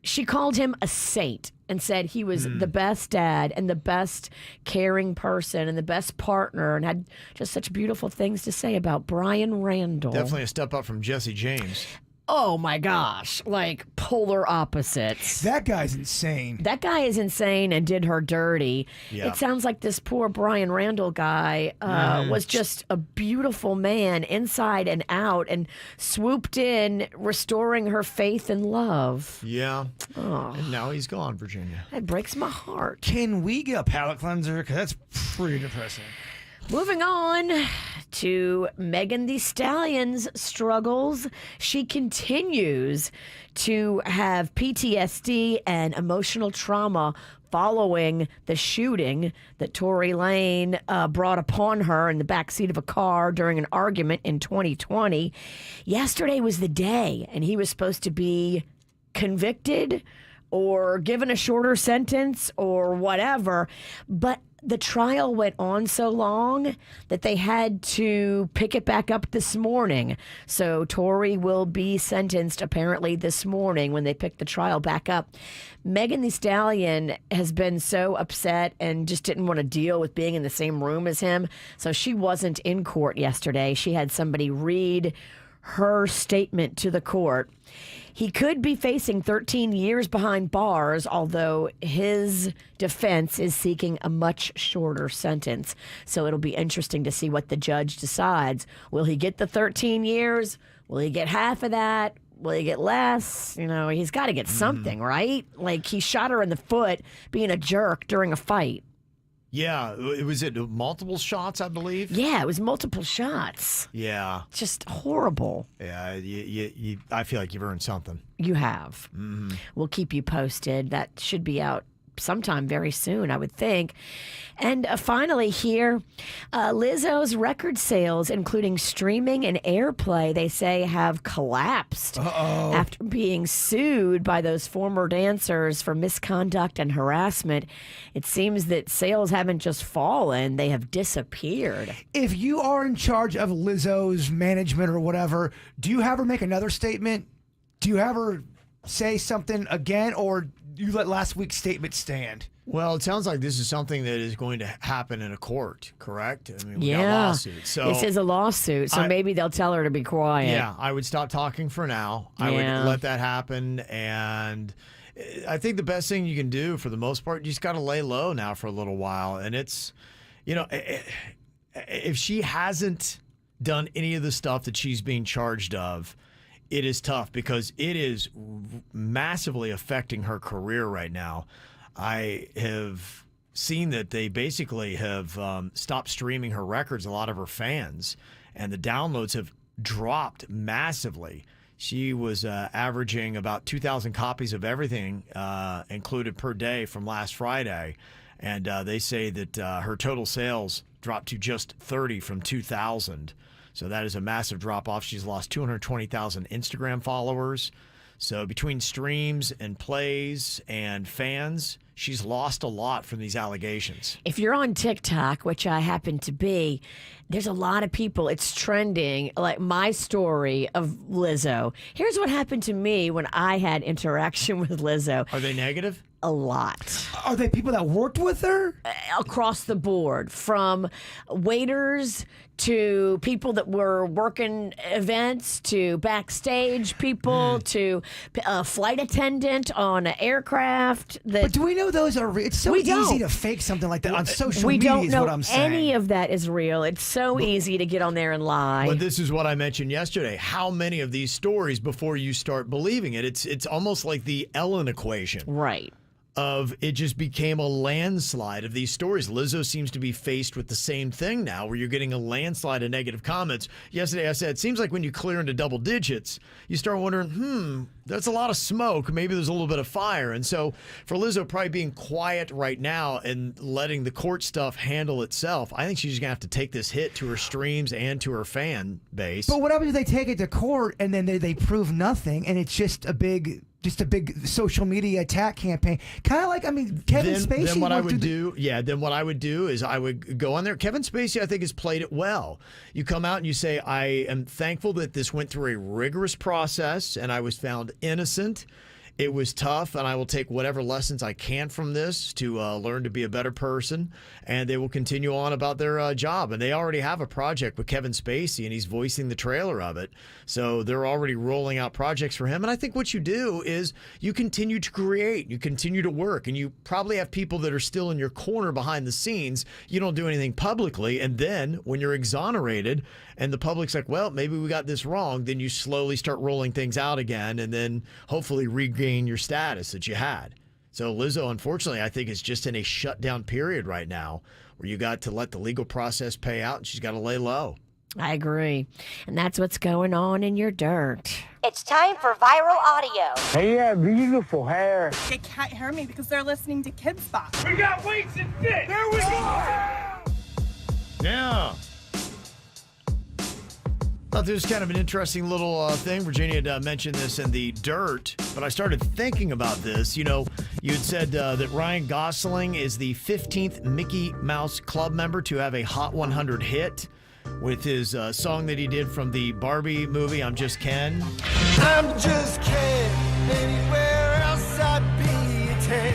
she called him a saint and said he was the best dad and the best caring person and the best partner, and had just such beautiful things to say about Brian Randall. Definitely a step up from Jesse James. Oh my gosh, like polar opposites. That guy's insane. That guy is insane and did her dirty. Yeah. It sounds like this poor Brian Randall guy was just a beautiful man inside and out, and swooped in, restoring her faith and love. Yeah. And now he's gone, Virginia. That breaks my heart. Can we get a palate cleanser? Because that's pretty depressing. Moving on to Megan Thee Stallion's struggles. She continues to have PTSD and emotional trauma following the shooting that Tory Lane brought upon her in the backseat of a car during an argument in 2020. Yesterday was the day, and he was supposed to be convicted or given a shorter sentence or whatever, but the trial went on so long that they had to pick it back up this morning. So Tory will be sentenced apparently this morning when they pick the trial back up. Megan Thee Stallion has been so upset and just didn't want to deal with being in the same room as him. So she wasn't in court yesterday. She had somebody read her statement to the court. He could be facing 13 years behind bars, although his defense is seeking a much shorter sentence. So it'll be interesting to see what the judge decides. Will he get the 13 years? Will he get half of that? Will he get less? You know, he's got to get something, right? Like, he shot her in the foot being a jerk during a fight. Yeah, was it multiple shots, I believe? Yeah, it was multiple shots. Yeah. Just horrible. Yeah, I feel like you've earned something. You have. We'll keep you posted. That should be out sometime very soon, I would think. And finally here, Lizzo's record sales, including streaming and airplay, they say have collapsed after being sued by those former dancers for misconduct and harassment. It seems that sales haven't just fallen, they have disappeared. If you are in charge of Lizzo's management or whatever, do you have her make another statement? Do you have her say something again, or you let last week's statement stand? Well, it sounds like this is something that is going to happen in a court, correct? I mean, we got lawsuits. So this is a lawsuit, so maybe they'll tell her to be quiet. Yeah, I would stop talking for now. I would let that happen, and I think the best thing you can do, for the most part, you just got to lay low now for a little while, and it's if she hasn't done any of the stuff that she's being charged of, it is tough because it is massively affecting her career right now. I have seen that they basically have stopped streaming her records, a lot of her fans, and the downloads have dropped massively. She was averaging about 2,000 copies of everything included per day from last Friday. And they say that her total sales dropped to just 30 from 2,000. So that is a massive drop off. She's lost 220,000 Instagram followers. So between streams and plays and fans, she's lost a lot from these allegations. If you're on TikTok, which I happen to be, there's a lot of people. It's trending, like my story of Lizzo. Here's what happened to me when I had interaction with Lizzo. Are they negative? A lot. Are they people that worked with her? Across the board, from waiters to people that were working events to backstage people to a flight attendant on an aircraft. But do we know those are real? It's so easy to fake something like that on social media is what I'm saying. Any of that is real. It's so easy to get on there and lie. But this is what I mentioned yesterday. How many of these stories before you start believing it? It's almost like the Ellen equation. Right. Of it just became a landslide of these stories. Lizzo seems to be faced with the same thing now, where you're getting a landslide of negative comments. Yesterday I said, it seems like when you clear into double digits, you start wondering, that's a lot of smoke. Maybe there's a little bit of fire. And so for Lizzo probably being quiet right now and letting the court stuff handle itself, I think she's going to have to take this hit to her streams and to her fan base. But what happens if they take it to court and then they prove nothing and it's just a big social media attack campaign? Kind of like, Kevin Spacey. Then what I would do is I would go on there. Kevin Spacey, I think, has played it well. You come out and you say, I am thankful that this went through a rigorous process and I was found innocent. It was tough, and I will take whatever lessons I can from this to learn to be a better person, and they will continue on about their job. And they already have a project with Kevin Spacey, and he's voicing the trailer of it. So they're already rolling out projects for him. And I think what you do is you continue to create, you continue to work, and you probably have people that are still in your corner behind the scenes. You don't do anything publicly, and then when you're exonerated and the public's like, well, maybe we got this wrong, then you slowly start rolling things out again and then hopefully regain your status that you had. So Lizzo, unfortunately, I think is just in a shutdown period right now where you got to let the legal process pay out and she's got to lay low. I agree. And that's what's going on in your dirt. It's time for viral audio. Hey, yeah, beautiful hair. They can't hear me because they're listening to Kids Box. We got weights and fit. There we go. Yeah. Thought this was kind of an interesting little thing. Virginia had mentioned this in the dirt, but I started thinking about this. You know, you had said that Ryan Gosling is the 15th Mickey Mouse Club member to have a Hot 100 hit with his song that he did from the Barbie movie, I'm Just Ken. I'm just Ken. Anywhere else I'd be a 10.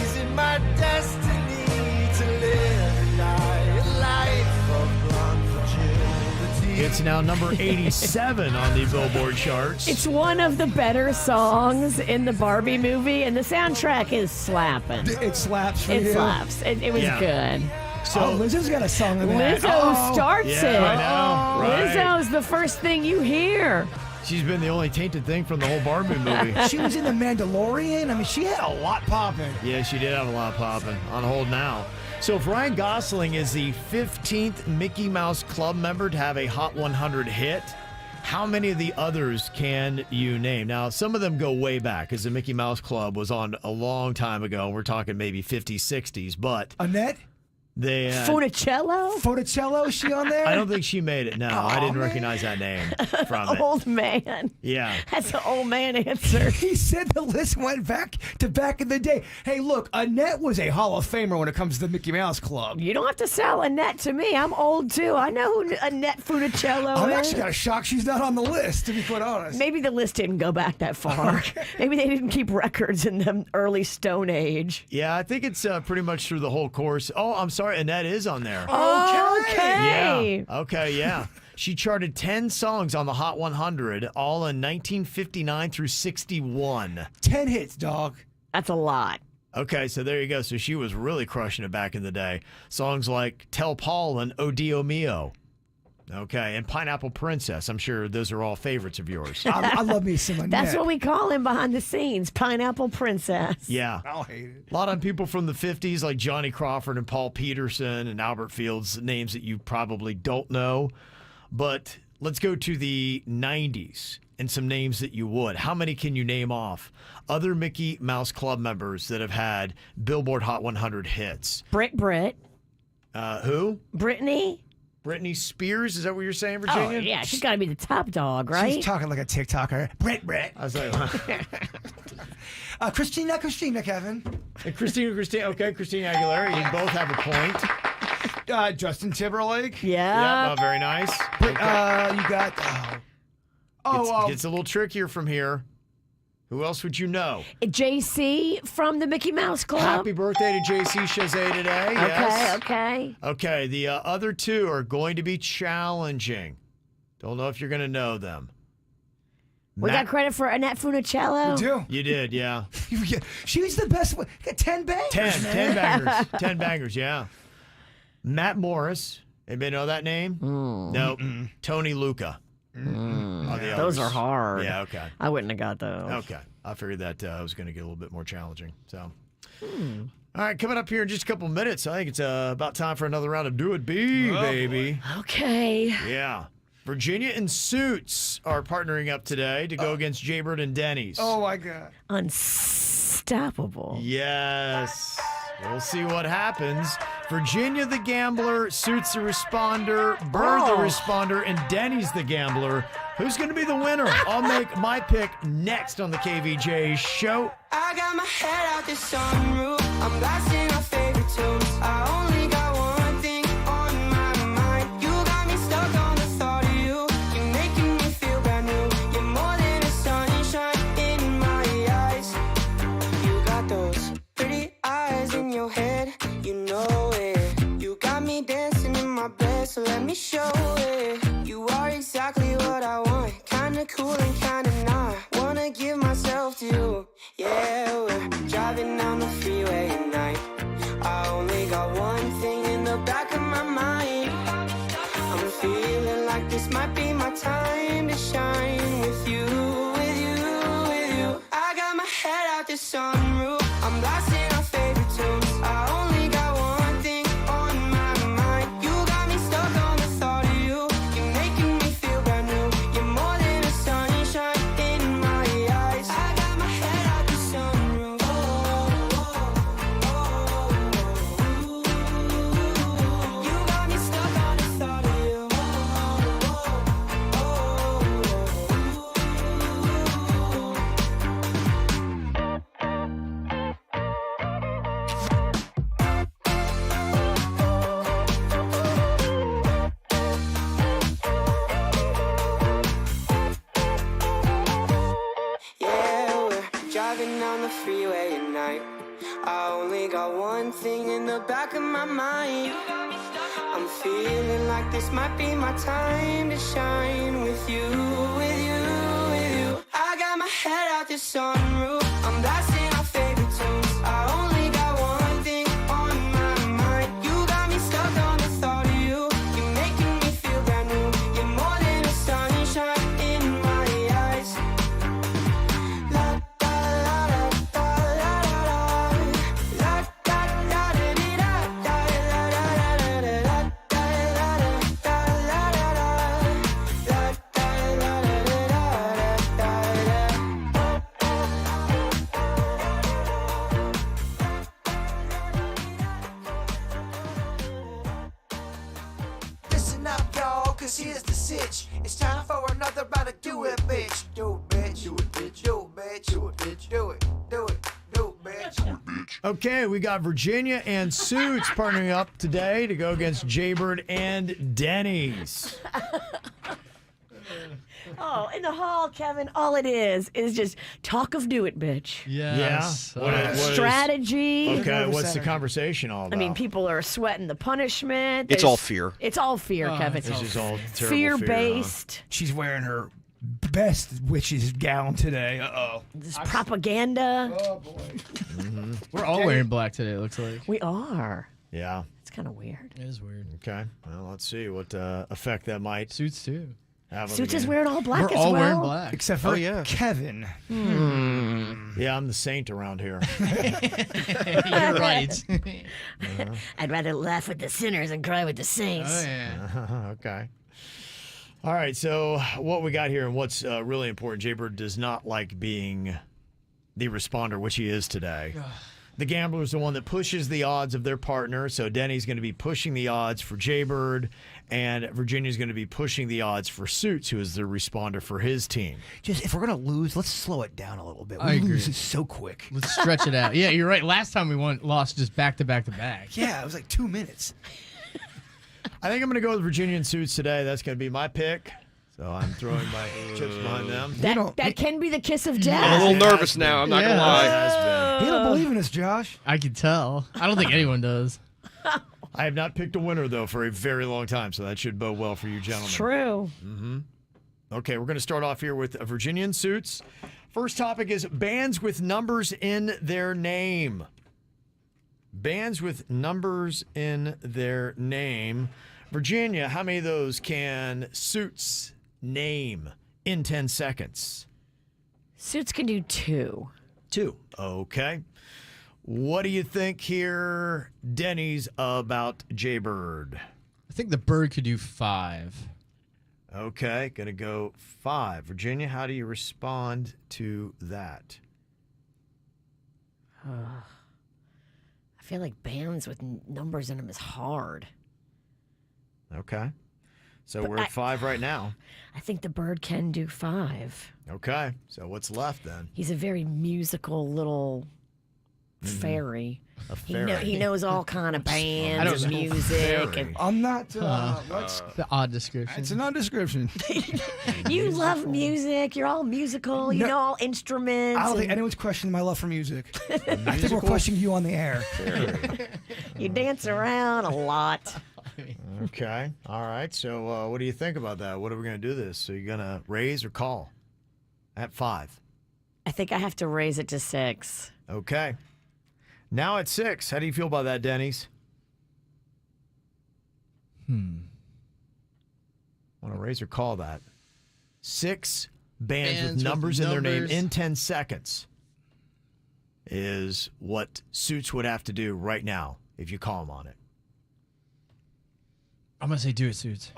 Is it my destiny to live and die a life of blonde fragility? It's now number 87 on the Billboard charts. It's one of the better songs in the Barbie movie, and the soundtrack is slapping. It slaps for It you. slaps. It was good. So Lizzo's got a song in that. Lizzo starts it. I know. Right. Lizzo's the first thing you hear. She's been the only tainted thing from the whole Barbie movie. She was in The Mandalorian. She had a lot popping. Yeah, she did have a lot popping. On hold now. So if Ryan Gosling is the 15th Mickey Mouse Club member to have a Hot 100 hit, how many of the others can you name? Now, some of them go way back, because the Mickey Mouse Club was on a long time ago. We're talking maybe 50s, 60s, but... Annette? Funicello? Is she on there? I don't think she made it. No, I didn't recognize that name from it. Old man. Yeah. That's an old man answer. He said the list went back to back in the day. Hey, look, Annette was a Hall of Famer when it comes to the Mickey Mouse Club. You don't have to sell Annette to me. I'm old, too. I know who Annette Funicello I'm is. actually kind of shocked she's not on the list, to be quite honest. Maybe the list didn't go back that far. Okay. Maybe they didn't keep records in the early Stone Age. Yeah, I think it's pretty much through the whole course. Oh, I'm sorry, Annette is on there. Okay. Yeah. Okay, yeah. She charted 10 songs on the Hot 100, all in 1959 through 61. 10 hits, dog. That's a lot. Okay, so there you go. So she was really crushing it back in the day. Songs like Tell Paul and O Dio Mio. Okay, and Pineapple Princess. I'm sure those are all favorites of yours. I love me some Annette. That's what we call him behind the scenes, Pineapple Princess. Yeah. I'll hate it. A lot of people from the 50s like Johnny Crawford and Paul Peterson and Albert Fields, names that you probably don't know. But let's go to the 90s and some names that you would. How many can you name off? Other Mickey Mouse Club members that have had Billboard Hot 100 hits. Brit. Who? Brittany. Britney Spears? Is that what you're saying, Virginia? Oh, yeah. She's got to be the top dog, right? She's talking like a TikToker. Brit. I was like, Christina, Kevin. And Christina. Okay, Christina Aguilera. You both have a point. Justin Timberlake. Yeah. Yeah, very nice. You got... Gets a little trickier from here. Who else would you know? JC from the Mickey Mouse Club. Happy birthday to JC Chazé today. Yes. Okay. Okay, the other two are going to be challenging. Don't know if you're going to know them. We got credit for Annette Funicello. We do. You did, yeah. She was the best one. 10 bangers. 10 bangers. 10 bangers, yeah. Matt Morris. Anybody know that name? No. Tony Luca. Those are hard. Yeah, okay. I wouldn't have got those. Okay. I figured that was going to get a little bit more challenging. So, all right, coming up here in just a couple of minutes, I think it's about time for another round of Do It Be, baby. Okay. Yeah. Virginia and Suits are partnering up today to go against Jaybird and Denny's. Oh, my God. Unstoppable. Yes. We'll see what happens. Virginia the gambler, Suits the responder, Bird the responder, and Denny's the gambler. Who's going to be the winner? I'll make my pick next on the KVJ show. I got my head out the sunroof. I'm blasting our favorite tunes. I only got one thing on my mind. You got me stuck on the thought of you. You're making me feel brand new. You're more than a sunshine in my eyes. You got those pretty eyes in your head. You know it. You got me dancing in my bed, so let me show it. You are exactly what I want. Kinda cool and kinda not. Wanna give myself to you. Yeah, we're driving down the freeway at night. I only got one thing in the back of my mind. I'm feeling like this might be my time to shine with you, with you, with you. I got my head out the sunroof. I'm blasting our favorite tunes. I only got one thing on my mind. You got me stuck on the thought of you. You're making me feel brand new. You're more than a sunshine in my eyes. I got my head out the sunroof. You got me stuck on the thought of you. Yeah, we're driving down the freeway at night. I only got one thing in the back of my mind. I'm feeling like this might be my time to shine with you, with you, with you. I got my head out the sunroof. I'm blasting our favorite tunes. I only got one thing on my mind. You got me stuck on the thought of you. You're making me feel brand new. You're more than a sunshine in my eyes. La da la da la la la. La da da da da da la la la la. La da la da la la la. La da la la da Listen up, y'all, cause here's the sitch. It's time for another round of Do It, bitch. Do it, bitch. Do it, bitch. Do it, bitch. Do it, bitch. Do it. Do it. Do it, bitch. Okay, we got Virginia and Suits partnering up today to go against Jaybird and Denny's. Oh, in the hall, Kevin, all it is just talk of Do It, bitch. Yes. Yeah. What Strategy. Okay, what's the conversation all about? I mean, people are sweating the punishment. It's all fear. It's all fear, Kevin. This is all terrible fear-based. Fear, She's wearing her best witch's gown today. Uh-oh. This propaganda. Oh, boy. We're all wearing black today, it looks like. We are. Yeah. It's kind of weird. It is weird. Okay. Well, let's see what effect that might. Suits too. Have on Suits the is game. wearing all black We're as all well. wearing black. Except for Kevin. Yeah, I'm the saint around here. You're right. I'd rather laugh with the sinners and cry with the saints. Oh, yeah. Okay. All right, so what we got here and what's really important, Jaybird does not like being the responder, which he is today. The gambler is the one that pushes the odds of their partner, so Denny's going to be pushing the odds for Jaybird, and Virginia's going to be pushing the odds for Suits, who is the responder for his team. Just if we're gonna lose, let's slow it down a little bit. I We agree. lose it so quick. Let's stretch it out. Yeah, you're right. Last time we lost just back to back to back. Yeah, it was like 2 minutes. I think I'm going to go with Virginia and Suits today. That's going to be my pick. So I'm throwing my chips behind them. That can be the kiss of death. I'm a little nervous now. I'm not gonna lie. You don't believe in us, Josh. I can tell. I don't think anyone does. I have not picked a winner, though, for a very long time, so that should bode well for you gentlemen. True. Mm-hmm. Okay, we're going to start off here with Virginia and Suits. First topic is bands with numbers in their name. Bands with numbers in their name. Virginia, how many of those can Suits name in 10 seconds? Suits can do 2. 2. Okay. What do you think here, Denny's, about Jaybird? I think the bird could do 5. Okay, gonna go 5. Virginia, how do you respond to that? I feel like bands with numbers in them is hard. Okay. So But we're at 5 right now. I think the bird can do 5. Okay. So what's left then? He's a very musical little fairy. A He, fairy. he knows all kind of bands I don't and know. music. And I'm not. What's The odd description. it's an odd description. you love music. You're all musical. You No. know all instruments. I don't think and anyone's questioning my love for music. I think we're questioning you on the air. you dance around a lot. Okay. All right. So what do you think about that? What are we going to do this? So you're going to raise or call at 5? I think I have to raise it to 6. Okay. Now at 6. How do you feel about that, Denny's? Want to raise or call that? 6 bands with numbers in their name in 10 seconds is what Suits would have to do right now if you call him on it. I'm going to say do it, Suits.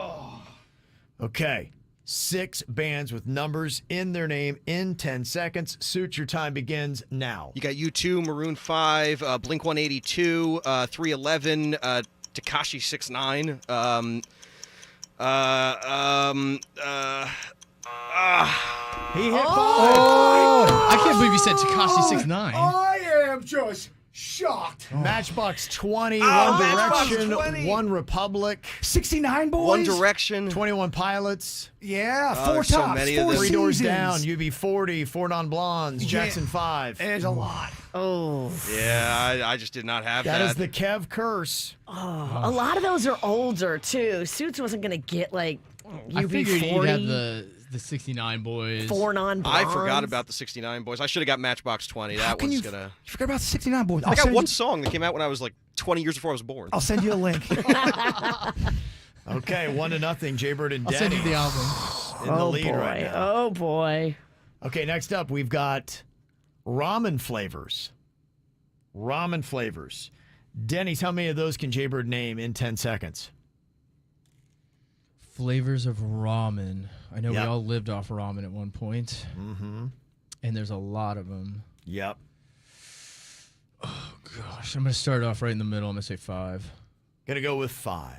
Okay. 6 bands with numbers in their name in 10 seconds. Suits, your time begins now. You got U2, Maroon 5, Blink 182, 311, Tekashi 69. He hit 5. I can't believe you said Tekashi 69. I am just shocked. Matchbox 20, Matchbox One Direction, 20. One Republic, 69 boys. One Direction. 21 Pilots, Yeah, Oh, 4 so tops, many of 4 them. Three Doors seasons. Down, UB40, Four Non Blondes, Jackson 5. There's a lot. Oh. Yeah, I just did not have That that. is the Kev curse. A lot of those are older, too. Suits wasn't going to get, like, I figured you'd have UB40, the 69 boys. 4 non-blondes. I forgot about the 69 boys. I should have got Matchbox 20. That can one's you gonna. You forgot about the 69 boys. I got one song that came out when I was like 20 years before I was born. I'll send you a link. Okay, 1-0, Jaybird and I'll send you Denny the album. in the lead right now. Oh, boy. Okay, next up, we've got ramen flavors. Ramen flavors. Denny's, how many of those can Jaybird name in 10 seconds? Flavors of ramen. I know Yep. we all lived off ramen at one point. Mm-hmm. And there's a lot of them. Yep. Gosh, I'm going to start off right in the middle. I'm going to say 5. Gonna go with 5.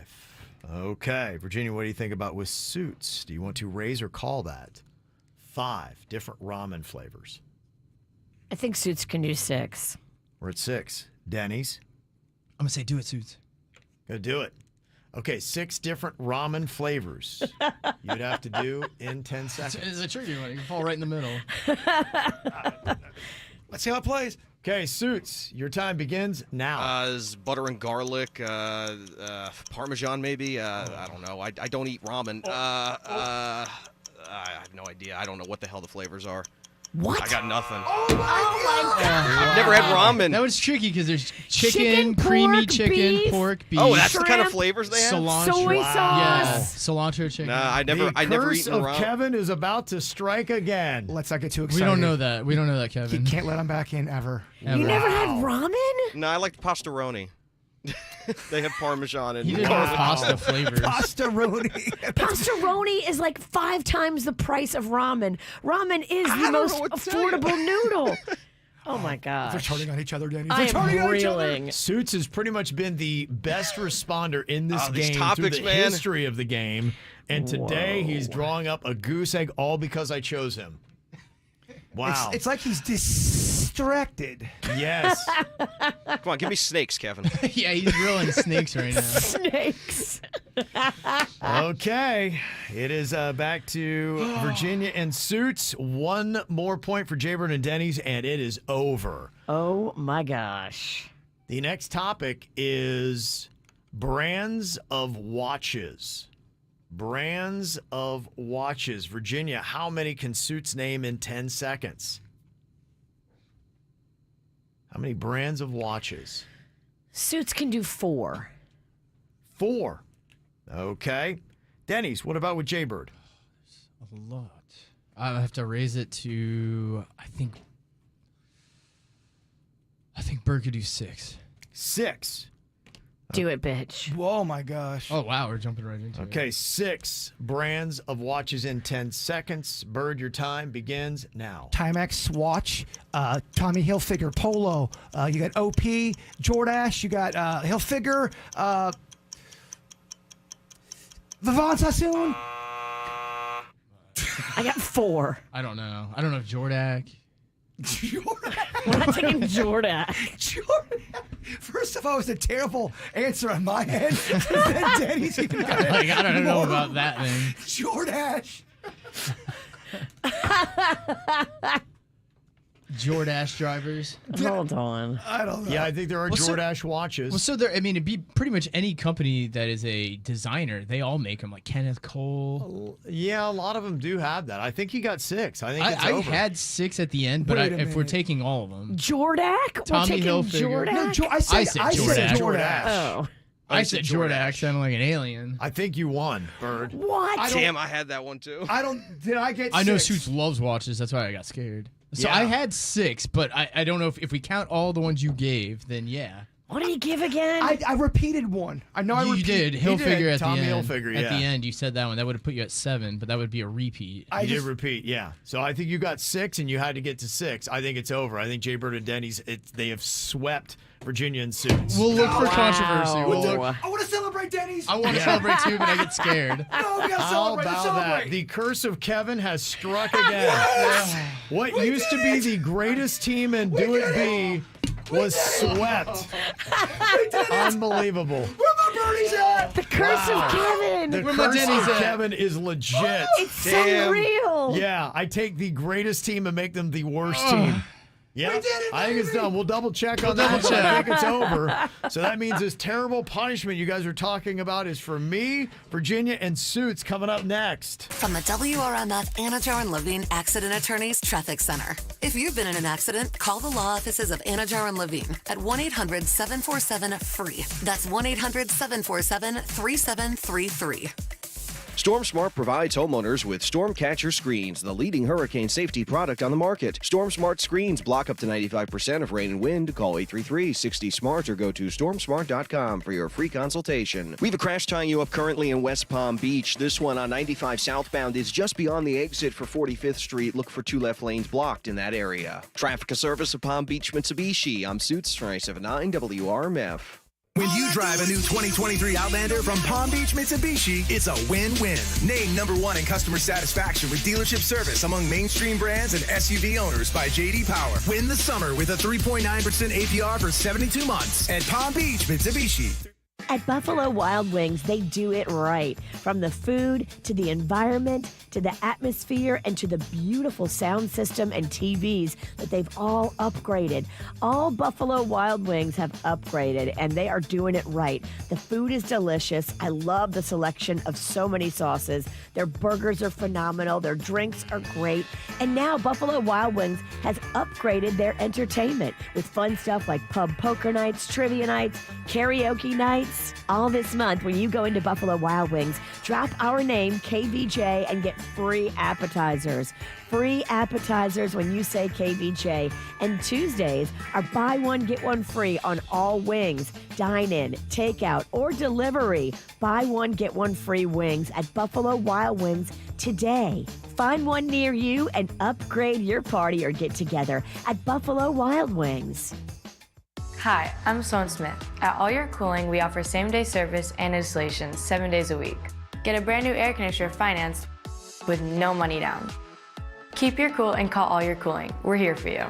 Okay, Virginia, what do you think about with Suits? Do you want to raise or call that? 5 different ramen flavors. I think Suits can do 6. We're at 6. Denny's, I'm going to say do it, Suits. gonna do it. Okay, 6 different ramen flavors you'd have to do in 10 seconds. It's a tricky one. You can fall right in the middle. Let's see how it plays. Okay, Suits, your time begins now. Is butter and garlic, Parmesan maybe? I don't know. I don't eat ramen. I have no idea. I don't know what the hell the flavors are. What? I got nothing. Oh my God. I've never had ramen. That was tricky because there's Chicken, creamy pork, chicken, beef, pork, beef. Oh, that's the kind of shrimp, flavors they have? cilantro. soy Yeah, sauce. cilantro chicken. Nah, I never curse eaten of ramen. Kevin is about to strike again. Let's not get too We excited. don't know that. We don't know that, You Kevin. can't let him back in ever. Ever. You never had ramen? No, I like pastaroni. They have Parmesan and You did have pasta flavors. Pastaroni. Pastaroni is like 5 times the price of ramen. Ramen is the don't most know what to tell you. affordable noodle. Oh my gosh. They're turning on each other, Danny. I They're turning am on each other. reeling. Suits has pretty much been the best responder in this These game topics, through the man. history of the game. And today he's drawing up a goose egg all because I chose him. Wow. It's like he's distracted. Yes. Come on, give me snakes, Kevin. Yeah, he's grilling snakes right now. Snakes. Okay. It is back to Virginia and Suits. One more point for Jaybird and Denny's, and it is over. Oh my gosh. The next topic is brands of watches. Brands of watches. Virginia, how many can Suits name in 10 seconds? How many brands of watches? Suits can do 4. 4. Okay. Denny's, what about with Jaybird? A lot. I have to raise it to, I think Bird could do 6. 6. Do it, bitch. Oh my gosh. Oh, wow. We're jumping right into it. Okay, 6 brands of watches in 10 seconds. Bird, your time begins now. Timex Swatch, Tommy Hilfiger Polo. You got OP, Jordache. You got Hilfiger, Vivant Sassoon. I got 4. I don't know. I don't know if Jordak. We're not taking Jordan. First of all, it was a terrible answer on my end. Then Danny's even got it. Like, I don't know about that thing. Jordache. Jordache drivers. Hold on. I don't know. Yeah, I think there are Jordache watches. Well, so there. I mean, it'd be pretty much any company that is a designer. They all make them, like Kenneth Cole. Yeah, a lot of them do have that. I think he got 6. I think it's I over. had 6 at the end, but Wait a if we're minute. taking all of them, Jordak? Tommy We're taking Hilfiger. Jordak? No, I said Jordache. Oh. I said Jordak sounded like an alien. I think you won, Bird. What? Damn, I had that one too. Did I get I know 6? Suits loves watches. That's why I got scared. So Yeah. I had 6, but I don't know if we count all the ones you gave, then yeah. What did he give again? I repeated one. I know I You repeated. did. Hilfiger at Tommy the end. Hilfiger, At yeah. the end, you said that one. That would have put you at 7, but that would be a repeat. You did repeat, yeah. So I think you got 6, and you had to get to 6. I think it's over. I think Jaybird and Denny's, they have swept Virginia and Suits. We'll look for controversy. We'll look. I want to celebrate Denny's. I want to celebrate too, but I get scared. No, we gotta How celebrate. about Celebrate. that? The curse of Kevin has struck again. What used to be the greatest team in Do It Be was swept. Unbelievable. Where my birdies at? The curse of Kevin. The Where my curse Denny's of at? Kevin is legit. It's so real. Yeah, I take the greatest team and make them the worst team. Yeah, I think it's done. We'll double check on that. double But I check. think it's over. So that means this terrible punishment you guys are talking about is for me, Virginia, and Suits coming up next. From the WRMF Anajar and Levine Accident Attorneys Traffic Center. If you've been in an accident, call the law offices of Anajar and Levine at 1-800-747-FREE. That's 1-800-747-3733. Storm Smart provides homeowners with Storm Catcher screens, the leading hurricane safety product on the market. Storm Smart screens block up to 95% of rain and wind. Call 833-60-SMART or go to stormsmart.com for your free consultation. We have a crash tying you up currently in West Palm Beach. This one on 95 southbound is just beyond the exit for 45th Street. Look for 2 left lanes blocked in that area. Traffic a service of Palm Beach Mitsubishi. I'm Suits 979 WRMF. When you drive a new 2023 Outlander from Palm Beach Mitsubishi, it's a win-win. Named #1 in customer satisfaction with dealership service among mainstream brands and SUV owners by J.D. Power. Win the summer with a 3.9% APR for 72 months at Palm Beach Mitsubishi. At Buffalo Wild Wings, they do it right. From the food to the environment to the atmosphere and to the beautiful sound system and TVs that they've all upgraded. All Buffalo Wild Wings have upgraded, and they are doing it right. The food is delicious. I love the selection of so many sauces. Their burgers are phenomenal. Their drinks are great. And now Buffalo Wild Wings has upgraded their entertainment with fun stuff like pub poker nights, trivia nights, karaoke nights. All this month, when you go into Buffalo Wild Wings, drop our name, KVJ, and get free appetizers. Free appetizers when you say KVJ. And Tuesdays are buy one, get one free on all wings. Dine-in, takeout, or delivery. Buy one, get one free wings at Buffalo Wild Wings today. Find one near you and upgrade your party or get-together at Buffalo Wild Wings. Hi, I'm Sloan Smith. At All Your Cooling, we offer same-day service and installation 7 days a week. Get a brand new air conditioner financed with no money down. Keep your cool and call All Your Cooling. We're here for you.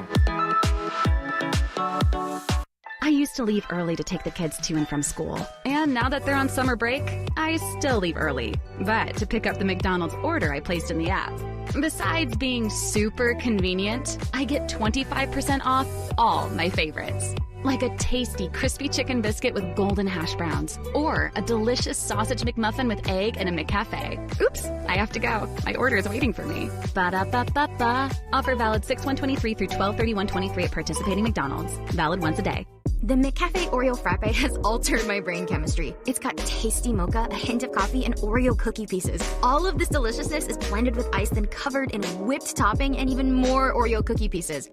I used to leave early to take the kids to and from school. And now that they're on summer break, I still leave early, but to pick up the McDonald's order I placed in the app. Besides being super convenient, I get 25% off all my favorites. Like a tasty crispy chicken biscuit with golden hash browns, or a delicious sausage McMuffin with egg and a McCafe. Oops, I have to go. My order is waiting for me. Ba-da-ba-ba-ba. Offer valid 6/1/23 through 12/31/23 at participating McDonald's. Valid once a day. The McCafe Oreo Frappe has altered my brain chemistry. It's got tasty mocha, a hint of coffee, and Oreo cookie pieces. All of this deliciousness is blended with ice, then covered in whipped topping and even more Oreo cookie pieces.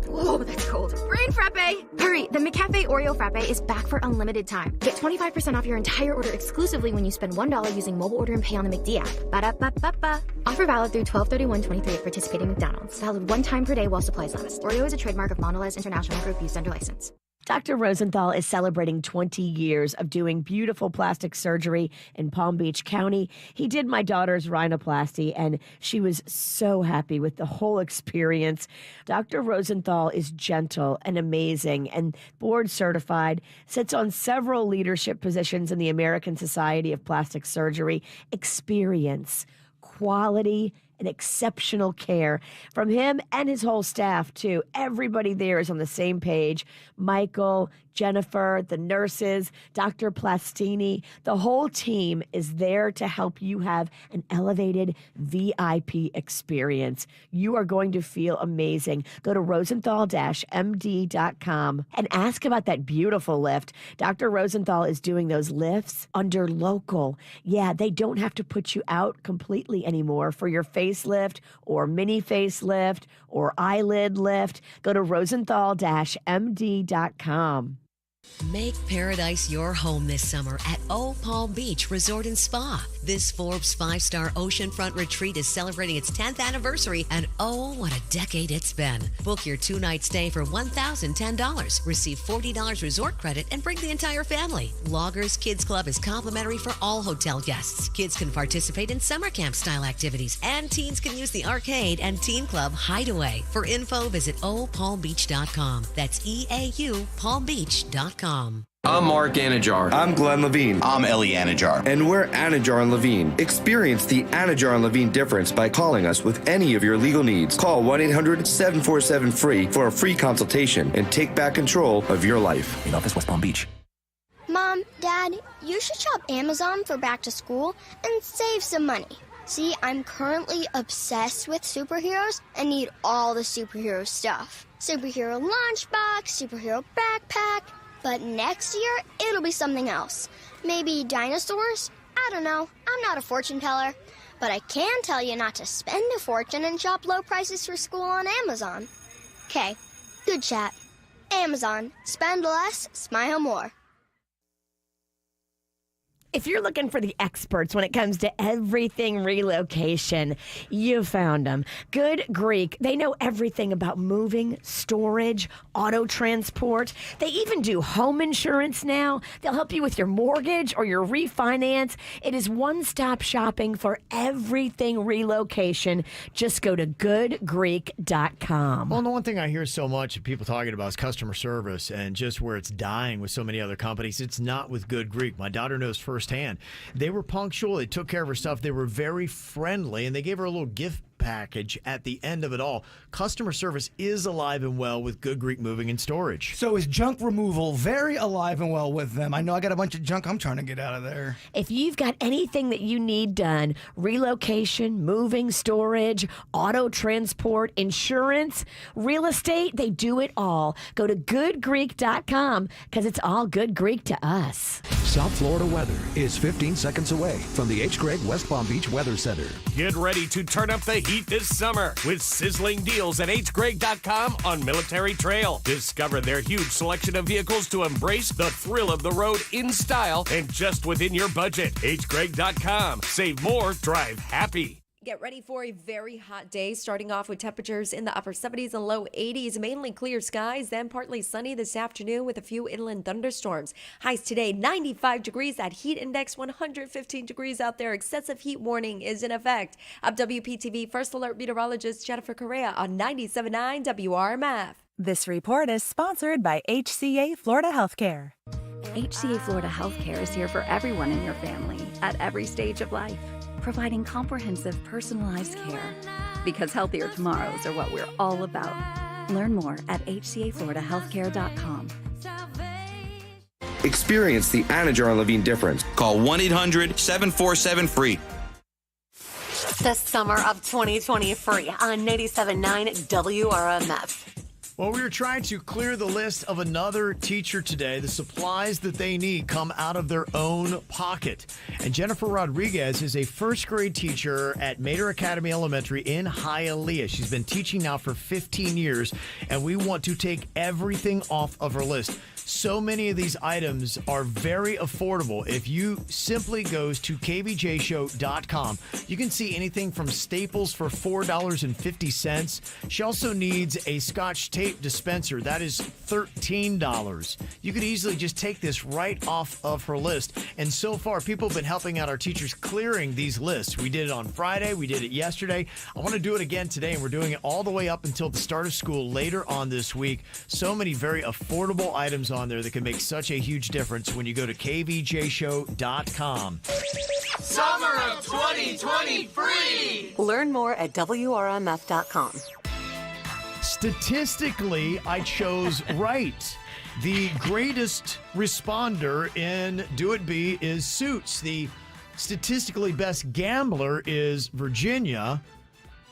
Whoa, that's cold. Brain Frappe! Hurry, the McCafe Oreo Frappe is back for unlimited time. Get 25% off your entire order exclusively when you spend $1 using mobile order and pay on the McD app. Ba-da-ba-ba-ba. Offer valid through 12/31/23 at participating McDonald's. Valid one time per day while supplies last. Oreo is a trademark of Mondelez International Group used under license. Dr. Rosenthal is celebrating 20 years of doing beautiful plastic surgery in Palm Beach County. He did my daughter's rhinoplasty, and she was so happy with the whole experience. Dr. Rosenthal is gentle and amazing and board certified, sits on several leadership positions in the American Society of Plastic Surgery. Experience, quality, and exceptional care from him and his whole staff, too. Everybody there is on the same page. Michael, Jennifer, the nurses, Dr. Plastini, the whole team is there to help you have an elevated VIP experience. You are going to feel amazing. Go to rosenthal-md.com and ask about that beautiful lift. Dr. Rosenthal is doing those lifts under local. Yeah, they don't have to put you out completely anymore for your facelift or mini facelift or eyelid lift. Go to rosenthal-md.com. Make paradise your home this summer at O Palm Beach Resort and Spa. This Forbes 5-star oceanfront retreat is celebrating its 10th anniversary, and oh, what a decade it's been. Book your 2-night stay for $1,010. Receive $40 resort credit and bring the entire family. Loggers Kids Club is complimentary for all hotel guests. Kids can participate in summer camp style activities, and teens can use the arcade and teen club Hideaway. For info, visit opalmbeach.com. That's EAU palmbeach.com. I'm Mark Anajar. I'm Glenn Levine. I'm Ellie Anajar. And we're Anajar and Levine. Experience the Anajar and Levine difference by calling us with any of your legal needs. Call 1-800-747-FREE for a free consultation and take back control of your life. In office, West Palm Beach. Mom, Dad, you should shop Amazon for back to school and save some money. See, I'm currently obsessed with superheroes and need all the superhero stuff. Superhero lunchbox, superhero backpack. But next year, it'll be something else. Maybe dinosaurs? I don't know. I'm not a fortune teller. But I can tell you not to spend a fortune and shop low prices for school on Amazon. Okay, good chat. Amazon. Spend less, smile more. If you're looking for the experts when it comes to everything relocation, you found them. Good Greek. They know everything about moving, storage, auto transport. They even do home insurance now. They'll help you with your mortgage or your refinance. It is one-stop shopping for everything relocation. Just go to goodgreek.com. Well, the one thing I hear so much of people talking about is customer service, and just where it's dying with so many other companies. It's not with Good Greek. My daughter knows firsthand. They were punctual. They took care of her stuff. They were very friendly, and they gave her a little gift package at the end of it all. Customer service is alive and well with Good Greek Moving and Storage. So is junk removal very alive and well with them? I know I got a bunch of junk I'm trying to get out of there. If you've got anything that you need done, relocation, moving, storage, auto transport, insurance, real estate, they do it all. Go to goodgreek.com because it's all Good Greek to us. South Florida weather is 15 seconds away from the H. Gregg West Palm Beach Weather Center. Get ready to turn up the heat this summer with sizzling deals at hgregg.com on Military Trail. Discover their huge selection of vehicles to embrace the thrill of the road in style and just within your budget. hgregg.com. Save more, drive happy. Get ready for a very hot day, starting off with temperatures in the upper 70s and low 80s, mainly clear skies, then partly sunny this afternoon with a few inland thunderstorms. Highs today, 95 degrees. That heat index, 115 degrees out there. Excessive heat warning is in effect. I'm WPTV First Alert meteorologist Jennifer Correa on 97.9 WRMF. This report is sponsored by HCA Florida Healthcare. HCA Florida Healthcare is here for everyone in your family at every stage of life, providing comprehensive, personalized care. Because healthier tomorrows are what we're all about. Learn more at hcafloridahealthcare.com. Experience the Anajar Levine difference. Call 1-800-747-FREE. The summer of 2023 on 97.9 WRMF. Well, we were trying to clear the list of another teacher today. The supplies that they need come out of their own pocket. And Jennifer Rodriguez is a first grade teacher at Mater Academy Elementary in Hialeah. She's been teaching now for 15 years, and we want to take everything off of her list. So many of these items are very affordable. If you simply goes to kvjshow.com, you can see anything from staples for $4.50. She also needs a Scotch tape dispenser. That is $13. You could easily just take this right off of her list. And so far, people have been helping out our teachers clearing these lists. We did it on Friday. We did it yesterday. I want to do it again today, and we're doing it all the way up until the start of school later on this week. So many very affordable items on there that can make such a huge difference when you go to kvjshow.com. Summer of 2023. Learn more at WRMF.com. Statistically, I chose right. The greatest responder in Do It Be is Suits. The statistically best gambler is Virginia,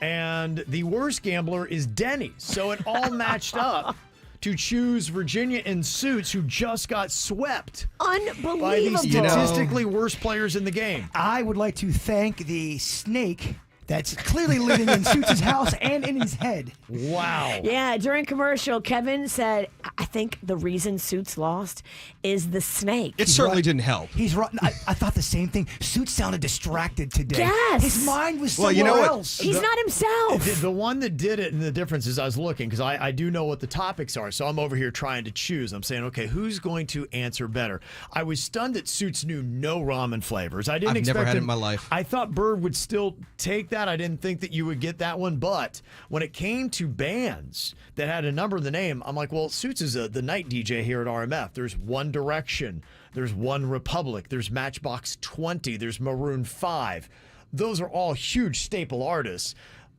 and the worst gambler is Denny. So it all matched up to choose Virginia and Suits, who just got swept Unbelievable. by the statistically worst players in the game. I would like to thank the snake that's clearly living in Suits' house and in his head. Wow. Yeah, during commercial, Kevin said, I think the reason Suits lost is the snake. It certainly didn't help. He's right. I thought the same thing. Suits sounded distracted today. Yes. His mind was somewhere Well, you know what? else. He's not himself. The one that did it, and the difference is I was looking, because I do know what the topics are, so I'm over here trying to choose. I'm saying, okay, who's going to answer better? I was stunned that Suits knew no ramen flavors. I didn't I've expect never had it him. in my life. I thought Bird would still take that. I didn't think that you would get that one, but when it came to bands that had a number in the name, I'm like, well, Suits is the night DJ here at RMF. There's One Direction, there's One Republic, there's Matchbox 20, there's Maroon 5. Those are all huge staple artists.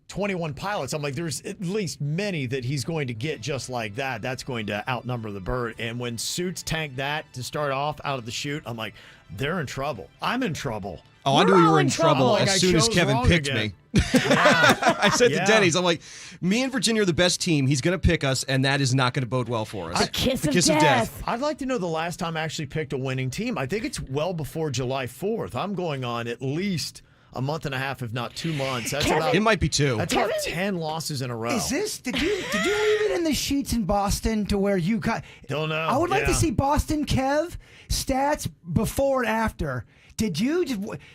21 Pilots, I'm like, there's at least many that he's going to get just like that. That's going to outnumber the Bird. And when Suits tanked that to start off out of the chute, I'm like, they're in trouble. I'm in trouble. Oh, I knew you were in trouble. trouble as soon as Kevin picked me. I said to Denny's, I'm like, me and Virginia are the best team. He's going to pick us, and that is not going to bode well for us. The kiss of death. I'd like to know the last time I actually picked a winning team. I think it's well before July 4th. I'm going on at least a month and a half, if not 2 months. That's Kevin- about It might be 2. That's about 10 losses in a row. Is this? Did you leave it in the sheets in Boston to where you got? Don't know. I would like to Yeah. see Boston Kev stats before and after. Did you?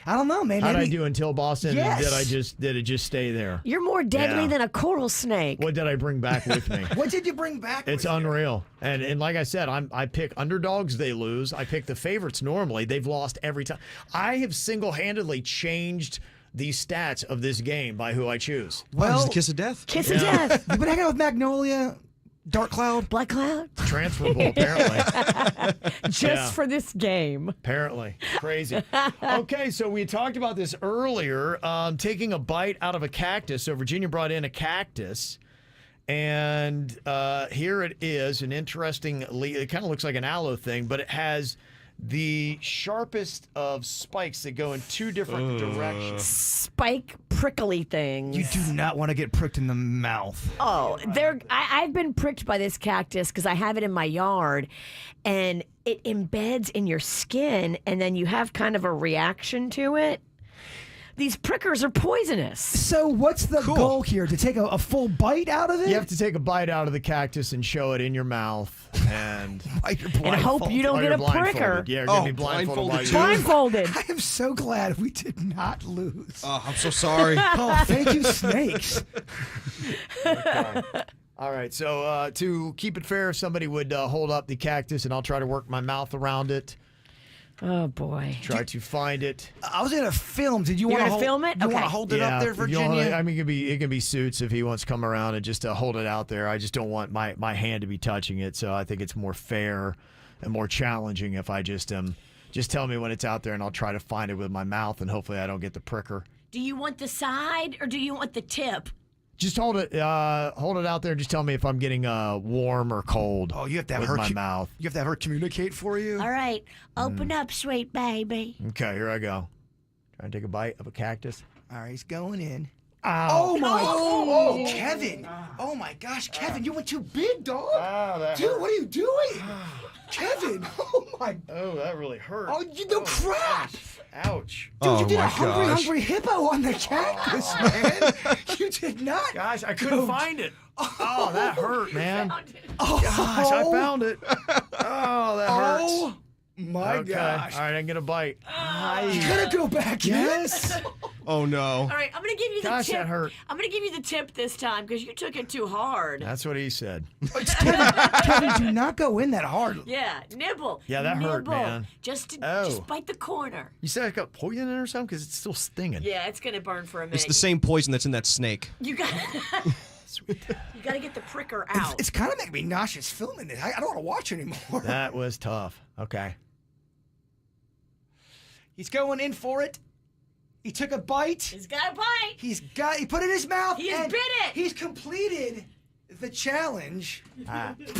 I don't know, man. How did I Maybe- do until Boston? Yes. And did it just stay there? You're more deadly Yeah. than a coral snake. What did I bring back with me? What did you bring back? It's unreal. And like I said, I pick underdogs, they lose. I pick the favorites normally. They've lost every time. I have single-handedly changed the stats of this game by who I choose. Well, This is the kiss of death. Kiss of death. You've been hanging out with Magnolia, Dark Cloud, Black Cloud. Transferable, apparently. Just Yeah. for this game. Apparently. Crazy. Okay, so we talked about this earlier, taking a bite out of a cactus. So Virginia brought in a cactus, and here it is, an interesting, it kind of looks like an aloe thing, but it has the sharpest of spikes that go in 2 different directions. Spike prickly things. You do not want to get pricked in the mouth. Oh, I've been pricked by this cactus because I have it in my yard, and it embeds in your skin, and then you have kind of a reaction to it. These prickers are poisonous. So what's the goal here? To take a full bite out of it? You have to take a bite out of the cactus and show it in your mouth, and And hope you don't while get you're a pricker. blindfolded. Yeah, you're going to be blindfolded. while you're- Blindfolded. I am so glad we did not lose. Oh, I'm so sorry. Oh, thank you, snakes. All right, so to keep it fair, if somebody would hold up the cactus, and I'll try to work my mouth around it. Oh, boy. Try to find it. I was going to film. Did you You're want gonna film it? You want Okay. to hold it up there, if you wanna- Virginia? I mean, it can be Suits if he wants to come around and just hold it out there. I just don't want my hand to be touching it, so I think it's more fair and more challenging if I just tell me when it's out there, and I'll try to find it with my mouth, and hopefully I don't get the pricker. Do you want the side or do you want the tip? Just hold it out there. Just tell me if I'm getting warm or cold. Oh, you have to have with her my mouth. You have to have her communicate for you. All right. Open up, sweet baby. Okay, here I go. Trying to take a bite of a cactus. All right, he's going in. Ow. Oh my! Oh. Oh, Kevin! Oh my gosh, Kevin, you went too big, dog. That Dude, hurt. what are you doing? Kevin! Oh my! Oh, that really hurt. Oh, you no crap! Ouch. Dude, Oh you did my a hungry, gosh. hungry hippo on the cactus, man. You did not. Gosh, I couldn't find it. Oh, that hurt, man. Oh, Gosh, I found it. Oh, that hurts. Oh my Okay. gosh! All right, I can get a bite. You gotta go back. Yes. Oh, no. All right, I'm going to give you the Gosh, tip. that hurt. I'm going to give you the tip this time because you took it too hard. That's what he said. Kevin, do not go in that hard. Yeah, nibble. Yeah, that hurt, Nibble. man. Just Oh. bite the corner. You said I got poison in it or something? Because it's still stinging. Yeah, it's going to burn for a minute. It's the same poison that's in that snake. You got You got to get the pricker out. It's kind of making me nauseous filming it. I don't want to watch anymore. That was tough. Okay. He's going in for it. He took a bite. He's got a bite. He put it in his mouth. He has and bit it. He's completed the challenge.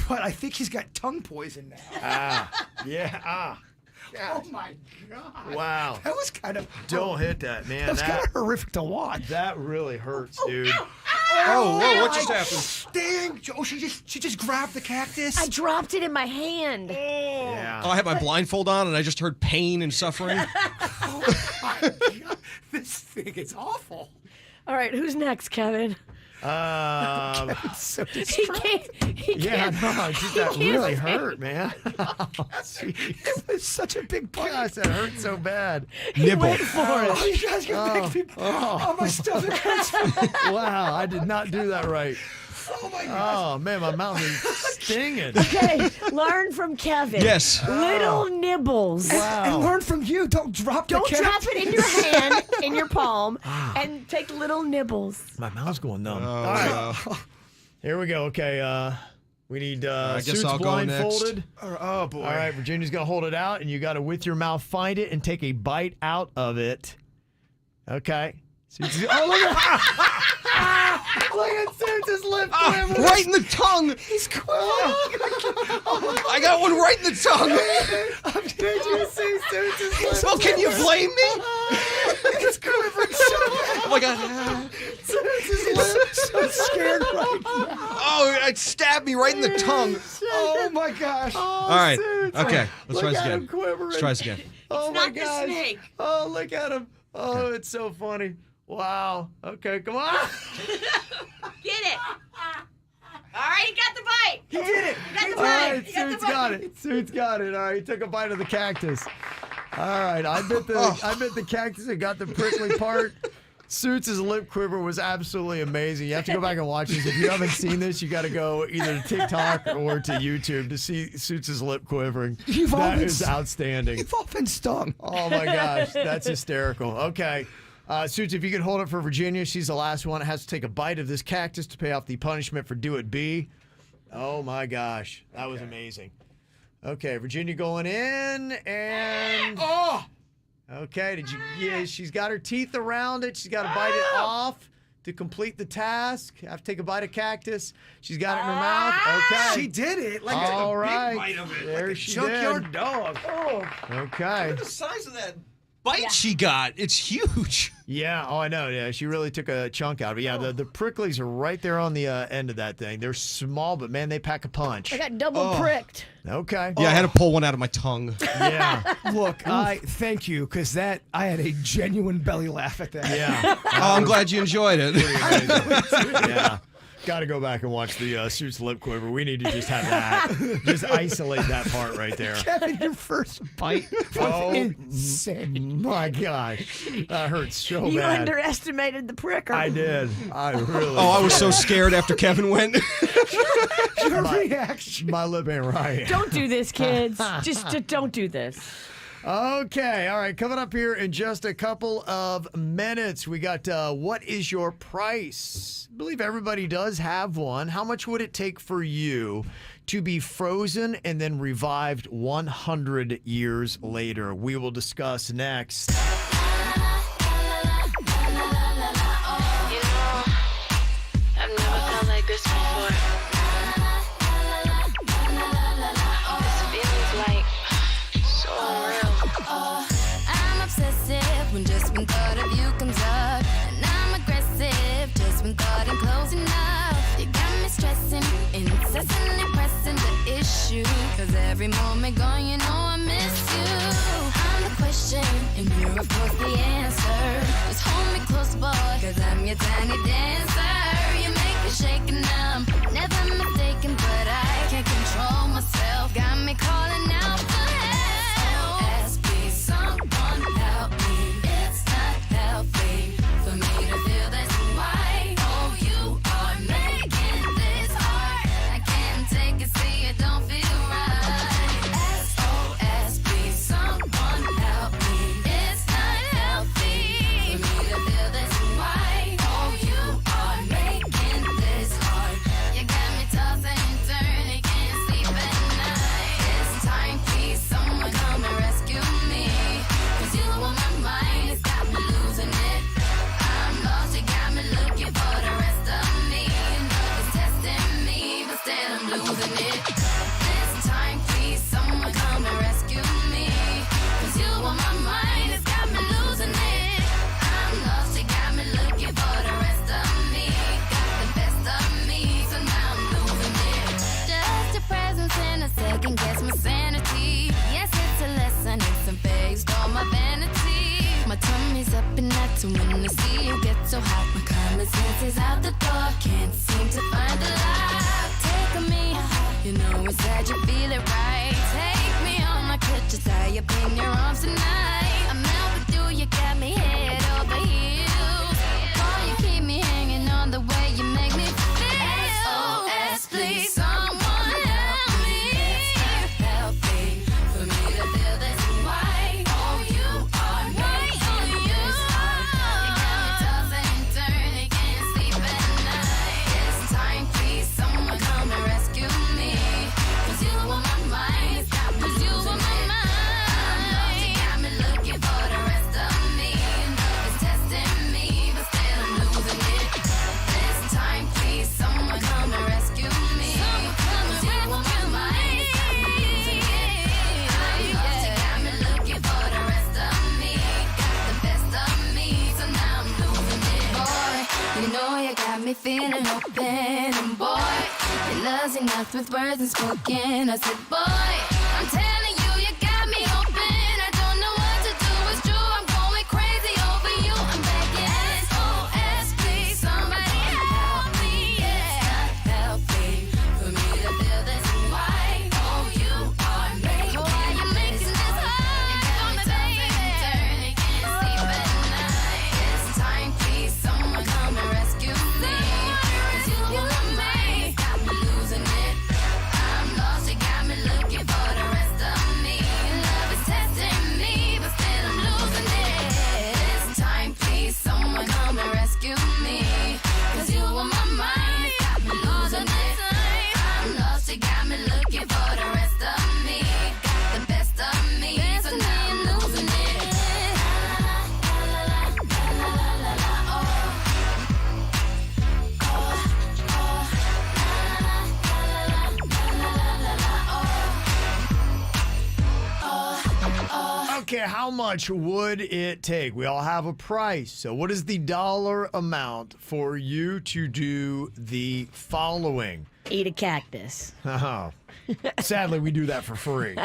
But I think he's got tongue poison now. Yeah. Oh my god. Wow. That was kind of Don't hit that, man. That was kind of horrific to watch. That really hurts, dude. Oh, whoa, what just happened? Dang! Oh, she just grabbed the cactus. I dropped it in my hand. Yeah. Oh, I had my blindfold on, and I just heard pain and suffering. Oh my god! This thing is awful. All right, who's next, Kevin? It's so He distracting. can't. He Yeah, can't. no, just that He really can't. hurt, man. It was such a big bite. Gosh, that hurt so bad. Nibble. Went for Oh, it. you guys can make me. Oh, my stomach hurts. Wow, I did not do that right. Oh my god. Oh, man, my mouth is stinging. Okay, learn from Kevin. Yes. Little nibbles. And learn from you. Don't drop the Don't cactus. drop it in your hand, in your palm, and take little nibbles. My mouth's going numb. Oh, All right, no. here we go. Okay, we need I guess Suits I'll go blindfolded. Oh boy. All right, Virginia's going to hold it out, and you got to, with your mouth, find it and take a bite out of it. Okay. Suits, oh, look at look at Suits' lip quiver. Right in the tongue. He's quivering. I got one right in the tongue. Did you see Suits' lip? Oh, can you blame me? It's quivering so bad. Oh my god. He's so scared right now. Oh, it stabbed me right in the tongue. Oh my gosh. All right. Okay. Let's Look try this at again. him quivering. Let's try this again. Oh It's my not the gosh. snake. Oh, look at him. Oh, it's so funny. Wow. Okay, come on. Get it. All right, he got the bite. He did it. He got the All bite. right, Suits got it. Suits got it. All right, he took a bite of the cactus. All right, I bit the cactus and got the prickly part. Suits' lip quiver was absolutely amazing. You have to go back and watch this. If you haven't seen this, you got to go either to TikTok or to YouTube to see Suits' lip quivering. That is outstanding. You've all been stung. Oh my gosh, that's hysterical. Okay. Suits, if you could hold it for Virginia, she's the last one. Has to take a bite of this cactus to pay off the punishment for Do It B. Oh my gosh, that was amazing. Okay, Virginia going in and okay, did you? Yeah, she's got her teeth around it. She's got to bite it off to complete the task. Have to take a bite of cactus. She's got it in her mouth. Okay, She did it. Like all a right. big bite of it. There like a she junkyard did. dog. Oh. Okay. The size of that bite she got, it's huge. Yeah, oh, I know. Yeah, she really took a chunk out of it. Yeah, the pricklies are right there on the end of that thing. They're small, but man, they pack a punch. I got double pricked. Okay. Yeah, I had to pull one out of my tongue. Yeah. Look, I thank you because I had a genuine belly laugh at that. Yeah. Oh, I'm glad you enjoyed it. Yeah. Got to go back and watch the Suits lip quiver. We need to just have that. Just isolate that part right there. Kevin, your first bite was insane. My gosh. That hurts so You bad. underestimated the pricker. I did. I really Oh, I was so did. scared after Kevin went. Your reaction. My lip ain't right. Don't do this, kids. just don't do this. Okay, all right. Coming up here in just a couple of minutes, we got What is Your Price? I believe everybody does have one. How much would it take for you to be frozen and then revived 100 years later? We will discuss next. I've never felt like this before. This feeling's like so real. I'm obsessive when just one thought of you comes up. And I'm aggressive just when thought I'm close enough. You got me stressing, incessantly pressing the issue. Cause every moment gone, you know I miss you. I'm the question, and you're of course the answer. Just hold me close, boy, cause I'm your tiny dancer. You make me shake and I'm never mistaken, but I can't control myself. Got me calling out for help. SOS, please, someone help me. It's not healthy for me to feel this way. Oh, you are making this hard. I can't take it, see it don't feel right. SOS, please, someone help me. It's not healthy for me to feel this way. Oh, you are making this hard. You got me tossing and turning, can't sleep at night. It's time, please, someone come and rescue me. Cause you on my mind, it's got me losing it. I'm lost, you got me looking for the rest of me. It's testing me, but still I'm losing it. This time, please, someone come and rescue me. Cause you on my mind, it's got me losing it. I'm lost, you got me looking for the rest of me. Got the best of me, so now I'm losing it. Just your presence in a second gets my sanity. Yes, it's a lesson, it's a phase, all my vanity. My tummy's up and that's when I see you get so hot. My common sense is out the door, can't seem to find the light. Take me, you know inside you feel it right. Take me on my clip, just tie up in your arms tonight. I'm out with you, you got me head over heels. Boy, you keep me hanging on the way you make me feel. SOS, please, someone help me. It's not healthy for me to feel this way. Oh, you are making this hard. You got me tossing and turning, can't sleep at night. It's time, please, someone come and rescue me. Cause you on my mind, it's got me losing it. I'm lost, you got me looking for the rest of me. It's testing me, but still I'm losing it. This time, please, someone come and rescue me. Cause you on my mind, it's got me losing it. I'm lost, you got me looking for the rest of me. Got the best of me, so now I'm losing it. Boy, you know you got me feeling open. And boy, your love's enough with words unspoken. I said, boy, I'm telling you, you got me open. I don't know what to do, it's true, I'm going crazy over how much would it take? We all have a price. So what is the dollar amount for you to do the following? Eat a cactus. Oh. Sadly, we do that for free.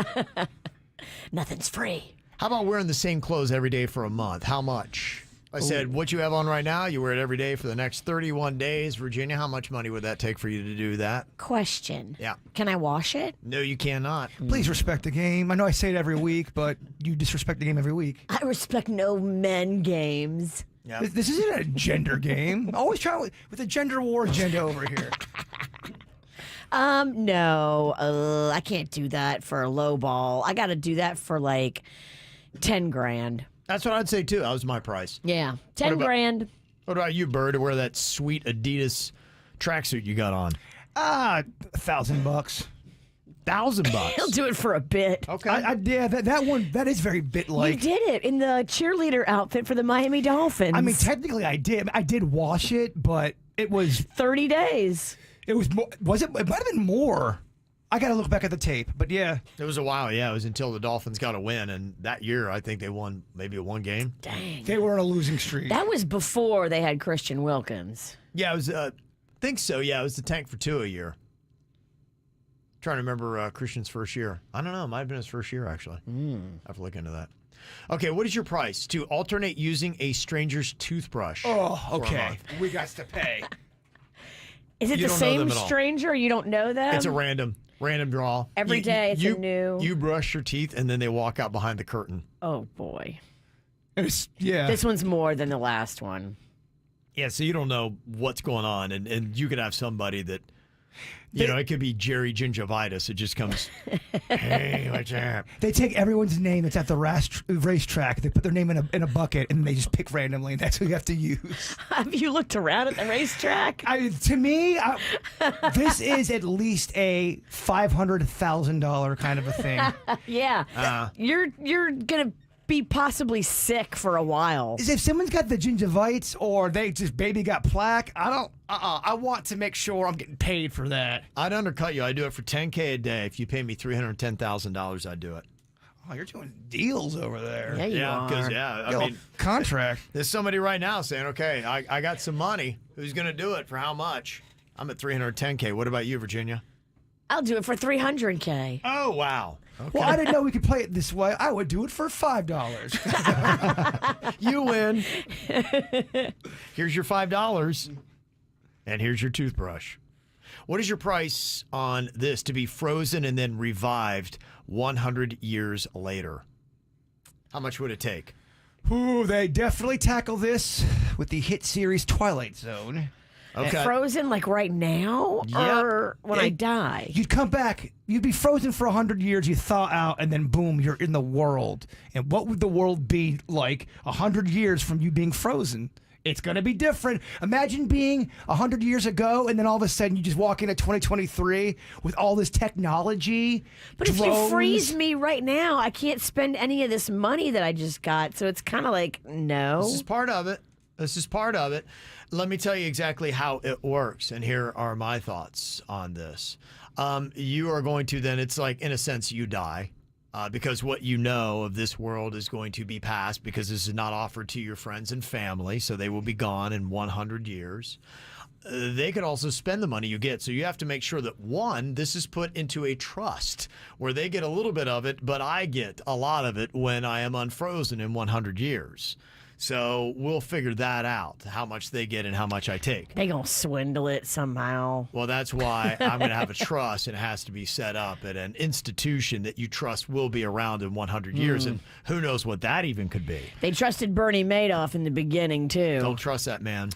Nothing's free. How about wearing the same clothes every day for a month? How much? I said, what you have on right now, you wear it every day for the next 31 days. Virginia, how much money would that take for you to do that? Question. Yeah. Can I wash it? No, you cannot. Please respect the game. I know I say it every week, but you disrespect the game every week. I respect no men games. Yeah. This isn't a gender game. Always trying with a gender war agenda over here. No. I can't do that for a low ball. I got to do that for like 10 grand. That's what I'd say, too. That was my price. Yeah. 10 grand. What about you, Bird, to wear that sweet Adidas tracksuit you got on? $1,000. $1,000. He'll do it for a bit. Okay. Yeah, that one, that is very bit-like. You did it in the cheerleader outfit for the Miami Dolphins. I mean, technically I did. I did wash it, but it was 30 days. It was more. Was it? It might have been more. I got to look back at the tape, but yeah. It was a while, yeah. It was until the Dolphins got a win, and that year I think they won maybe one game. Dang. They were on a losing streak. That was before they had Christian Wilkins. Yeah, it was, think so, yeah. It was the tank for 2 a year. Trying to remember Christian's first year. I don't know. It might have been his first year, actually. I have to look into that. Okay, what is your price to alternate using a stranger's toothbrush? Oh, okay. We got to pay. Is it You the don't know same them at all. stranger? You don't know them? It's a random draw. Every day it's a new. You brush your teeth, and then they walk out behind the curtain. Oh, boy. Yeah. This one's more than the last one. Yeah, so you don't know what's going on, and you could have somebody that, you know, it could be Jerry Gingivitis. It just comes, hey, what's up? They take everyone's name that's at the racetrack. They put their name in a bucket, and they just pick randomly, and that's who you have to use. Have you looked around at the racetrack? To me, this is at least a $500,000 kind of a thing. Yeah. You're going to be possibly sick for a while. Is if someone's got the gingivitis or they just baby got plaque, I want to make sure I'm getting paid for that. I'd undercut you. I'd do it for $10K a day. If you pay me $310,000, I'd do it. Oh, you're doing deals over there. Yeah, you are. Because, I mean, contract. There's somebody right now saying, okay, I got some money. Who's going to do it for how much? I'm at $310K. What about you, Virginia? I'll do it for $300K. Oh, wow. Okay. Well, I didn't know we could play it this way. I would do it for $5. You win. Here's your $5, and here's your toothbrush. What is your price on this to be frozen and then revived 100 years later? How much would it take? Ooh, they definitely tackle this with the hit series Twilight Zone. Okay. Frozen like right now? Yep. Or when I die? You'd come back. You'd be frozen for 100 years. You thaw out, and then boom, you're in the world. And what would the world be like 100 years from you being frozen? It's going to be different. Imagine being 100 years ago, and then all of a sudden you just walk into 2023 with all this technology. But if you freeze me right now, I can't spend any of this money that I just got. So it's kind of like, no. This is part of it. Let me tell you exactly how it works, and here are my thoughts on this. You are going to then, it's like, in a sense, you die because what you know of this world is going to be past because this is not offered to your friends and family, so they will be gone in 100 years. They could also spend the money you get, so you have to make sure that, one, this is put into a trust where they get a little bit of it, but I get a lot of it when I am unfrozen in 100 years. So we'll figure that out, how much they get and how much I take. They gonna swindle it somehow. Well, that's why I'm going to have a trust, and it has to be set up at an institution that you trust will be around in 100 years, and who knows what that even could be. They trusted Bernie Madoff in the beginning, too. Don't trust that man.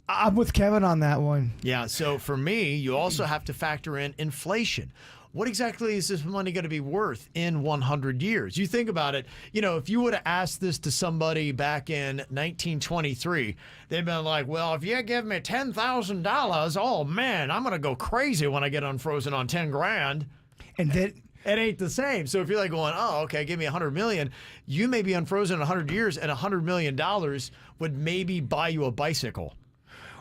I'm with Kevin on that one. Yeah, so for me, you also have to factor in inflation. What exactly is this money going to be worth in 100 years? You think about it, you know, if you would have asked this to somebody back in 1923, they'd been like, well, if you give me $10,000, oh man, I'm going to go crazy when I get unfrozen on 10 grand. And then it ain't the same. So if you're like going, oh, okay, give me $100 million, you may be unfrozen in 100 years, and $100 million would maybe buy you a bicycle.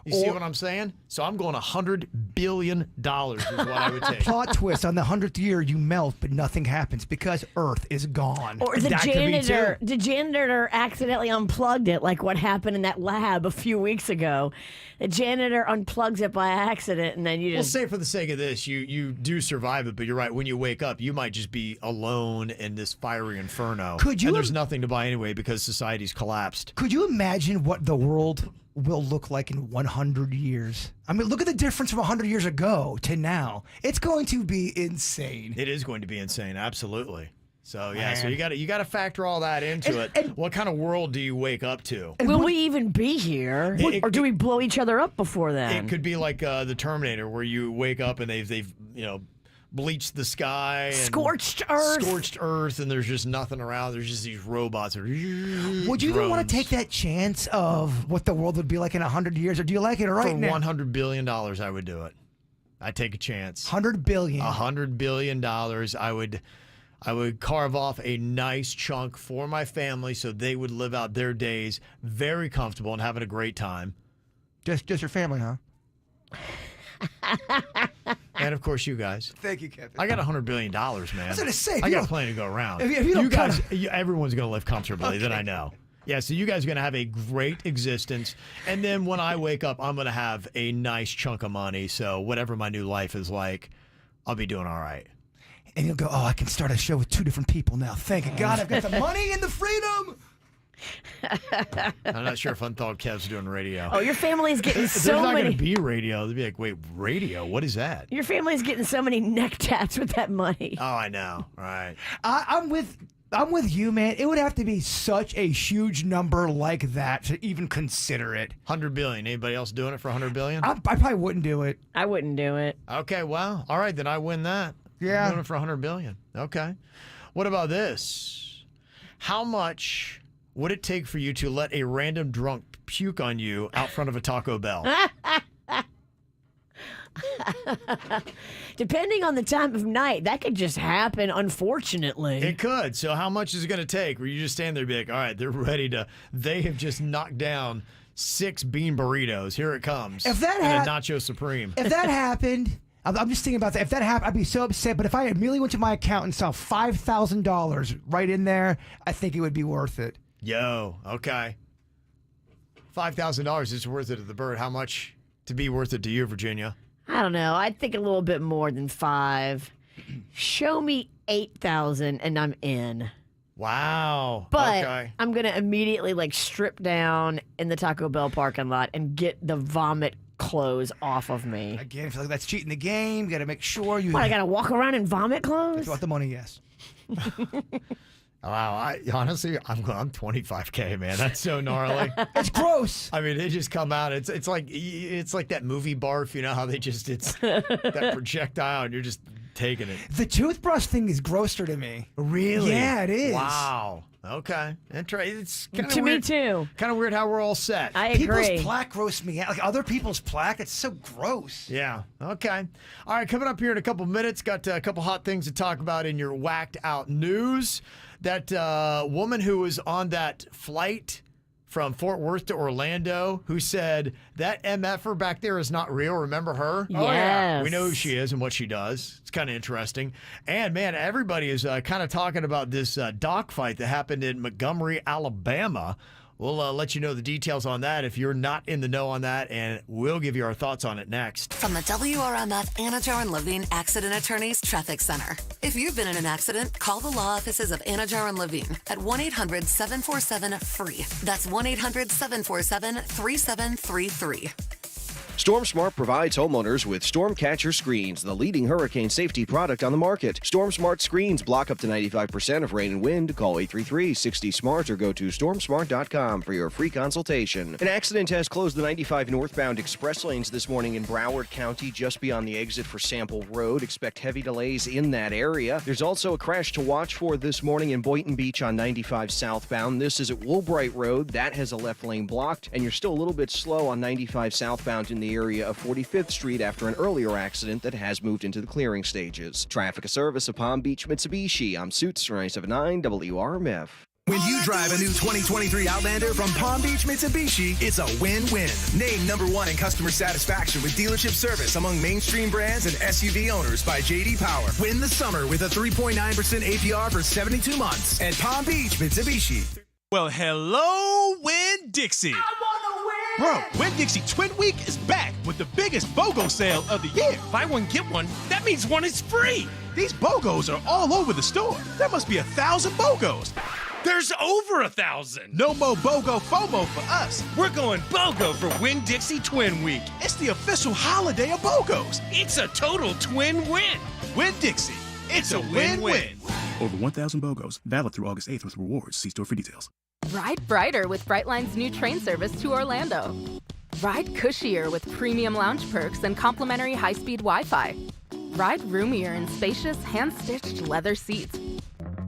You see what I'm saying? So I'm going $100 billion is what I would take. Plot twist: on the 100th year, you melt, but nothing happens because Earth is gone. Or the janitor accidentally unplugged it, like what happened in that lab a few weeks ago. The janitor unplugs it by accident, and then you Well, just... say for the sake of this, you do survive it, but you're right. When you wake up, you might just be alone in this fiery inferno. And there's nothing to buy anyway because society's collapsed. Could you imagine what the world will look like in 100 years? I mean, look at the difference from 100 years ago to now. It's going to be insane. It is going to be insane, absolutely. So yeah, Man. so you got to factor all that into it. What kind of world do you wake up to? Will we even be here? Or do we blow each other up before then? It could be like the Terminator, where you wake up and they've bleached the sky, and scorched earth, and there's just nothing around. There's just these robots. Would you even want to take that chance of what the world would be like in 100 years, or do you like it right now? For $100 billion, I would do it. I'd take a chance. $100 billion. $100 billion. I would carve off a nice chunk for my family so they would live out their days very comfortable and having a great time. Just your family, huh? And of course, you guys. Thank you, Kevin. I got $100 billion, man. I was going to say, I got plenty to go around. If you don't guys, everyone's going to live comfortably. Then I know. Yeah, so you guys are going to have a great existence. And then when I wake up, I'm going to have a nice chunk of money. So whatever my new life is like, I'll be doing all right. And you'll go, oh, I can start a show with 2 different people now. Thank God I've got the money and the freedom. I'm not sure if Unthought Kev's doing radio. Oh, your family's getting so There's not many... going to be radio. They'll be like, wait, radio? What is that? Your family's getting so many neck tats with that money. Oh, I know. All right. I'm with you, man. It would have to be such a huge number like that to even consider it. $100 billion. Anybody else doing it for $100 billion? I probably wouldn't do it. I wouldn't do it. Okay, well, all right, then I win that. Yeah. I'm doing it for $100 billion. Okay. What about this? How much would it take for you to let a random drunk puke on you out front of a Taco Bell? Depending on the time of night, that could just happen, unfortunately. It could. So how much is it going to take? Where you just stand there and be like, all right, they have just knocked down 6 bean burritos. Here it comes. If that and a Nacho Supreme. If that happened, I'm just thinking about that. If that happened, I'd be so upset. But if I immediately went to my account and saw $5,000 right in there, I think it would be worth it. Yo, okay. $5,000 is worth it to the bird. How much to be worth it to you, Virginia? I don't know. I'd think a little bit more than 5. Show me 8,000 and I'm in. Wow. But okay. I'm going to immediately strip down in the Taco Bell parking lot and get the vomit clothes off of me. Again, I feel like that's cheating the game. You got to make sure you... What, I got to walk around in vomit clothes? If you want the money, yes. Wow, honestly, I'm 25K, man. That's so gnarly. It's gross. I mean, they just come out. It's like that movie barf. You know how it's that projectile, and you're just taking it. The toothbrush thing is grosser to me. Really? Yeah, it is. Wow. Okay. It's kind of to weird. Me too. Kind of weird how we're all set. I agree. People's plaque roasts me out. Like other people's plaque, it's so gross. Yeah. Okay. All right. Coming up here in a couple minutes, got a couple hot things to talk about in your whacked out news. That woman who was on that flight from Fort Worth to Orlando who said that MFer back there is not real. Remember her? Yes. Oh, yeah. We know who she is and what she does. It's kind of interesting. And, man, everybody is kind of talking about this dogfight that happened in Montgomery, Alabama. We'll let you know the details on that if you're not in the know on that, and we'll give you our thoughts on it next. From the WRMF Anajar and Levine Accident Attorneys Traffic Center. If you've been in an accident, call the law offices of Anajar and Levine at 1-800-747-FREE. That's 1-800-747-3733. Storm Smart provides homeowners with storm catcher screens, the leading hurricane safety product on the market. Storm Smart screens block up to 95% of rain and wind. Call 833-60-SMART or go to stormsmart.com for your free consultation. An accident has closed the 95 northbound express lanes this morning in Broward County, just beyond the exit for Sample Road. Expect heavy delays in that area. There's also a crash to watch for this morning in Boynton Beach on 95 southbound. This is at Woolbright Road. That has a left lane blocked, and you're still a little bit slow on 95 southbound in the area of 45th Street after an earlier accident that has moved into the clearing stages. Traffic service of Palm Beach Mitsubishi. I'm Suits 97.9 WRMF. When you drive a new 2023 Outlander from Palm Beach Mitsubishi, it's a win-win. Named #1 in customer satisfaction with dealership service among mainstream brands and SUV owners by J.D. Power. Win the summer with a 3.9% APR for 72 months at Palm Beach Mitsubishi. Well, hello, Winn-Dixie. Bro, Winn-Dixie Twin Week is back with the biggest BOGO sale of the year. Buy one, get one. That means one is free. These BOGOs are all over the store. There must be 1,000 BOGOs. There's over 1,000. No more BOGO FOMO for us. We're going BOGO for Winn-Dixie Twin Week. It's the official holiday of BOGOs. It's a total twin win. Winn-Dixie. It's a win-win. Over 1,000 BOGOs. Valid through August 8th with rewards. See store for details. Ride brighter with Brightline's new train service to Orlando. Ride cushier with premium lounge perks and complimentary high-speed Wi-Fi. Ride roomier in spacious, hand-stitched leather seats.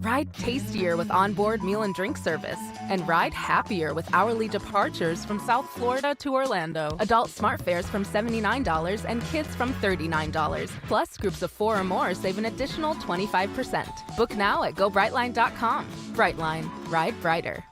Ride tastier with onboard meal and drink service. And ride happier with hourly departures from South Florida to Orlando. Adult smart fares from $79 and kids from $39. Plus, groups of 4 or more save an additional 25%. Book now at GoBrightline.com. Brightline. Ride brighter.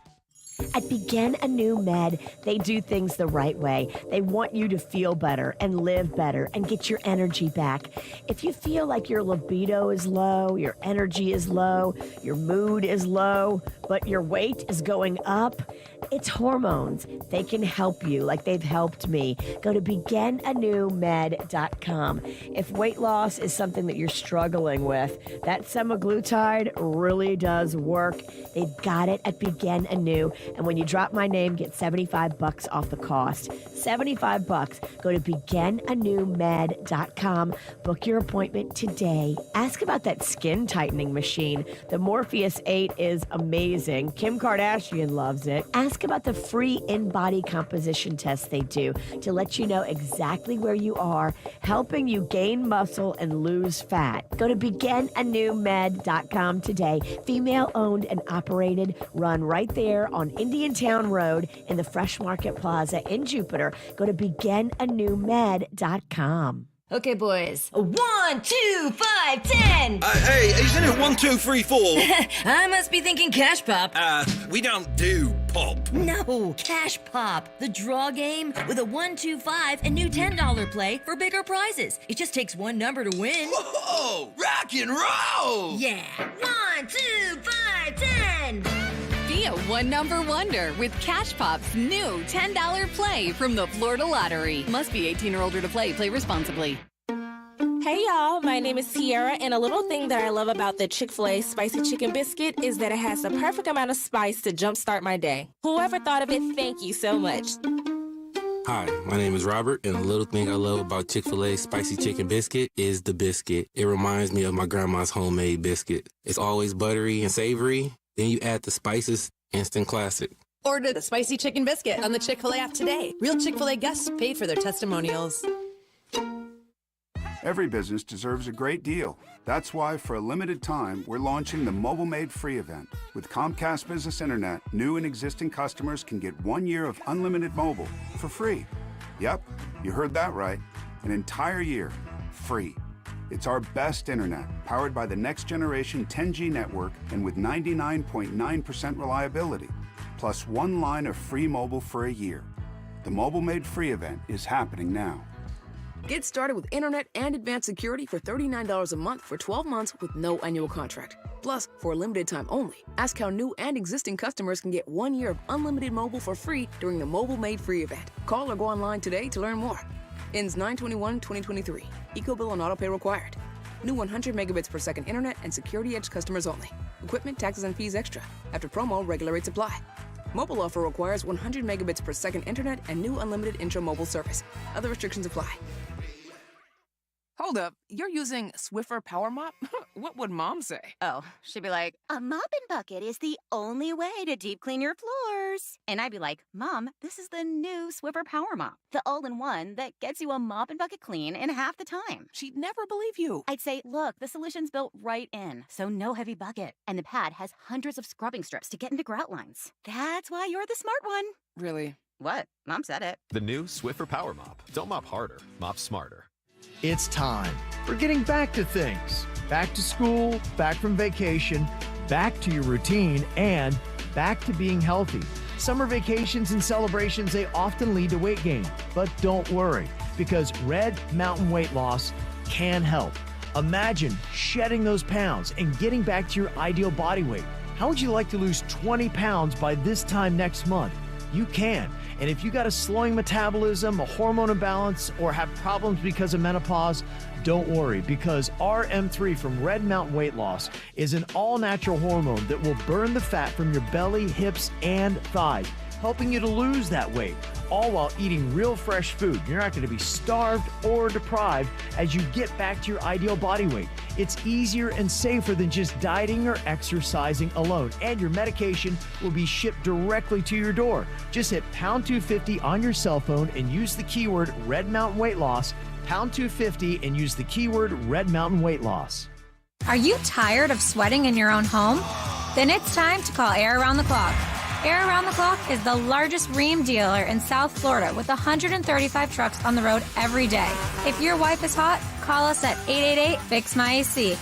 At Begin a New Med, they do things the right way. They want you to feel better and live better and get your energy back. If you feel like your libido is low, your energy is low, your mood is low, but your weight is going up, it's hormones. They can help you like they've helped me. Go to beginanewmed.com. If weight loss is something that you're struggling with, that semaglutide really does work. They've got it at Begin Anew. And when you drop my name, get $75 off the cost. $75. Go to beginanewmed.com. Book your appointment today. Ask about that skin tightening machine. The Morpheus 8 is amazing. Kim Kardashian loves it. Ask about the free in-body composition test they do to let you know exactly where you are, helping you gain muscle and lose fat. Go to beginanewmed.com today. Female-owned and operated, run right there on Indiantown Road in the Fresh Market Plaza in Jupiter. Go to beginanewmed.com. Okay, boys. 1, 2, 5, 10. Hey, isn't it 1, 2, 3, 4? I must be thinking Cash Pop. We don't do pop. No, Cash Pop, the draw game with a 1, 2, 5 and new $10 play for bigger prizes. It just takes one number to win. Whoa, rock and roll! Yeah, 1, 2, 5, 10. Be a one-number wonder with Cash Pop's new $10 play from the Florida Lottery. Must be 18 or older to play. Play responsibly. Hey y'all, my name is Tiara, and a little thing that I love about the Chick-fil-A Spicy Chicken Biscuit is that it has the perfect amount of spice to jumpstart my day. Whoever thought of it, thank you so much. Hi, my name is Robert, and a little thing I love about Chick-fil-A Spicy Chicken Biscuit is the biscuit. It reminds me of my grandma's homemade biscuit. It's always buttery and savory. Then you add the spices, instant classic. Order the Spicy Chicken Biscuit on the Chick-fil-A app today. Real Chick-fil-A guests paid for their testimonials. Every business deserves a great deal. That's why, for a limited time, we're launching the Mobile Made Free event. With Comcast Business Internet, new and existing customers can get 1 year of unlimited mobile for free. Yep, you heard that right. An entire year, free. It's our best internet, powered by the next generation 10G network and with 99.9% reliability, plus 1 line of free mobile for a year. The Mobile Made Free event is happening now. Get started with internet and advanced security for $39 a month for 12 months with no annual contract. Plus, for a limited time only, ask how new and existing customers can get 1 year of unlimited mobile for free during the Mobile Made Free event. Call or go online today to learn more. Ends 9/21/2023. Eco-bill and auto-pay required. New 100 megabits per second internet and Security Edge customers only. Equipment, taxes, and fees extra. After promo, regular rates apply. Mobile offer requires 100 megabits per second internet and new unlimited intro mobile service. Other restrictions apply. Hold up, you're using Swiffer Power Mop? What would Mom say? Oh, she'd be like, a mopping bucket is the only way to deep clean your floors. And I'd be like, Mom, this is the new Swiffer Power Mop, the all-in-one that gets you a mop and bucket clean in half the time. She'd never believe you. I'd say, look, the solution's built right in, so no heavy bucket. And the pad has hundreds of scrubbing strips to get into grout lines. That's why you're the smart one. Really? What? Mom said it. The new Swiffer Power Mop. Don't mop harder, mop smarter. It's time for getting back to things. Back to school, back from vacation, back to your routine, and back to being healthy. Summer vacations and celebrations, they often lead to weight gain. But don't worry, because Red Mountain Weight Loss can help. Imagine shedding those pounds and getting back to your ideal body weight. How would you like to lose 20 pounds by this time next month? You can. And if you got a slowing metabolism, a hormone imbalance, or have problems because of menopause, don't worry, because RM3 from Red Mountain Weight Loss is an all-natural hormone that will burn the fat from your belly, hips, and thighs, helping you to lose that weight, all while eating real fresh food. You're not going to be starved or deprived as you get back to your ideal body weight. It's easier and safer than just dieting or exercising alone, and your medication will be shipped directly to your door. Just hit pound 250 on your cell phone and use the keyword Red Mountain Weight Loss, pound 250, and use the keyword Red Mountain Weight Loss. Are you tired of sweating in your own home? Then it's time to call Air Around the Clock. Air Around the Clock is the largest Rheem dealer in South Florida with 135 trucks on the road every day. If your wife is hot, call us at 888-FIX-MY-AC.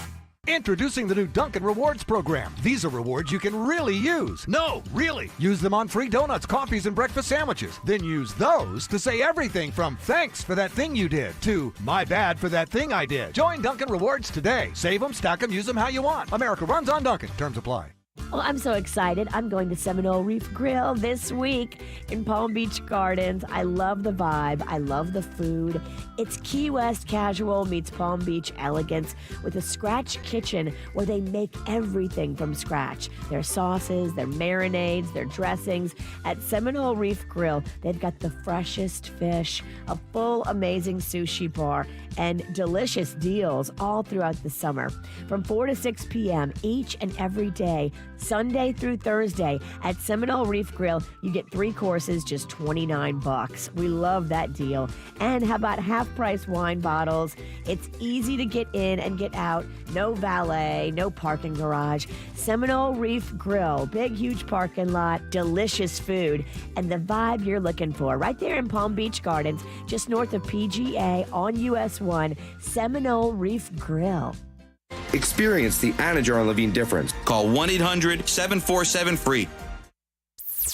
Introducing the new Dunkin' Rewards program. These are rewards you can really use. No, really. Use them on free donuts, coffees, and breakfast sandwiches. Then use those to say everything from thanks for that thing you did to my bad for that thing I did. Join Dunkin' Rewards today. Save them, stack them, use them how you want. America runs on Dunkin'. Terms apply. Well, I'm so excited. I'm going to Seminole Reef Grill this week in Palm Beach Gardens. I love the vibe. I love the food. It's Key West casual meets Palm Beach elegance with a scratch kitchen where they make everything from scratch. Their sauces, their marinades, their dressings. At Seminole Reef Grill, they've got the freshest fish, a full amazing sushi bar, and delicious deals all throughout the summer. From 4 to 6 p.m. each and every day, Sunday through Thursday at Seminole Reef Grill, you get 3 courses, just $29. We love that deal. And how about half-price wine bottles? It's easy to get in and get out. No valet, no parking garage. Seminole Reef Grill, big, huge parking lot, delicious food, and the vibe you're looking for. Right there in Palm Beach Gardens, just north of PGA on US 1, Seminole Reef Grill. Experience the Anna Jar and Levine difference. Call 1-800-747-FREE.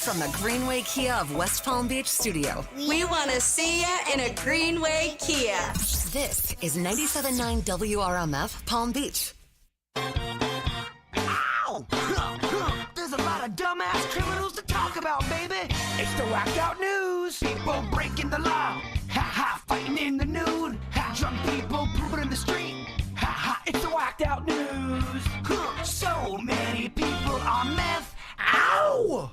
From the Greenway Kia of West Palm Beach studio. We want to see you in a Greenway Kia. This is 97.9 WRMF Palm Beach. Ow! There's a lot of dumbass criminals to talk about, baby. It's the whacked out news. People breaking the law. Ha ha, fighting in the nude. Ha, drunk people pooping in the street. Ha ha, it's the whacked out news. So many people on meth. Ow!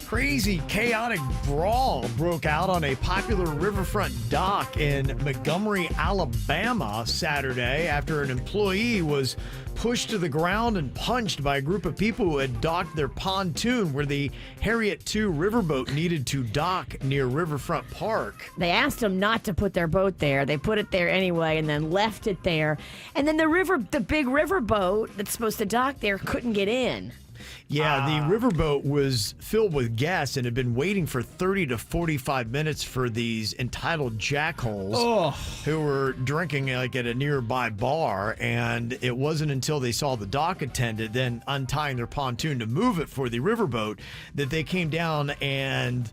Crazy, chaotic brawl broke out on a popular riverfront dock in Montgomery, Alabama Saturday after an employee was pushed to the ground and punched by a group of people who had docked their pontoon where the Harriet II riverboat needed to dock near Riverfront Park. They asked them not to put their boat there. They put it there anyway and then left it there. And then the big riverboat that's supposed to dock there couldn't get in. Yeah, the riverboat was filled with guests and had been waiting for 30 to 45 minutes for these entitled jackholes who were drinking like at a nearby bar. And it wasn't until they saw the dock attendant then untying their pontoon to move it for the riverboat that they came down and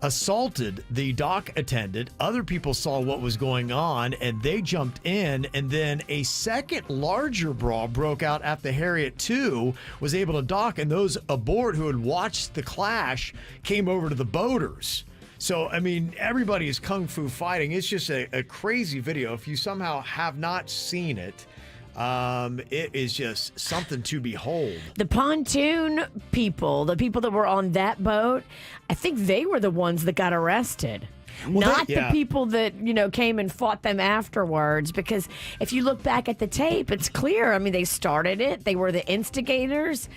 assaulted the dock attendant. Other people saw what was going on and they jumped in, and then a second larger brawl broke out after Harriet II was able to dock, and those aboard who had watched the clash came over to the boaters. So, I mean, everybody is kung fu fighting. It's just a crazy video. If you somehow have not seen it, it is just something to behold. The pontoon people, the people that were on that boat, I think they were the ones that got arrested. Not the people that, came and fought them afterwards. Because if you look back at the tape, it's clear. I mean, they started it. They were the instigators.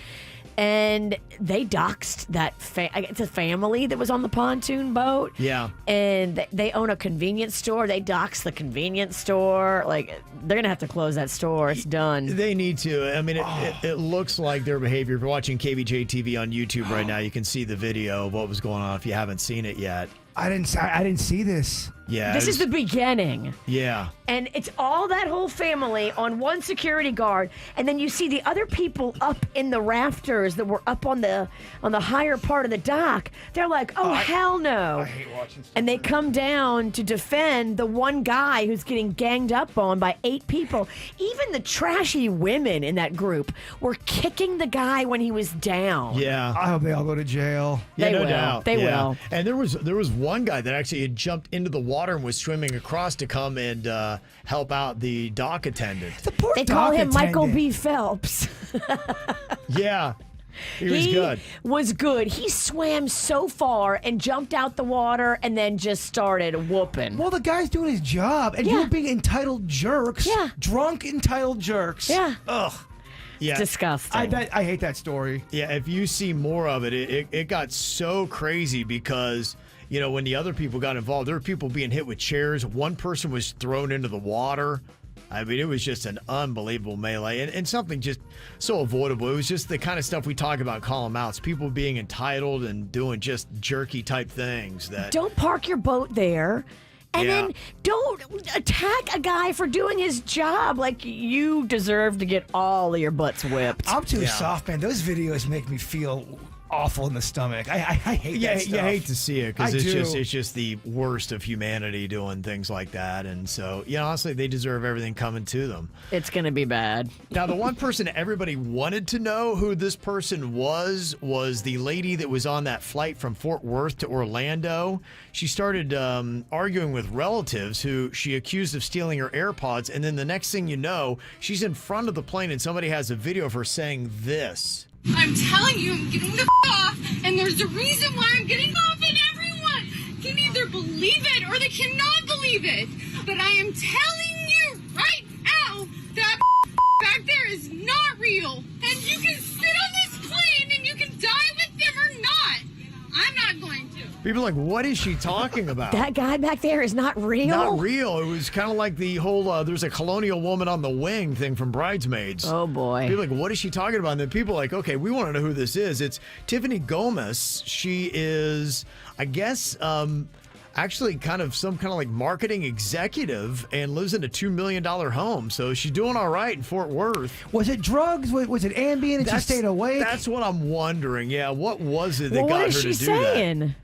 And they doxed that it's a family that was on the pontoon boat. Yeah. And they own a convenience store. They doxed the convenience store. Like, they're going to have to close that store. It's done. They need to. I mean, it looks like their behavior. If you're watching Kvj TV on YouTube right now, you can see the video of what was going on if you haven't seen it yet. I didn't see this. Yeah. This is the beginning. Yeah. And it's all that whole family on one security guard, and then you see the other people up in the rafters that were up on the higher part of the dock. They're like, "Oh, hell no!" I hate watching stuff. And they come down to defend the one guy who's getting ganged up on by 8 people. Even the trashy women in that group were kicking the guy when he was down. Yeah. I hope they all go to jail. Yeah, They no will. doubt. They Yeah. will. And there was one guy that actually had jumped into the water and was swimming across to come and help out the dock attendant. They call him Michael B. Phelps. Yeah. He was good. Was good. He swam so far and jumped out the water and then just started whooping. Well, the guy's doing his job, and you're being entitled jerks. Yeah. Drunk entitled jerks. Yeah. Ugh. Yeah. Disgusting. I hate that story. Yeah, if you see more of it, it got so crazy because, when the other people got involved, there were people being hit with chairs. One person was thrown into the water. I mean, it was just an unbelievable melee and something just so avoidable. It was just the kind of stuff we talk about, call them outs. People being entitled and doing just jerky type things. Don't park your boat there. And then don't attack a guy for doing his job. Like, you deserve to get all of your butts whipped. I'm too soft, man. Those videos make me feel awful in the stomach. I hate that stuff. You hate to see it because I it's just the worst of humanity doing things like that. And so, honestly, they deserve everything coming to them. It's going to be bad. Now, the one person everybody wanted to know who this person was the lady that was on that flight from Fort Worth to Orlando. She started arguing with relatives who she accused of stealing her AirPods. And then the next thing you know, she's in front of the plane and somebody has a video of her saying this. I'm telling you, I'm getting the off, and there's a reason why I'm getting off, and everyone can either believe it or they cannot believe it. But I am telling you right now that back there is not real, and you can sit on this plane and you can die with them or not. I'm not going to. People are like, what is she talking about? That guy back there is not real? Not real. It was kind of like the whole, there's a colonial woman on the wing thing from Bridesmaids. Oh, boy. People are like, what is she talking about? And then people are like, okay, we want to know who this is. It's Tiffany Gomez. She is, I guess, actually some kind of like marketing executive and lives in a $2 million home. So she's doing all right in Fort Worth. Was it drugs? Was it Ambien and she stayed awake? That's what I'm wondering. Yeah, what was it that got what her is to she do saying? that?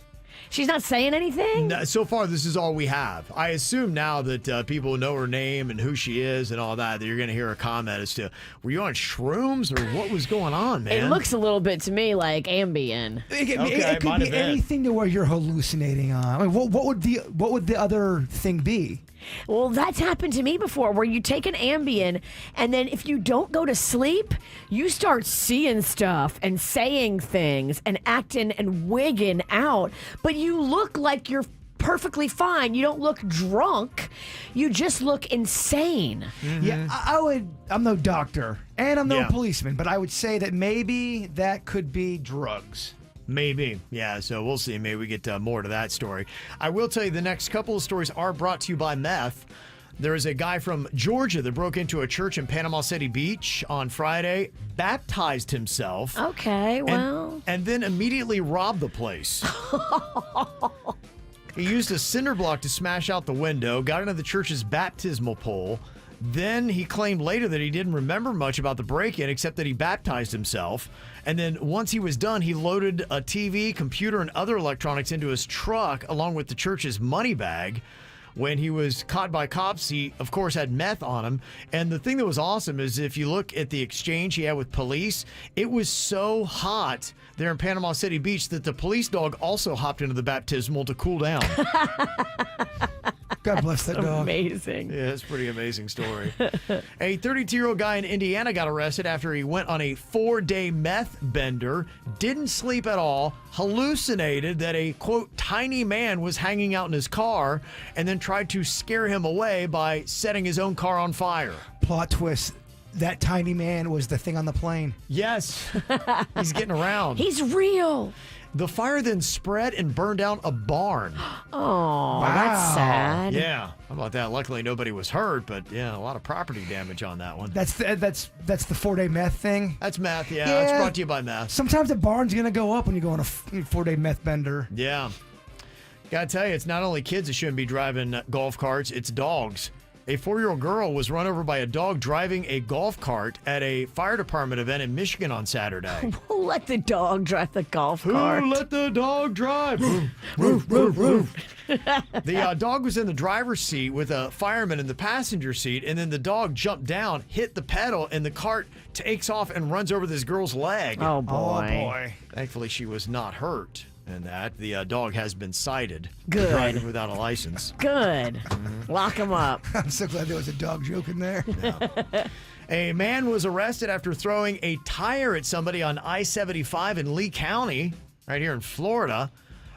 She's not saying anything? No, so far, this is all we have. I assume now that people know her name and who she is and all that you're going to hear a comment as to, were you on shrooms or what was going on, man? It looks a little bit to me like Ambien. It could be anything to where you're hallucinating on. I mean, what would the other thing be? Well, that's happened to me before, where you take an Ambien, and then if you don't go to sleep, you start seeing stuff and saying things and acting and wigging out, but you look like you're perfectly fine. You don't look drunk. You just look insane. Mm-hmm. Yeah, I'm no doctor, and I'm no policeman, but I would say that maybe that could be drugs. Maybe. Yeah, so we'll see. Maybe we get more to that story. I will tell you the next couple of stories are brought to you by meth. There is a guy from Georgia that broke into a church in Panama City Beach on Friday, baptized himself. Okay, well. And then immediately robbed the place. He used a cinder block to smash out the window, got into the church's baptismal pole. Then he claimed later that he didn't remember much about the break-in except that he baptized himself. And then once he was done, he loaded a TV, computer, and other electronics into his truck along with the church's money bag. When he was caught by cops, he, of course, had meth on him. And the thing that was awesome is if you look at the exchange he had with police, it was so hot there in Panama City Beach that the police dog also hopped into the baptismal to cool down. God bless that dog. Amazing. Yeah, it's a pretty amazing story. A 32-year-old guy in Indiana got arrested after he went on a 4-day meth bender, didn't sleep at all, hallucinated that a, quote, tiny man was hanging out in his car, and then tried to scare him away by setting his own car on fire. Plot twist. That tiny man was the thing on the plane. Yes. He's getting around. He's real. The fire then spread and burned down a barn. Oh, that's sad. Yeah. How about that? Luckily, nobody was hurt, but yeah, a lot of property damage on that one. That's the 4-day meth thing? That's meth, yeah. It's brought to you by meth. Sometimes the barn's going to go up when you go on a 4-day meth bender. Yeah. Gotta tell you, it's not only kids that shouldn't be driving golf carts, it's dogs. A 4-year-old girl was run over by a dog driving a golf cart at a fire department event in Michigan on Saturday. Who let the dog drive the golf cart? Who let the dog drive? Roof, roof, roof. The dog was in the driver's seat with a fireman in the passenger seat, and then the dog jumped down, hit the pedal, and the cart takes off and runs over this girl's leg. Oh, boy. Thankfully, she was not hurt. And that the dog has been cited. Good. Driving without a license. Good. Lock him up. I'm so glad there was a dog joke in there. Yeah. A man was arrested after throwing a tire at somebody on I-75 in Lee County, right here in Florida.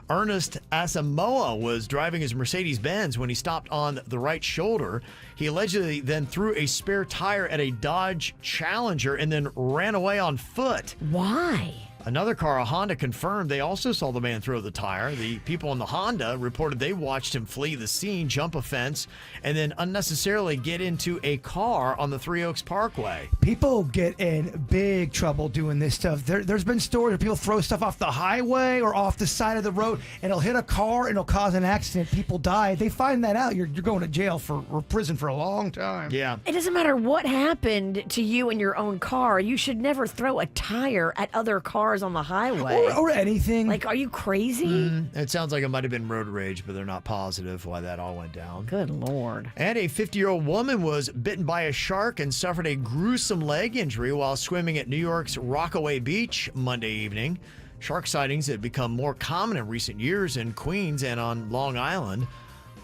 Ernest Asamoah was driving his Mercedes-Benz when he stopped on the right shoulder. He allegedly then threw a spare tire at a Dodge Challenger and then ran away on foot. Why? Another car, a Honda, confirmed they also saw the man throw the tire. The people in the Honda reported they watched him flee the scene, jump a fence, and then unnecessarily get into a car on the Three Oaks Parkway. People get in big trouble doing this stuff. There's been stories where people throw stuff off the highway or off the side of the road, and it'll hit a car and it'll cause an accident. People die. They find that out. You're going to jail or prison for a long time. Yeah. It doesn't matter what happened to you in your own car. You should never throw a tire at other cars on the highway. Or anything. Like, are you crazy? It sounds like it might have been road rage, but they're not positive why that all went down. Good Lord. And a 50-year-old woman was bitten by a shark and suffered a gruesome leg injury while swimming at New York's Rockaway Beach Monday evening. Shark sightings have become more common in recent years in Queens and on Long Island.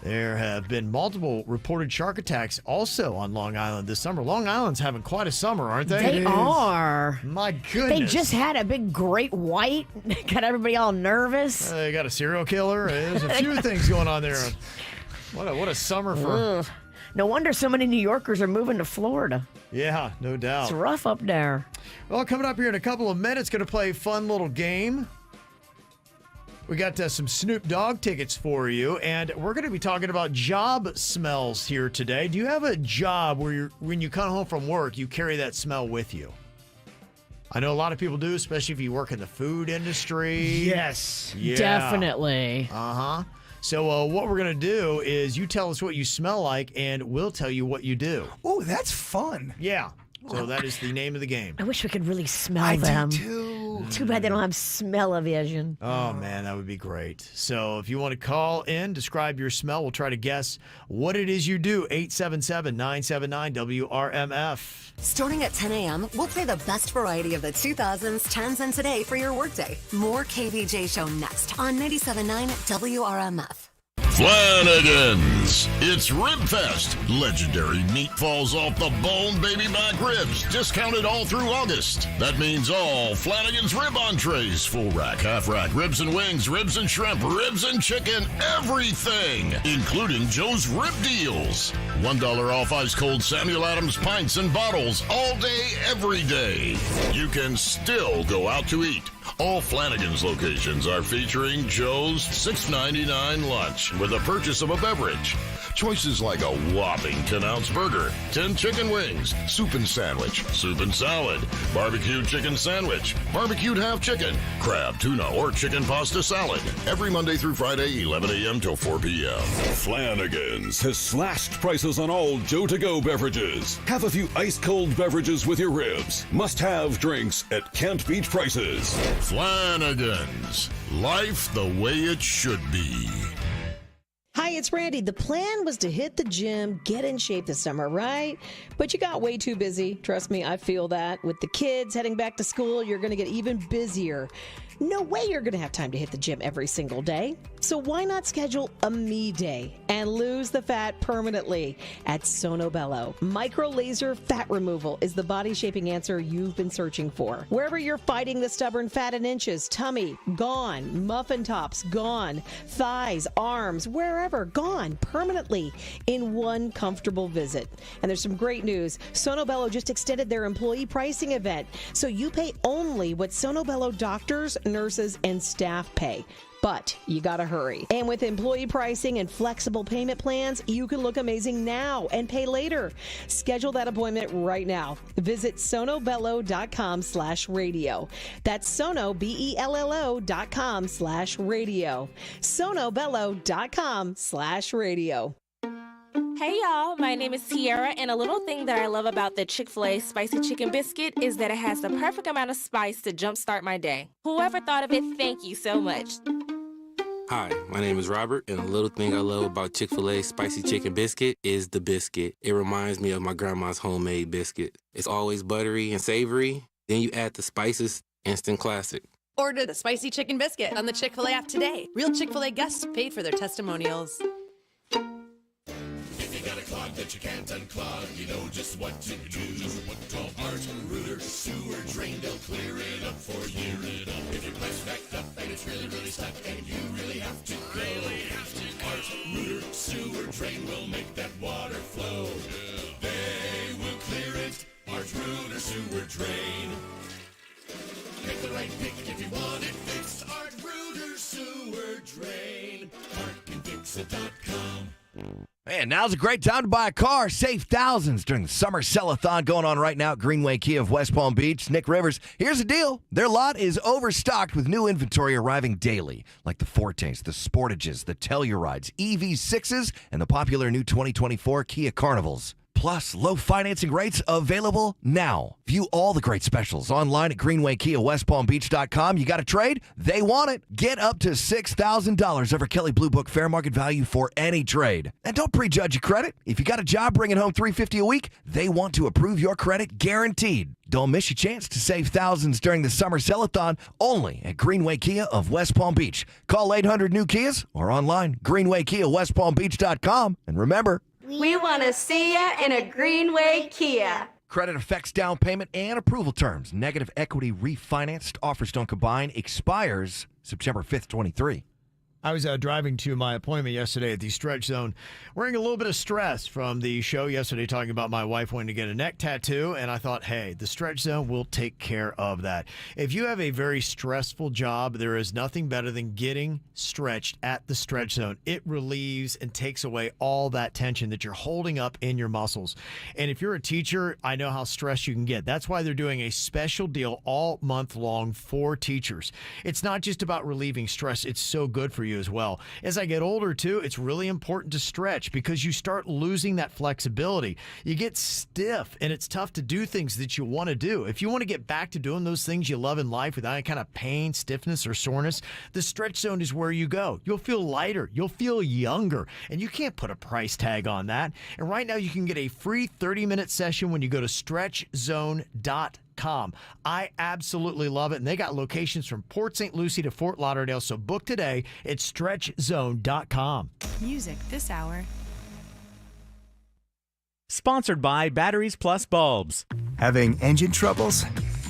There have been multiple reported shark attacks also on Long Island this summer. Long Island's having quite a summer, aren't they? They are. My goodness. They just had a big great white. Got everybody all nervous. They got a serial killer. There's a few things going on there. What a summer for... Ugh. No wonder so many New Yorkers are moving to Florida. Yeah, no doubt. It's rough up there. Well, coming up here in a couple of minutes, going to play a fun little game. We got some Snoop Dogg tickets for you, and we're going to be talking about job smells here today. Do you have a job where when you come home from work, you carry that smell with you? I know a lot of people do, especially if you work in the food industry. Yes. Yeah. Definitely. Uh-huh. So what we're going to do is you tell us what you smell like, and we'll tell you what you do. Oh, that's fun. Yeah. So that is the name of the game. I wish we could really smell them. I do too. Too bad they don't have smell-o-vision. Oh, man, that would be great. So if you want to call in, describe your smell, we'll try to guess what it is you do. 877-979-WRMF. Starting at 10 a.m., we'll play the best variety of the 2000s, 10s, and today for your workday. More KVJ Show next on 97.9 WRMF. Flanagan's. It's Rib Fest. Legendary meat falls off the bone baby back ribs. Discounted all through August. That means all Flanagan's rib entrees. Full rack, half rack, ribs and wings, ribs and shrimp, ribs and chicken, everything. Including Joe's Rib Deals. $1 off ice cold Samuel Adams pints and bottles all day, every day. You can still go out to eat. All Flanagan's locations are featuring Joe's $6.99 lunch with a purchase of a beverage. Choices like a whopping 10-ounce burger, 10 chicken wings, soup and sandwich, soup and salad, barbecued chicken sandwich, barbecued half chicken, crab, tuna, or chicken pasta salad. Every Monday through Friday, 11 a.m. till 4 p.m. Flanagan's has slashed prices on all Joe to Go beverages. Have a few ice-cold beverages with your ribs. Must-have drinks at can't beat prices. Flanagan's. Life the way it should be. Hi, it's Randy. The plan was to hit the gym, get in shape this summer, right? But you got way too busy. Trust me, I feel that. With the kids heading back to school, you're going to get even busier. No way you're going to have time to hit the gym every single day. So why not schedule a me day and lose the fat permanently at Sono Bello? Micro laser fat removal is the body shaping answer you've been searching for. Wherever you're fighting the stubborn fat in inches, tummy, gone. Muffin tops, gone. Thighs, arms, wherever, gone permanently in one comfortable visit. And there's some great news. Sono Bello just extended their employee pricing event. So you pay only what Sono Bello doctors, nurses, and staff pay. But you gotta hurry. And with employee pricing and flexible payment plans, you can look amazing now and pay later. Schedule that appointment right now. Visit sonobello.com/radio. That's sonobello.com/radio. sonobello.com/radio. Hey y'all, my name is Tiara, and a little thing that I love about the Chick-fil-A spicy chicken biscuit is that it has the perfect amount of spice to jumpstart my day. Whoever thought of it, thank you so much. Hi, my name is Robert, and a little thing I love about Chick-fil-A spicy chicken biscuit is the biscuit. It reminds me of my grandma's homemade biscuit. It's always buttery and savory. Then you add the spices, instant classic. Order the spicy chicken biscuit on the Chick-fil-A app today. Real Chick-fil-A guests paid for their testimonials. If you got a clog that you can't unclog, you know just what to do. Call Art, Rooter, Sewer, Drain, they'll clear it up for you. If your pipe's backed up and it's really, really stuck and you really have to go. Art, Rooter, Sewer, Drain will make that water flow. They will clear it. Art, Rooter, Sewer, Drain. Pick the right pick if you want it fixed. Art, Rooter, Sewer, Drain. ArtCanFixIt.com. Man, now's a great time to buy a car. Save thousands during the summer sell-a-thon going on right now at Greenway Kia of West Palm Beach. Nick Rivers, here's the deal. Their lot is overstocked with new inventory arriving daily, like the Fortes, the Sportages, the Tellurides, EV6s, and the popular new 2024 Kia Carnivals. Plus, low financing rates available now. View all the great specials online at GreenwayKiaWestPalmBeach.com. You got a trade? They want it. Get up to $6,000 over Kelley Blue Book fair market value for any trade. And don't prejudge your credit. If you got a job bringing home $350 a week, they want to approve your credit guaranteed. Don't miss your chance to save thousands during the summer sell-a-thon only at Greenway Kia of West Palm Beach. Call 800-NEW-KIAs or online, GreenwayKiaWestPalmBeach.com. And remember, We want to see ya in a Greenway Kia. credit affects down payment and approval terms. Negative equity refinanced offers don't combine. Expires September 5th, 23. I was driving to my appointment yesterday at the Stretch Zone, wearing a little bit of stress from the show yesterday, talking about my wife wanting to get a neck tattoo, and I thought, hey, the Stretch Zone will take care of that. If you have a very stressful job, there is nothing better than getting stretched at the Stretch Zone. It relieves and takes away all that tension that you're holding up in your muscles. And if you're a teacher, I know how stressed you can get. That's why they're doing a special deal all month long for teachers. It's not just about relieving stress. It's so good for you as well. As I get older, too, it's really important to stretch because you start losing that flexibility. You get stiff, and it's tough to do things that you want to do. If you want to get back to doing those things you love in life without any kind of pain, stiffness, or soreness, the Stretch Zone is where you go. You'll feel lighter. You'll feel younger, and you can't put a price tag on that. And right now, you can get a free 30-minute session when you go to stretchzone.com. I absolutely love it. And they got locations from Port St. Lucie to Fort Lauderdale. So book today at stretchzone.com. Music this hour. Sponsored by Batteries Plus Bulbs. Having engine troubles?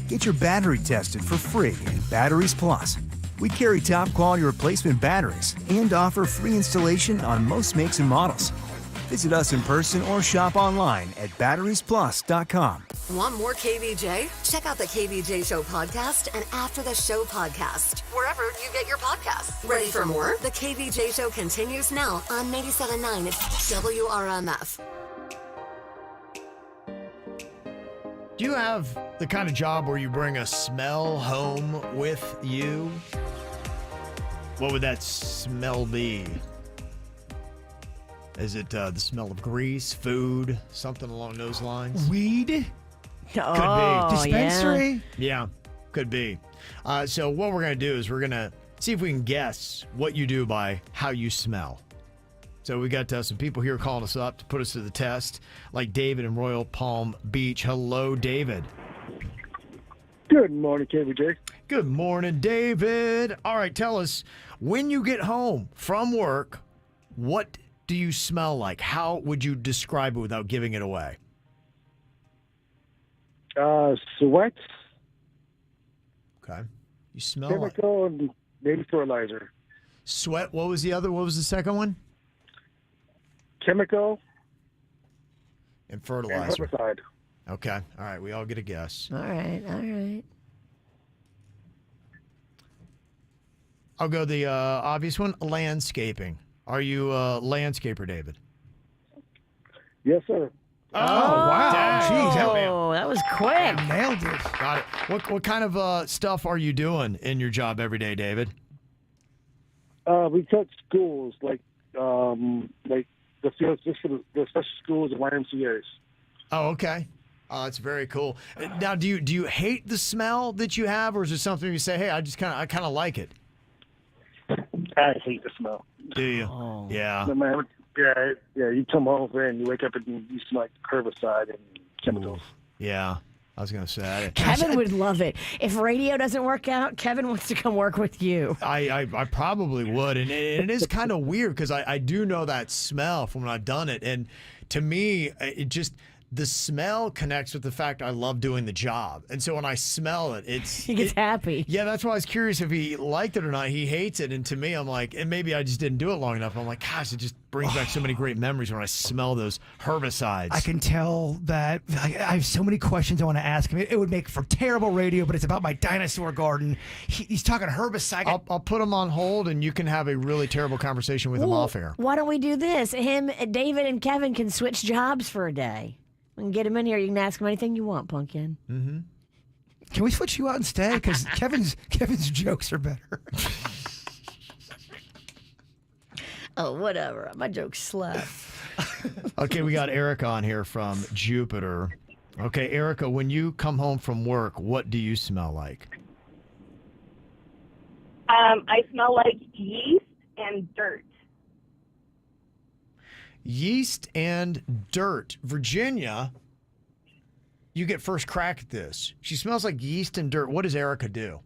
Get your battery tested for free at Batteries Plus. We carry top quality replacement batteries and offer free installation on most makes and models. Visit us in person or shop online at batteriesplus.com. Want more KVJ? Check out the KVJ Show podcast and After the Show podcast, wherever you get your podcasts. Ready for more? The KVJ Show continues now on 97.9 WRMF. Do you have the kind of job where you bring a smell home with you? What would that smell be? Is it the smell of grease, food, something along those lines? Weed? Could be. Dispensary? Yeah, could be. So what we're going to do is we're going to see if we can guess what you do by how you smell. So we got some people here calling us up to put us to the test, like David in Royal Palm Beach. Hello, David. Good morning, KVJ. Good morning, David. All right, tell us, when you get home from work, what do you smell like? How would you describe it without giving it away? Sweat. Okay. You smell chemical and maybe fertilizer. Sweat. What was the other? What was the second one? Chemical and fertilizer. And herbicide. Okay. All right. We all get a guess. All right. I'll go the obvious one, landscaping. Are you a landscaper, David? Yes, sir. Oh, wow. Oh, that was quick. Nailed it. Got it. What kind of stuff are you doing in your job every day, David? We touch schools like the fields just for the special schools and YMCA's. Oh, okay. Oh, that's very cool. Now, do you hate the smell that you have, or is it something you say, hey, I kind of like it? I hate the smell. Do you? Oh. Yeah. No, man, yeah. You come over and you wake up and you smell like herbicide and chemicals. Yeah. I was going to say. Kevin would love it. If radio doesn't work out, Kevin wants to come work with you. I probably would. And it is kind of weird because I do know that smell from when I've done it. And to me, it just, the smell connects with the fact I love doing the job. And so when I smell it, he gets happy. Yeah, that's why I was curious if he liked it or not. He hates it. And to me, I'm like, and maybe I just didn't do it long enough. I'm like, gosh, it just brings back so many great memories when I smell those herbicides. I can tell that I have so many questions I want to ask him. It would make for terrible radio, but it's about my dinosaur garden. He's talking herbicide. I'll put him on hold, and you can have a really terrible conversation with him off air. Why don't we do this? David, and Kevin can switch jobs for a day. We can get him in here. You can ask him anything you want, Pumpkin. Mm-hmm. Can we switch you out instead? Because Kevin's jokes are better. Oh, whatever. My jokes slap. Okay, we got Erica on here from Jupiter. Okay, Erica, when you come home from work, what do you smell like? I smell like yeast and dirt. Yeast and dirt. Virginia, you get first crack at this. She smells like yeast and dirt. What does Erica do?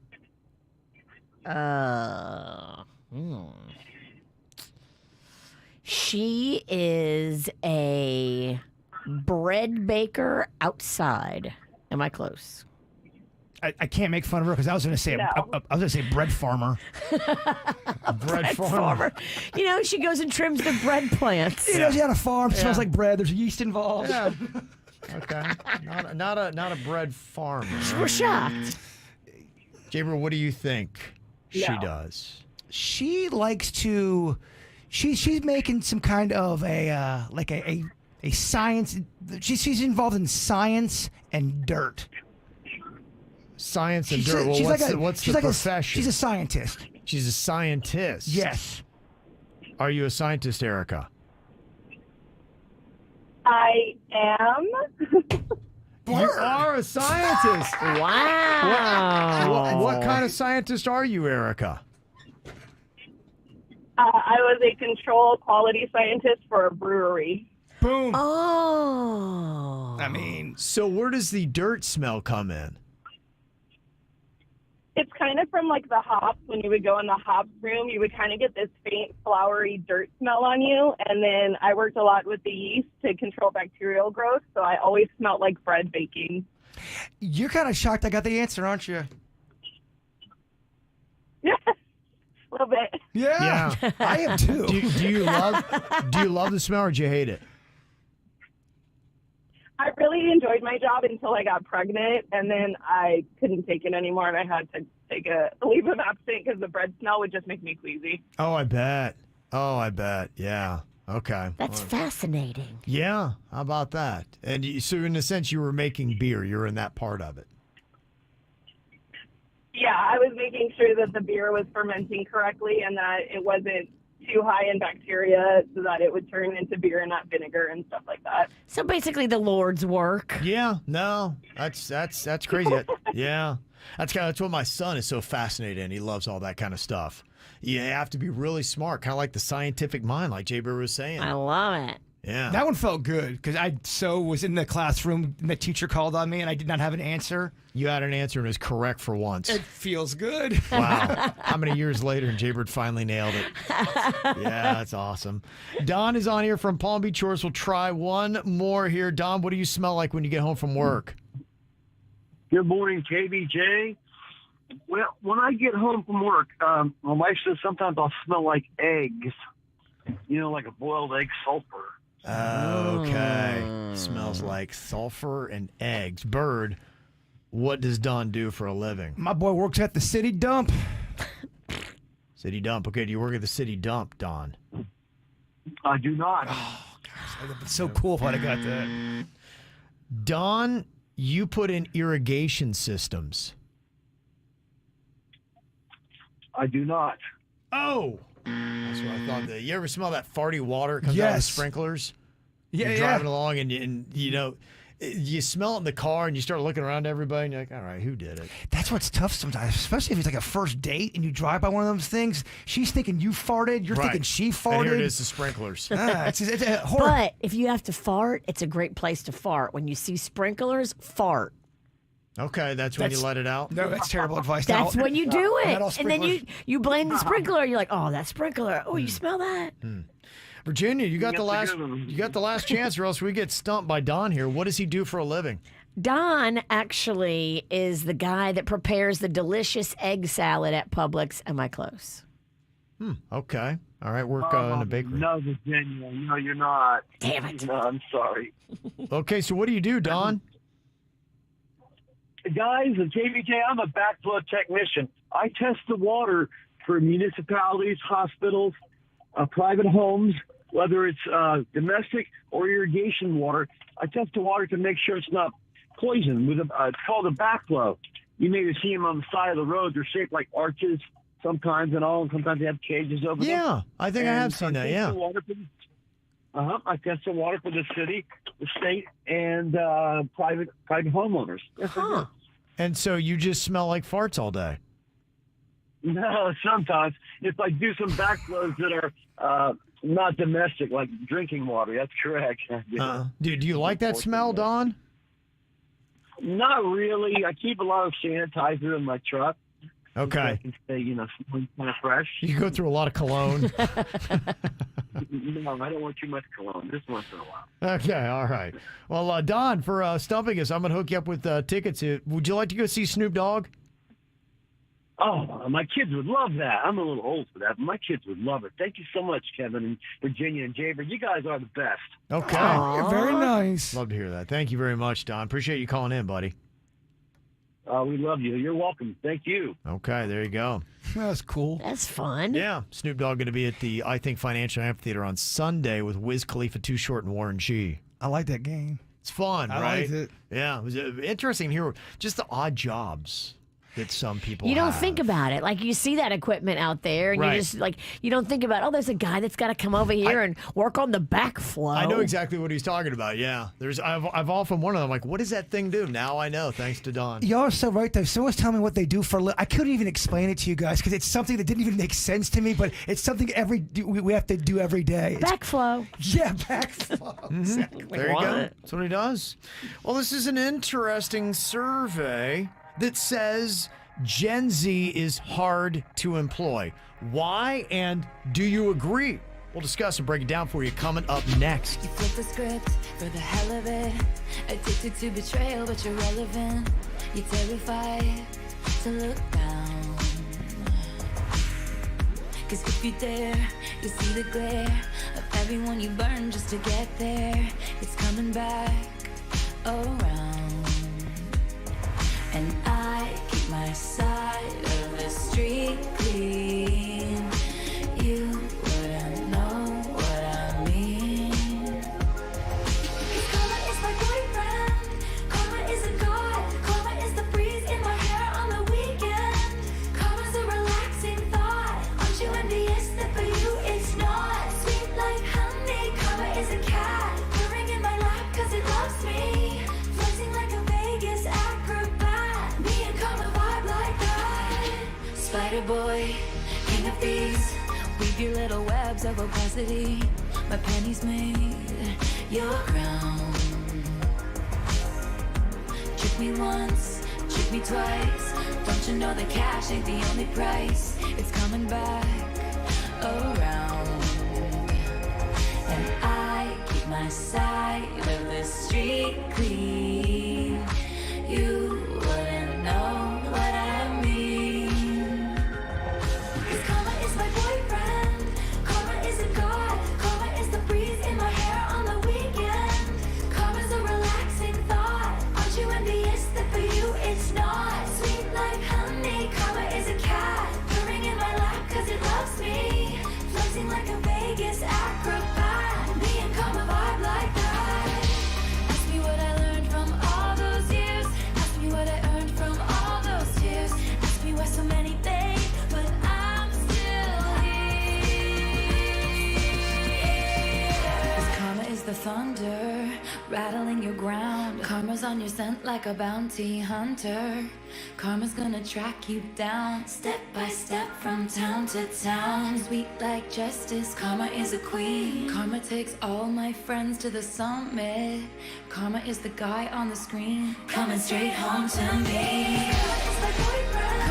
She is a bread baker outside. Am I close? I can't make fun of her because I was going to say bread farmer. bread farmer. You know, she goes and trims the bread plants. You know, she had a farm. It smells like bread. There's yeast involved. Yeah. Okay. Not a bread farmer. We're shocked. Gabriel, what do you think she does? She likes to. She's making some kind of a science. She's involved in science and dirt. Science and dirt. Well, what's the profession? She's a scientist. She's a scientist. Yes. Are you a scientist, Erica? I am. You are a scientist. Wow. What kind of scientist are you, Erica? I was a control quality scientist for a brewery. Boom. Oh. I mean, so where does the dirt smell come in? It's kind of from like the hops. When you would go in the hops room, you would kind of get this faint, flowery dirt smell on you. And then I worked a lot with the yeast to control bacterial growth, so I always smelled like bread baking. You're kind of shocked I got the answer, aren't you? Yeah, a little bit. Yeah. I am too. Do you love the smell or do you hate it? I really enjoyed my job until I got pregnant, and then I couldn't take it anymore, and I had to take a leave of absence because the bread smell would just make me queasy. Oh, I bet. Yeah. Okay. That's fascinating. Yeah. How about that? And so in a sense, you were making beer. You're in that part of it. Yeah, I was making sure that the beer was fermenting correctly and that it wasn't too high in bacteria so that it would turn into beer and not vinegar and stuff like that. So basically the Lord's work. Yeah, no, that's crazy. Yeah, that's what my son is so fascinated in. He loves all that kind of stuff. You have to be really smart, kind of like the scientific mind, like Jay Bear was saying. I love it. Yeah. That one felt good because I was in the classroom and the teacher called on me and I did not have an answer. You had an answer and it was correct for once. It feels good. Wow. How many years later and Jaybird finally nailed it? Yeah, that's awesome. Don is on here from Palm Beach Shores. We'll try one more here. Don, what do you smell like when you get home from work? Good morning, KVJ. Well, when I get home from work, my wife says sometimes I'll smell like eggs. You know, like a boiled egg sulfur. Okay. Smells like sulfur and eggs. Bird, what does Don do for a living? My boy works at the city dump. City dump. Okay, do you work at the city dump, Don? I do not. It's so cool if I'd have got that. Don, you put in irrigation systems. I do not. Oh! That's what I thought. You ever smell that farty water that comes out of the Yes. sprinklers? Yeah, You're yeah. driving along and you know, you smell it in the car and you start looking around to everybody and you're like, all right, who did it? That's what's tough sometimes, especially if it's like a first date and you drive by one of those things. She's thinking you farted. You're thinking she farted. And here it is, the sprinklers. It's a horror. But if you have to fart, it's a great place to fart. When you see sprinklers, fart. Okay, that's when you let it out? No, that's terrible advice. That's when you do it. Not all And then sprinklers. you blame the sprinkler. You're like, oh, that sprinkler. Oh, you smell that? Virginia, you got That's the a last good one. you got the last chance or else we get stumped by Don here. What does he do for a living? Don actually is the guy that prepares the delicious egg salad at Publix. Am I close? Okay. All right, work in the bakery. No, Virginia. No, you're not. Damn it. No, I'm sorry. Okay, so what do you do, Don? Guys, at KVJ, I'm a backflow technician. I test the water for municipalities, hospitals, private homes, whether it's domestic or irrigation water. I test the water to make sure it's not poisoned. It's called a backflow. You maybe see them on the side of the road. They're shaped like arches sometimes and all, and sometimes they have cages over them. Yeah, I think I have seen that, yeah. I test the water for the city, the state, and private homeowners. Yes, I do. And so you just smell like farts all day. No, sometimes. If I do some backflows that are not domestic, like drinking water, that's correct. Do you like that smell, Don? Not really. I keep a lot of sanitizer in my truck. Okay. So I can stay, smelling kind of fresh. You go through a lot of cologne. No, I don't want too much cologne. Just once in a while. Okay, all right. Well, Don, for stumping us, I'm going to hook you up with tickets. Would you like to go see Snoop Dogg? Oh, my kids would love that. I'm a little old for that, but my kids would love it. Thank you so much, Kevin and Virginia and Jaber. You guys are the best. Okay. Very nice. Love to hear that. Thank you very much, Don. Appreciate you calling in, buddy. We love you. You're welcome. Thank you. Okay, there you go. That's cool. That's fun. Yeah, Snoop Dogg going to be at the, I think, Financial Amphitheater on Sunday with Wiz Khalifa, Too Short, and Warren G. I like that game. It's fun, I right? liked it. Yeah, it was interesting to hear just the odd jobs that some people You don't have. think about it. Like you see that equipment out there, and Right. you just like you don't think about. Oh, there's a guy that's got to come over here and work on the backflow. I know exactly what he's talking about. Yeah, I've often wondered. I'm like, what does that thing do? Now I know, thanks to Don. Y'all are so right, though. Someone's telling me what they do for I couldn't even explain it to you guys because it's something that didn't even make sense to me, but it's something we have to do every day. Backflow. Yeah, backflow. Exactly. There you go. That's what he does. Well, this is an interesting survey that says Gen Z is hard to employ. Why, and do you agree? We'll discuss and break it down for you coming up next. You flip the script for the hell of it. Addicted to betrayal, but you're relevant. You're terrified to look down. Cause if you dare, you see the glare of everyone you burn just to get there. It's coming back around. And I keep my side of the street clean. You wouldn't know what I mean. Cause karma is my boyfriend. Karma is a god. Karma is the breeze in my hair on the weekend. Karma's a relaxing thought. Aren't you envious that for you it's not? Sweet like honey. Karma is a cat. Purring in my lap cause it loves me. Flexing like a Vegas acrobat. Me and karma vibe like that. Spider boy, king of thieves. Weave your little webs of opacity. My pennies made your crown. Trick me once, trick me twice. Don't you know that cash ain't the only price? It's coming back around. And I keep my side of the street clean. You wouldn't know what I mean. Cause karma is my boyfriend. Karma is a god. Karma is the breeze in my hair on the weekend. Karma's a relaxing thought. Aren't you envious that for you it's not? Sweet like honey. Karma is a cat. Purring in my lap cause it loves thunder, rattling your ground. Karma's on your scent like a bounty hunter. Karma's gonna track you down, step by step from town to town. Sweet like justice, karma is a queen. Karma takes all my friends to the summit. Karma is the guy on the screen, coming straight home to me. Karma is my boyfriend.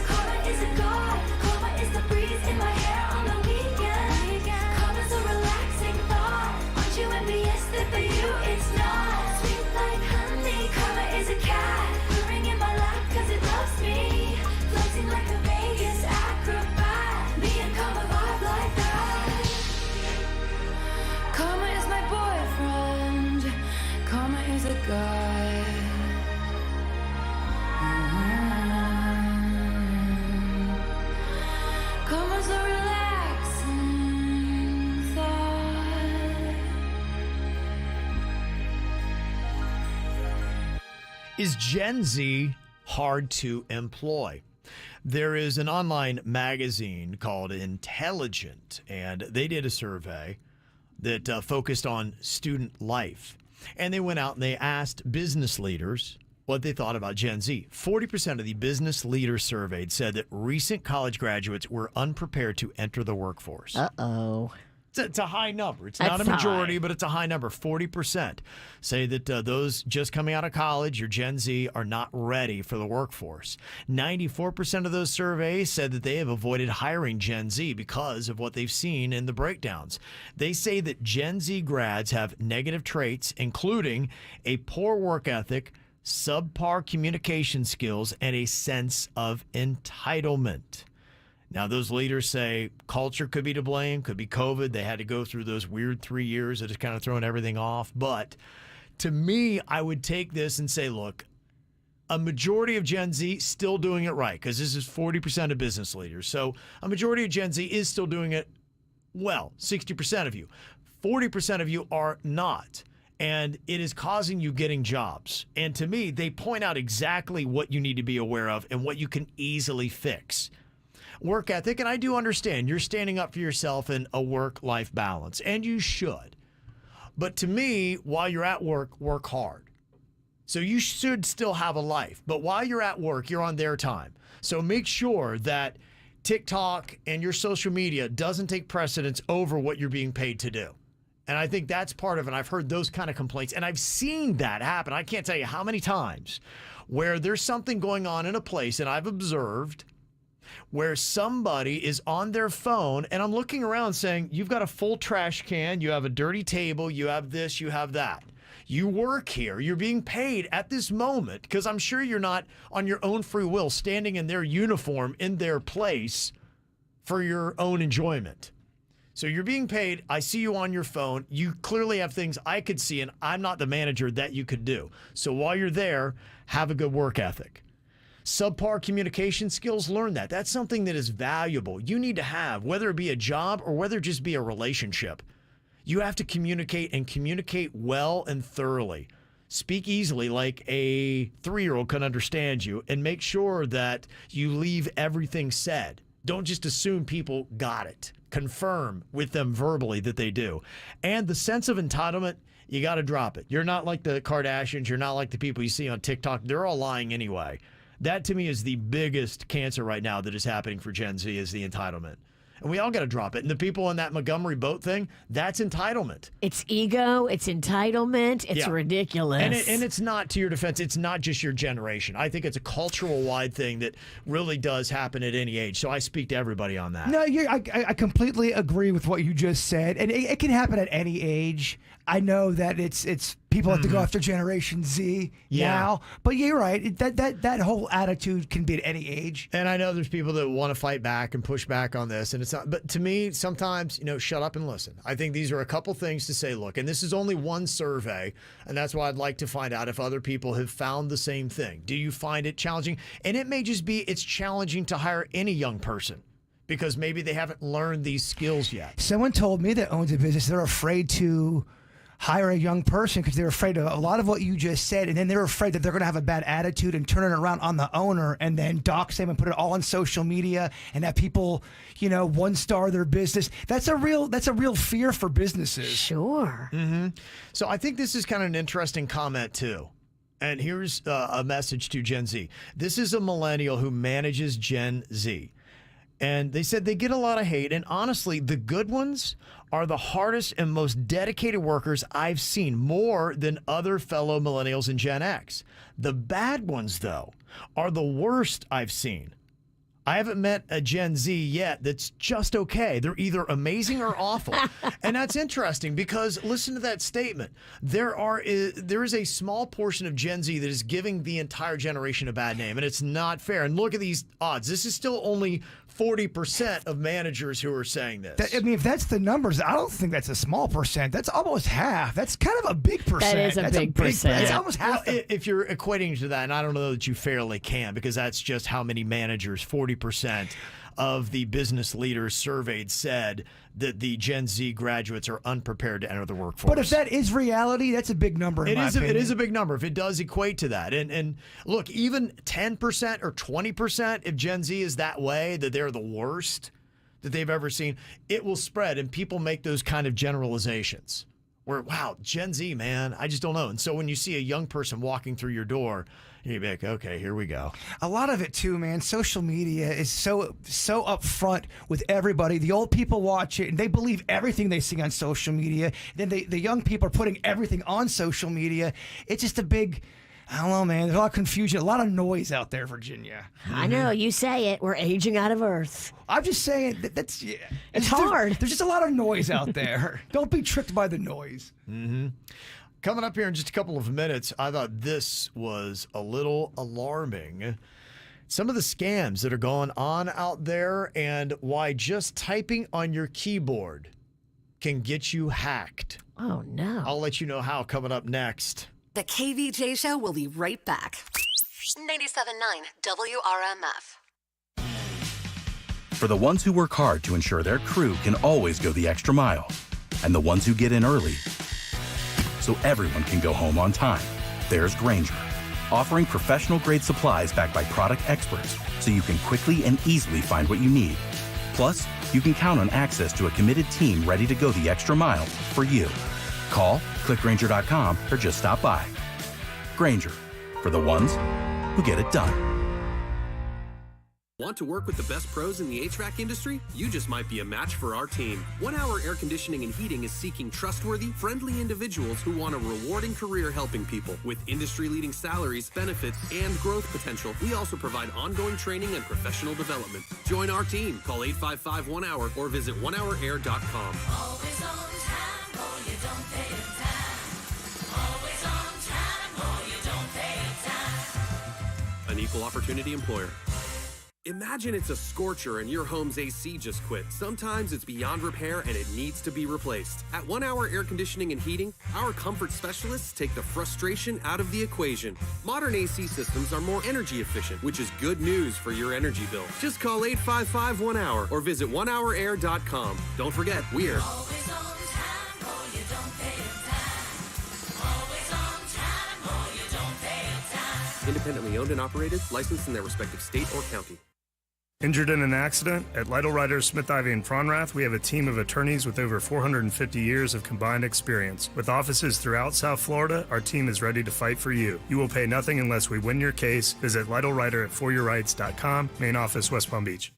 Karma is a god. Karma is the breeze in my hair on the weekend. Karma's a relaxing thought. Aren't you envious that for you it's not? Sweet like honey. Karma is a cat, purring in my lap 'cause it loves me. Floating like a Vegas acrobat. Me and karma vibe like that. Karma is my boyfriend. Karma is a god. Karma's a relaxing thought. Is Gen Z hard to employ? There is an online magazine called Intelligent, and they did a survey that focused on student life. And they went out and they asked business leaders what they thought about Gen Z. 40% of the business leaders surveyed said that recent college graduates were unprepared to enter the workforce. Uh-oh. It's a high number. It's not a majority, but it's a high number. 40% say that those just coming out of college, your Gen Z, are not ready for the workforce. 94% of those surveys said that they have avoided hiring Gen Z because of what they've seen in the breakdowns. They say that Gen Z grads have negative traits, including a poor work ethic, subpar communication skills, and a sense of entitlement. Now, those leaders say culture could be to blame, could be COVID. They had to go through those weird 3 years that has kind of thrown everything off. But to me, I would take this and say, look, a majority of Gen Z still doing it right, because this is 40% of business leaders. So a majority of Gen Z is still doing it well, 60% of you. 40% of you are not. And it is causing you getting jobs. And to me, they point out exactly what you need to be aware of and what you can easily fix. Work ethic, and I do understand you're standing up for yourself in a work-life balance, and you should. But to me, while you're at work, work hard. So you should still have a life. But while you're at work, you're on their time. So make sure that TikTok and your social media doesn't take precedence over what you're being paid to do. And I think that's part of it. I've heard those kind of complaints, and I've seen that happen. I can't tell you how many times where there's something going on in a place, and I've observed where somebody is on their phone, and I'm looking around saying, you've got a full trash can, you have a dirty table, you have this, you have that. You work here, you're being paid at this moment, because I'm sure you're not on your own free will standing in their uniform in their place for your own enjoyment. So you're being paid. I see you on your phone. You clearly have things I could see, and I'm not the manager that you could do. So while you're there, have a good work ethic. Subpar communication skills, learn that. That's something that is valuable. You need to have, whether it be a job or whether it just be a relationship. You have to communicate and communicate well and thoroughly. Speak easily like a 3-year-old can understand you, and make sure that you leave everything said. Don't just assume people got it. Confirm with them verbally that they do. And the sense of entitlement, you got to drop it. You're not like the Kardashians. You're not like the people you see on TikTok. They're all lying anyway. That, to me, is the biggest cancer right now that is happening for Gen Z, is the entitlement. And we all got to drop it. And the people in that Montgomery boat thing, that's entitlement. It's ego. It's entitlement. It's ridiculous. And it's not, to your defense, it's not just your generation. I think it's a cultural-wide thing that really does happen at any age. So I speak to everybody on that. No, I completely agree with what you just said. And it can happen at any age. I know that it's people have to go after Generation Z now. But you're right. That whole attitude can be at any age. And I know there's people that want to fight back and push back on this, and it's not. But to me, sometimes, shut up and listen. I think these are a couple things to say. Look, and this is only one survey, and that's why I'd like to find out if other people have found the same thing. Do you find it challenging? And it may just be it's challenging to hire any young person, because maybe they haven't learned these skills yet. Someone told me that owns a business, they're afraid to hire a young person because they're afraid of a lot of what you just said, and then they're afraid that they're going to have a bad attitude and turn it around on the owner and then dox them and put it all on social media and have people, one-star their business. That's a real fear for businesses. Sure. Mm-hmm. So I think this is kind of an interesting comment too. And here's a message to Gen Z. This is a millennial who manages Gen Z. And they said they get a lot of hate. And honestly, the good ones are the hardest and most dedicated workers I've seen, more than other fellow millennials and Gen X. The bad ones, though, are the worst I've seen. I haven't met a Gen Z yet that's just okay. They're either amazing or awful. And that's interesting because listen to that statement. There is a small portion of Gen Z that is giving the entire generation a bad name, and it's not fair. And look at these odds. This is still only 40% of managers who are saying this. If that's the numbers, I don't think that's a small percent. That's almost half. That's kind of a big percent. That is a big percent. It's almost half. Well, if you're equating to that, and I don't know that you fairly can, because that's just how many managers, 40% of the business leaders surveyed said that the Gen Z graduates are unprepared to enter the workforce. But if that is reality, that's a big number in my opinion. It is a big number if it does equate to that. And look, even 10% or 20%, if Gen Z is that way, that they're the worst that they've ever seen, it will spread. And people make those kind of generalizations where, wow, Gen Z, man, I just don't know. And so when you see a young person walking through your door, you'd be like, okay, here we go. A lot of it too, man. Social media is so upfront with everybody. The old people watch it and they believe everything they see on social media. Then the young people are putting everything on social media. It's just a big, I don't know, man. There's a lot of confusion, a lot of noise out there, Virginia. I know. You say it. We're aging out of Earth. I'm just saying that's it's hard. There's just a lot of noise out there. Don't be tricked by the noise. Mm-hmm. Coming up here in just a couple of minutes, I thought this was a little alarming. Some of the scams that are going on out there and why just typing on your keyboard can get you hacked. Oh, no. I'll let you know how coming up next. The KVJ Show will be right back. 97.9 WRMF. For the ones who work hard to ensure their crew can always go the extra mile, and the ones who get in early so everyone can go home on time, there's Grainger, offering professional-grade supplies backed by product experts so you can quickly and easily find what you need. Plus, you can count on access to a committed team ready to go the extra mile for you. Call, click Grainger.com, or just stop by. Grainger, for the ones who get it done. Want to work with the best pros in the HVAC industry? You just might be a match for our team. 1 Hour Air Conditioning and Heating is seeking trustworthy, friendly individuals who want a rewarding career helping people. With industry-leading salaries, benefits, and growth potential, we also provide ongoing training and professional development. Join our team. Call 855-1HOUR or visit onehourair.com. Always on time, or you don't pay your time. Always on time, or you don't pay your time. An equal opportunity employer. Imagine it's a scorcher and your home's AC just quit. Sometimes it's beyond repair and it needs to be replaced. At 1 Hour Air Conditioning and Heating, our comfort specialists take the frustration out of the equation. Modern AC systems are more energy efficient, which is good news for your energy bill. Just call 855-1HOUR or visit onehourair.com. Don't forget, we're Always on time, or you don't pay your time. Always on time, or you don't pay your time. independently owned and operated, licensed in their respective state or county. Injured in an accident? At Lytle Writers, Smith, Ivy, and Fronrath, we have a team of attorneys with over 450 years of combined experience. With offices throughout South Florida, our team is ready to fight for you. You will pay nothing unless we win your case. Visit Lytle Writer at foryourrights.com, main office, West Palm Beach.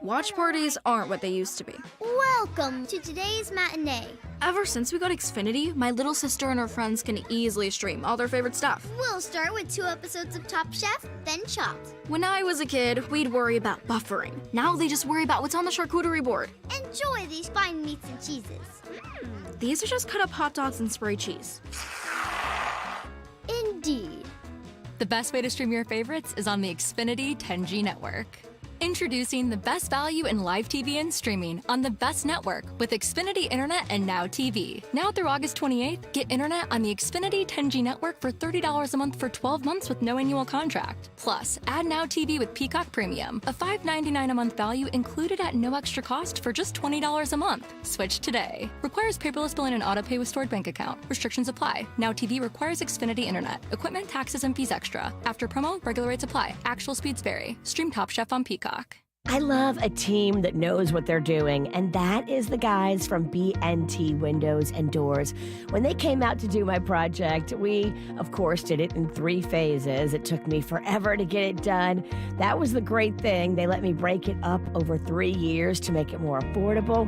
Watch parties aren't what they used to be. Welcome to today's matinee. Ever since we got Xfinity, my little sister and her friends can easily stream all their favorite stuff. We'll start with 2 episodes of Top Chef, then Chopped. When I was a kid, we'd worry about buffering. Now they just worry about what's on the charcuterie board. Enjoy these fine meats and cheeses. These are just cut up hot dogs and spray cheese. Indeed. The best way to stream your favorites is on the Xfinity 10G network. Introducing the best value in live TV and streaming on the best network with Xfinity Internet and Now TV. Now through August 28th, get internet on the Xfinity 10G network for $30 a month for 12 months with no annual contract. Plus, add Now TV with Peacock Premium, a $5.99 a month value included at no extra cost for just $20 a month. Switch today. Requires paperless billing and auto pay with stored bank account. Restrictions apply. Now TV requires Xfinity Internet. Equipment, taxes, and fees extra. After promo, regular rates apply. Actual speeds vary. Stream Top Chef on Peacock. I love a team that knows what they're doing, and that is the guys from BNT Windows and Doors. When they came out to do my project, we, of course, did it in 3 phases. It took me forever to get it done. That was the great thing. They let me break it up over 3 years to make it more affordable.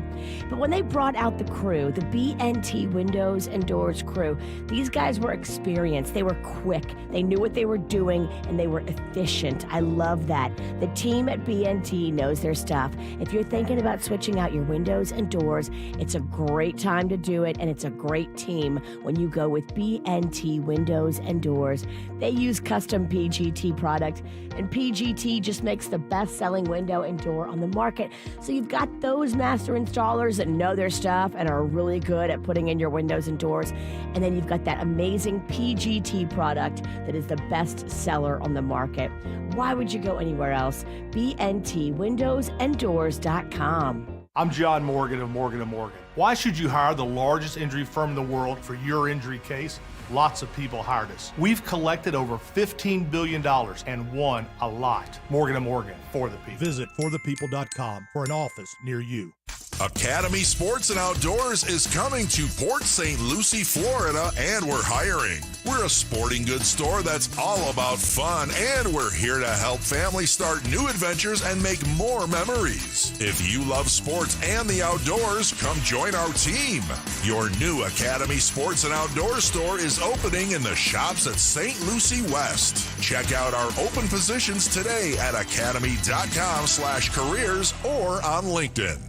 But when they brought out the crew, the BNT Windows and Doors crew, these guys were experienced. They were quick. They knew what they were doing, and they were efficient. I love that. The team at BNT knows their stuff. If you're thinking about switching out your windows and doors, it's a great time to do it, and it's a great team when you go with BNT Windows and Doors. They use custom PGT product, and PGT just makes the best-selling window and door on the market. So you've got those master installers that know their stuff and are really good at putting in your windows and doors, and then you've got that amazing PGT product that is the best seller on the market. Why would you go anywhere else? BNTwindowsanddoors.com. I'm John Morgan of Morgan & Morgan. Why should you hire the largest injury firm in the world for your injury case? Lots of people hired us. We've collected over $15 billion and won a lot. Morgan & Morgan, for the people. Visit forthepeople.com for an office near you. Academy Sports and Outdoors is coming to Port St. Lucie, Florida, and we're hiring. We're a sporting goods store that's all about fun, and we're here to help families start new adventures and make more memories. If you love sports and the outdoors, come join our team. Your new Academy Sports and Outdoors store is opening in the shops at St. Lucie West. Check out our open positions today at academy.com/careers or on LinkedIn.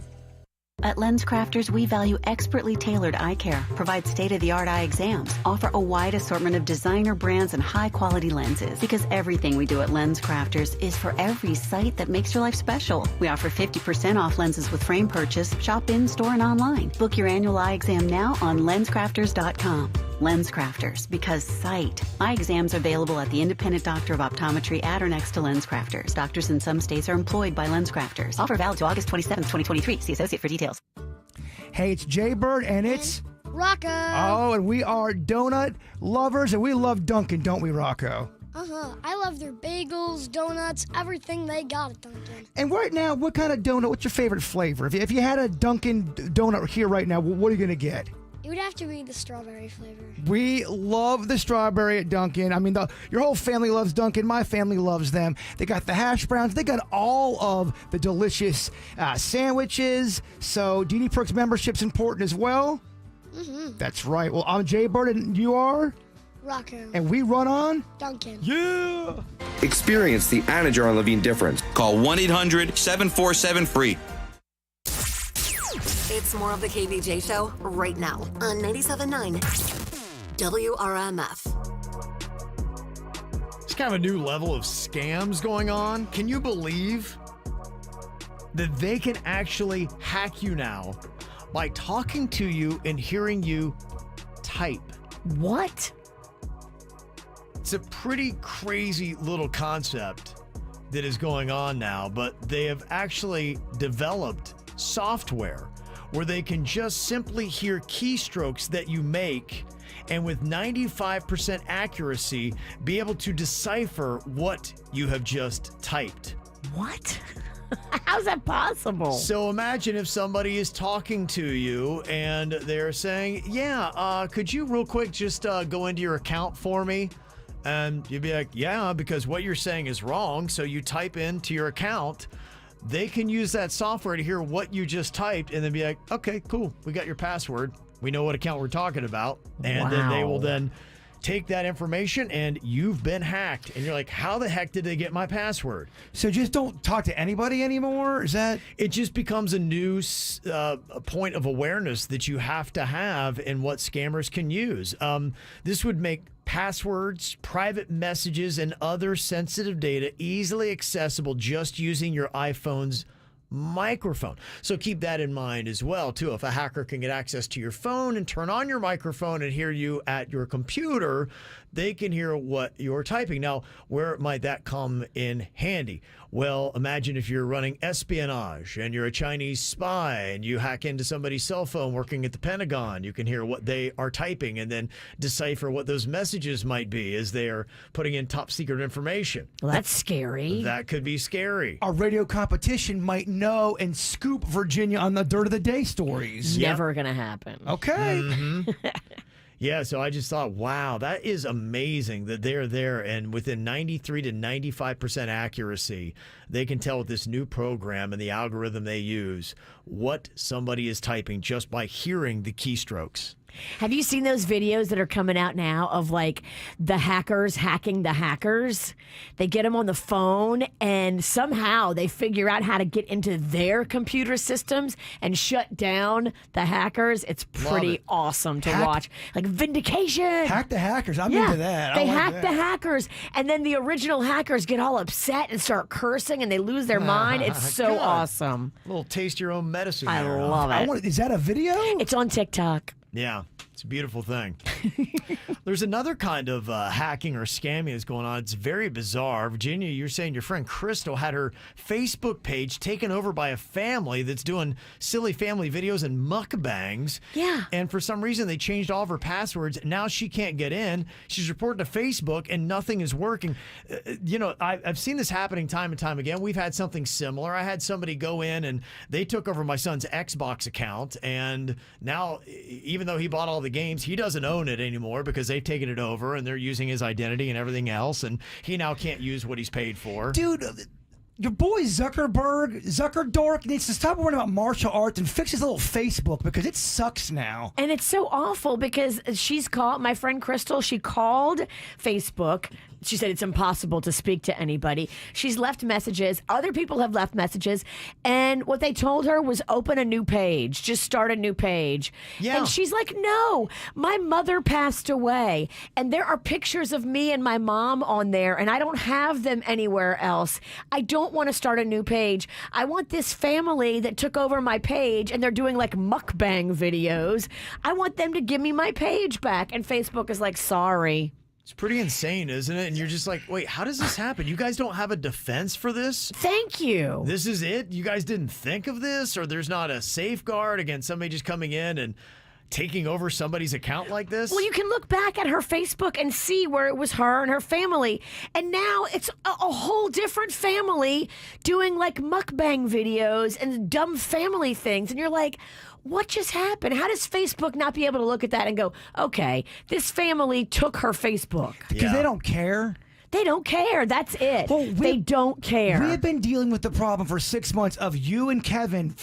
At LensCrafters, we value expertly tailored eye care, provide state-of-the-art eye exams, offer a wide assortment of designer brands and high-quality lenses. Because everything we do at LensCrafters is for every sight that makes your life special. We offer 50% off lenses with frame purchase, shop in-store and online. Book your annual eye exam now on LensCrafters.com. LensCrafters, because sight. Eye exams are available at the independent doctor of optometry at or next to LensCrafters. Doctors in some states are employed by LensCrafters. Offer valid to August 27, 2023. See associate for details. Hey, it's Jay Bird, and it's Rocco. Oh, and we are donut lovers, and we love Dunkin', don't we, Rocco? I love their bagels, donuts, everything they got at Dunkin'. And right now, what kind of donut, what's your favorite flavor? If you had a Dunkin' donut here right now, what are you going to get? It would have to be the strawberry flavor. We love the strawberry at Dunkin'. I mean, your whole family loves Dunkin'. My family loves them. They got the hash browns. They got all of the delicious sandwiches. So, DD Perks membership's important as well. That's right. Well, I'm Jay Bird, and you are? Rocco. And we run on? Dunkin'. Yeah! Experience the Anajar and Levine difference. Call 1-800-747-FREE. It's more of the KVJ Show right now on 97.9 WRMF. It's kind of a new level of scams going on. Can you believe that they can actually hack you now by talking to you and hearing you type? What? It's a pretty crazy little concept that is going on now, but they have actually developed software where they can just simply hear keystrokes that you make and with 95% accuracy be able to decipher what you have just typed. What? How's that possible? So imagine if somebody is talking to you and they're saying, could you real quick just go into your account for me? And you'd be like, yeah, because what you're saying is wrong. So you type into your account. They can use that software to hear what you just typed and then be like, okay, cool. We got your password. We know what account we're talking about. And then they will then take that information and you've been hacked. And you're like, how the heck did they get my password? So just don't talk to anybody anymore? Is that? It just becomes a new point of awareness that you have to have in what scammers can use. This would make passwords, private messages, and other sensitive data easily accessible just using your iPhone's microphone. So keep that in mind as well, too. If a hacker can get access to your phone and turn on your microphone and hear you at your computer, they can hear what you're typing. Now, where might that come in handy? Well, imagine if you're running espionage and you're a Chinese spy and you hack into somebody's cell phone working at the Pentagon. You can hear what they are typing and then decipher what those messages might be as they are putting in top secret information. Well, that's scary. That could be scary. Our radio competition might know and scoop Virginia on the dirt of the day stories. Never going to happen. Okay. Yeah, so I just thought, wow, that is amazing that they're there, and within 93 to 95% accuracy, they can tell with this new program and the algorithm they use what somebody is typing just by hearing the keystrokes. Have you seen those videos that are coming out now of like the hackers hacking the hackers? They get them on the phone and somehow they figure out how to get into their computer systems and shut down the hackers. It's pretty awesome to watch. Like Vindication. Hack the hackers. I'm into that. They hack the hackers, and then the original hackers get all upset and start cursing and they lose their mind. It's so Good. awesome. A little taste your own medicine. I there, love huh? it. Is that a video? It's on TikTok. Yeah, it's a beautiful thing. There's another kind of hacking or scamming that's going on. It's very bizarre. Virginia, you're saying your friend Crystal had her Facebook page taken over by a family that's doing silly family videos and mukbangs. Yeah. And for some reason, they changed all of her passwords. Now she can't get in. She's reporting to Facebook, and nothing is working. I've seen this happening time and time again. We've had something similar. I had somebody go in, and they took over my son's Xbox account, and now even though he bought all the games, he doesn't own it anymore because they've taken it over and they're using his identity and everything else, and he now can't use what he's paid for. Dude, your boy Zuckerdork needs to stop worrying about martial arts and fix his little Facebook because it sucks now. And it's so awful because my friend Crystal, she called Facebook. She said it's impossible to speak to anybody. She's left messages. Other people have left messages. And what they told her was open a new page. Just start a new page. Yeah. And she's like, no, my mother passed away. And there are pictures of me and my mom on there. And I don't have them anywhere else. I don't want to start a new page. I want this family that took over my page and they're doing like mukbang videos. I want them to give me my page back. And Facebook is like, sorry. It's pretty insane, isn't it? And you're just like, wait, how does this happen? You guys don't have a defense for this? Thank you. This is it? You guys didn't think of this? Or there's not a safeguard against somebody just coming in and taking over somebody's account like this? Well, you can look back at her Facebook and see where it was her and her family. And now it's a whole different family doing like mukbang videos and dumb family things. And you're like, what just happened? How does Facebook not be able to look at that and go, okay, this family took her Facebook? Because they don't care. They don't care. That's it. They don't care. We have been dealing with the problem for 6 months of you and Kevin.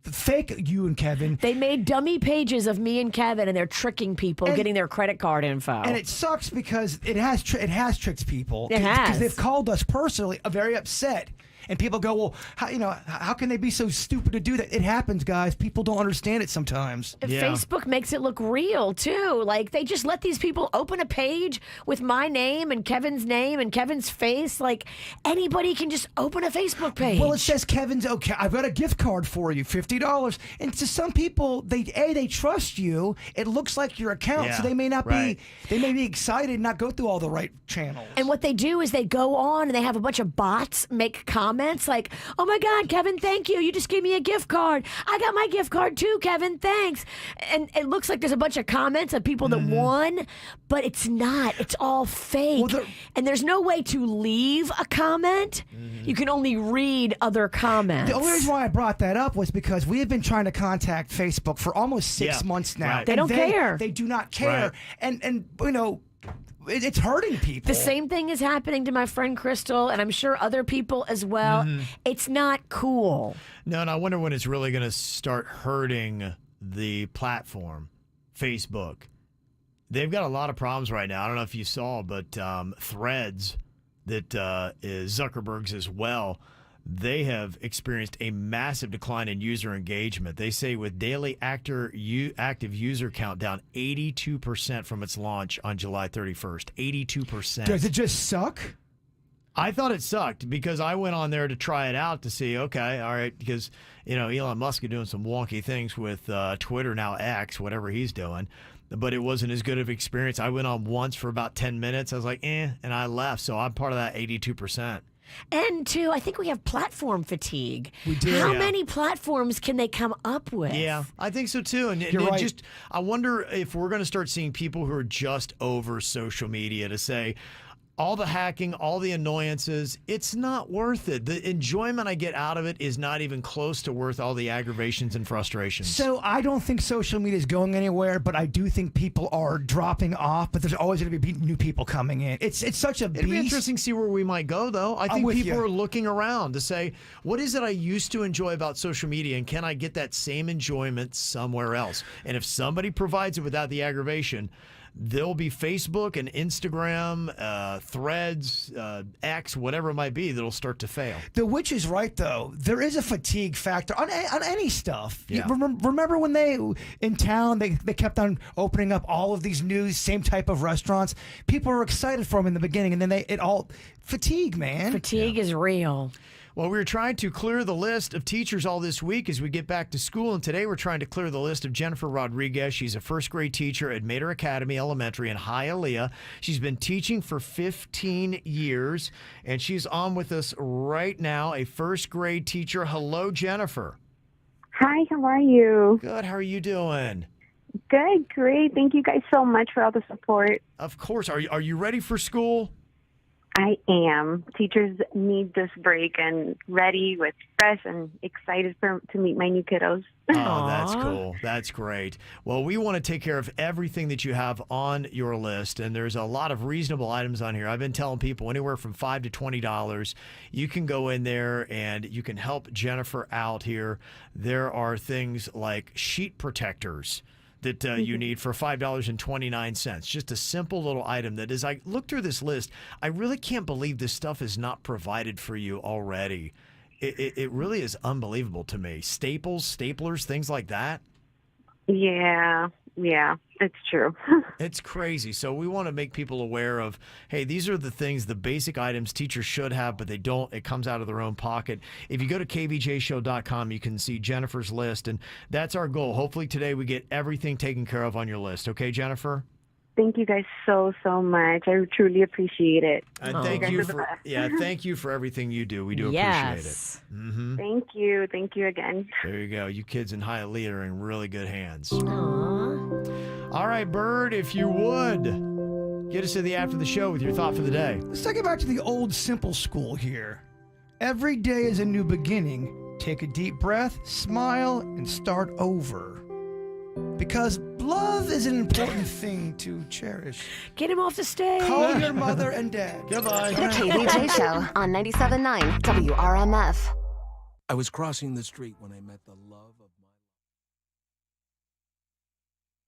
Fake you and Kevin. They made dummy pages of me and Kevin, and they're tricking people, getting their credit card info. And it sucks because it has tricked people. It has. Because they've called us personally very upset. And people go, well, how can they be so stupid to do that? It happens, guys. People don't understand it sometimes. Facebook makes it look real, too. Like, they just let these people open a page with my name and Kevin's face. Like, anybody can just open a Facebook page. Well, it says Kevin's okay. I've got a gift card for you, $50. And to some people, they trust you. It looks like your account, so they may not be. They may be excited and not go through all the right channels. And what they do is they go on and they have a bunch of bots make comments like, oh my God, Kevin, thank you. You just gave me a gift card. I got my gift card too, Kevin, thanks. And it looks like there's a bunch of comments of people that won, but it's not. It's all fake. And there's no way to leave a comment. You can only read other comments. The only reason why I brought that up was because we have been trying to contact Facebook for almost 6 months now. Right. They don't care. They do not care. Right. And you know, it's hurting people. The same thing is happening to my friend Crystal, and I'm sure other people as well. It's not cool. No, and I wonder when it's really going to start hurting the platform, Facebook. They've got a lot of problems right now. I don't know if you saw, but Threads, that is Zuckerberg's as well, they have experienced a massive decline in user engagement. They say with daily active user count down 82% from its launch on July 31st. 82%. Does it just suck? I thought it sucked because I went on there to try it out to see, okay, all right, because, Elon Musk is doing some wonky things with Twitter, now X, whatever he's doing, but it wasn't as good of an experience. I went on once for about 10 minutes. I was like, and I left. So I'm part of that 82%. And two, I think we have platform fatigue. We do. How many platforms can they come up with? Yeah, I think so too. And You're right. just, I wonder if we're going to start seeing people who are just over social media to say, all the hacking, all the annoyances, it's not worth it. The enjoyment I get out of it is not even close to worth all the aggravations and frustrations. So I don't think social media is going anywhere, but I do think people are dropping off, but there's always going to be new people coming in. It's such a beast. It'd be interesting to see where we might go, though. I think people are looking around to say, what is it I used to enjoy about social media, and can I get that same enjoyment somewhere else? And if somebody provides it without the aggravation, there'll be Facebook and Instagram, Threads, X, whatever it might be, that'll start to fail. The witch is right, though. There is a fatigue factor on any stuff. Yeah. Remember when in town, they kept on opening up all of these new same type of restaurants? People were excited for them in the beginning, and then fatigue, man. Fatigue is real. Well, we were trying to clear the list of teachers all this week as we get back to school, and today we're trying to clear the list of Jennifer Rodriguez. She's a first-grade teacher at Mater Academy Elementary in Hialeah. She's been teaching for 15 years, and she's on with us right now, a first-grade teacher. Hello, Jennifer. Hi, how are you? Good. How are you doing? Good, great. Thank you guys so much for all the support. Of course. Are you ready for school? I am. Teachers need this break and ready with fresh and excited to meet my new kiddos. Oh, that's cool. That's great. Well, we want to take care of everything that you have on your list, and there's a lot of reasonable items on here. I've been telling people anywhere from $5 to $20. You can go in there and you can help Jennifer out here. There are things like sheet protectors that you need for $5.29. Just a simple little item that, as I look through this list, I really can't believe this stuff is not provided for you already. It really is unbelievable to me. Staples, staplers, things like that. Yeah, it's true. It's crazy. So we want to make people aware of, hey, these are the things, the basic items teachers should have, but they don't. It comes out of their own pocket. If you go to kvjshow.com, you can see Jennifer's list, and that's our goal. Hopefully today we get everything taken care of on your list. Okay, Jennifer? Thank you guys so much. I truly appreciate it. And thank you for everything you do. We do appreciate it. Mm-hmm. Thank you again. There you go. You kids in Hialeah are in really good hands. All right, Bird, if you would, get us to the after the show with your thought for the day. Let's take it back to the old simple school here. Every day is a new beginning. Take a deep breath, smile, and start over. Because love is an important thing to cherish. Get him off the stage. Call your mother and dad. Goodbye. The KVJ Show on 97.9 WRMF. I was crossing the street when I met the love.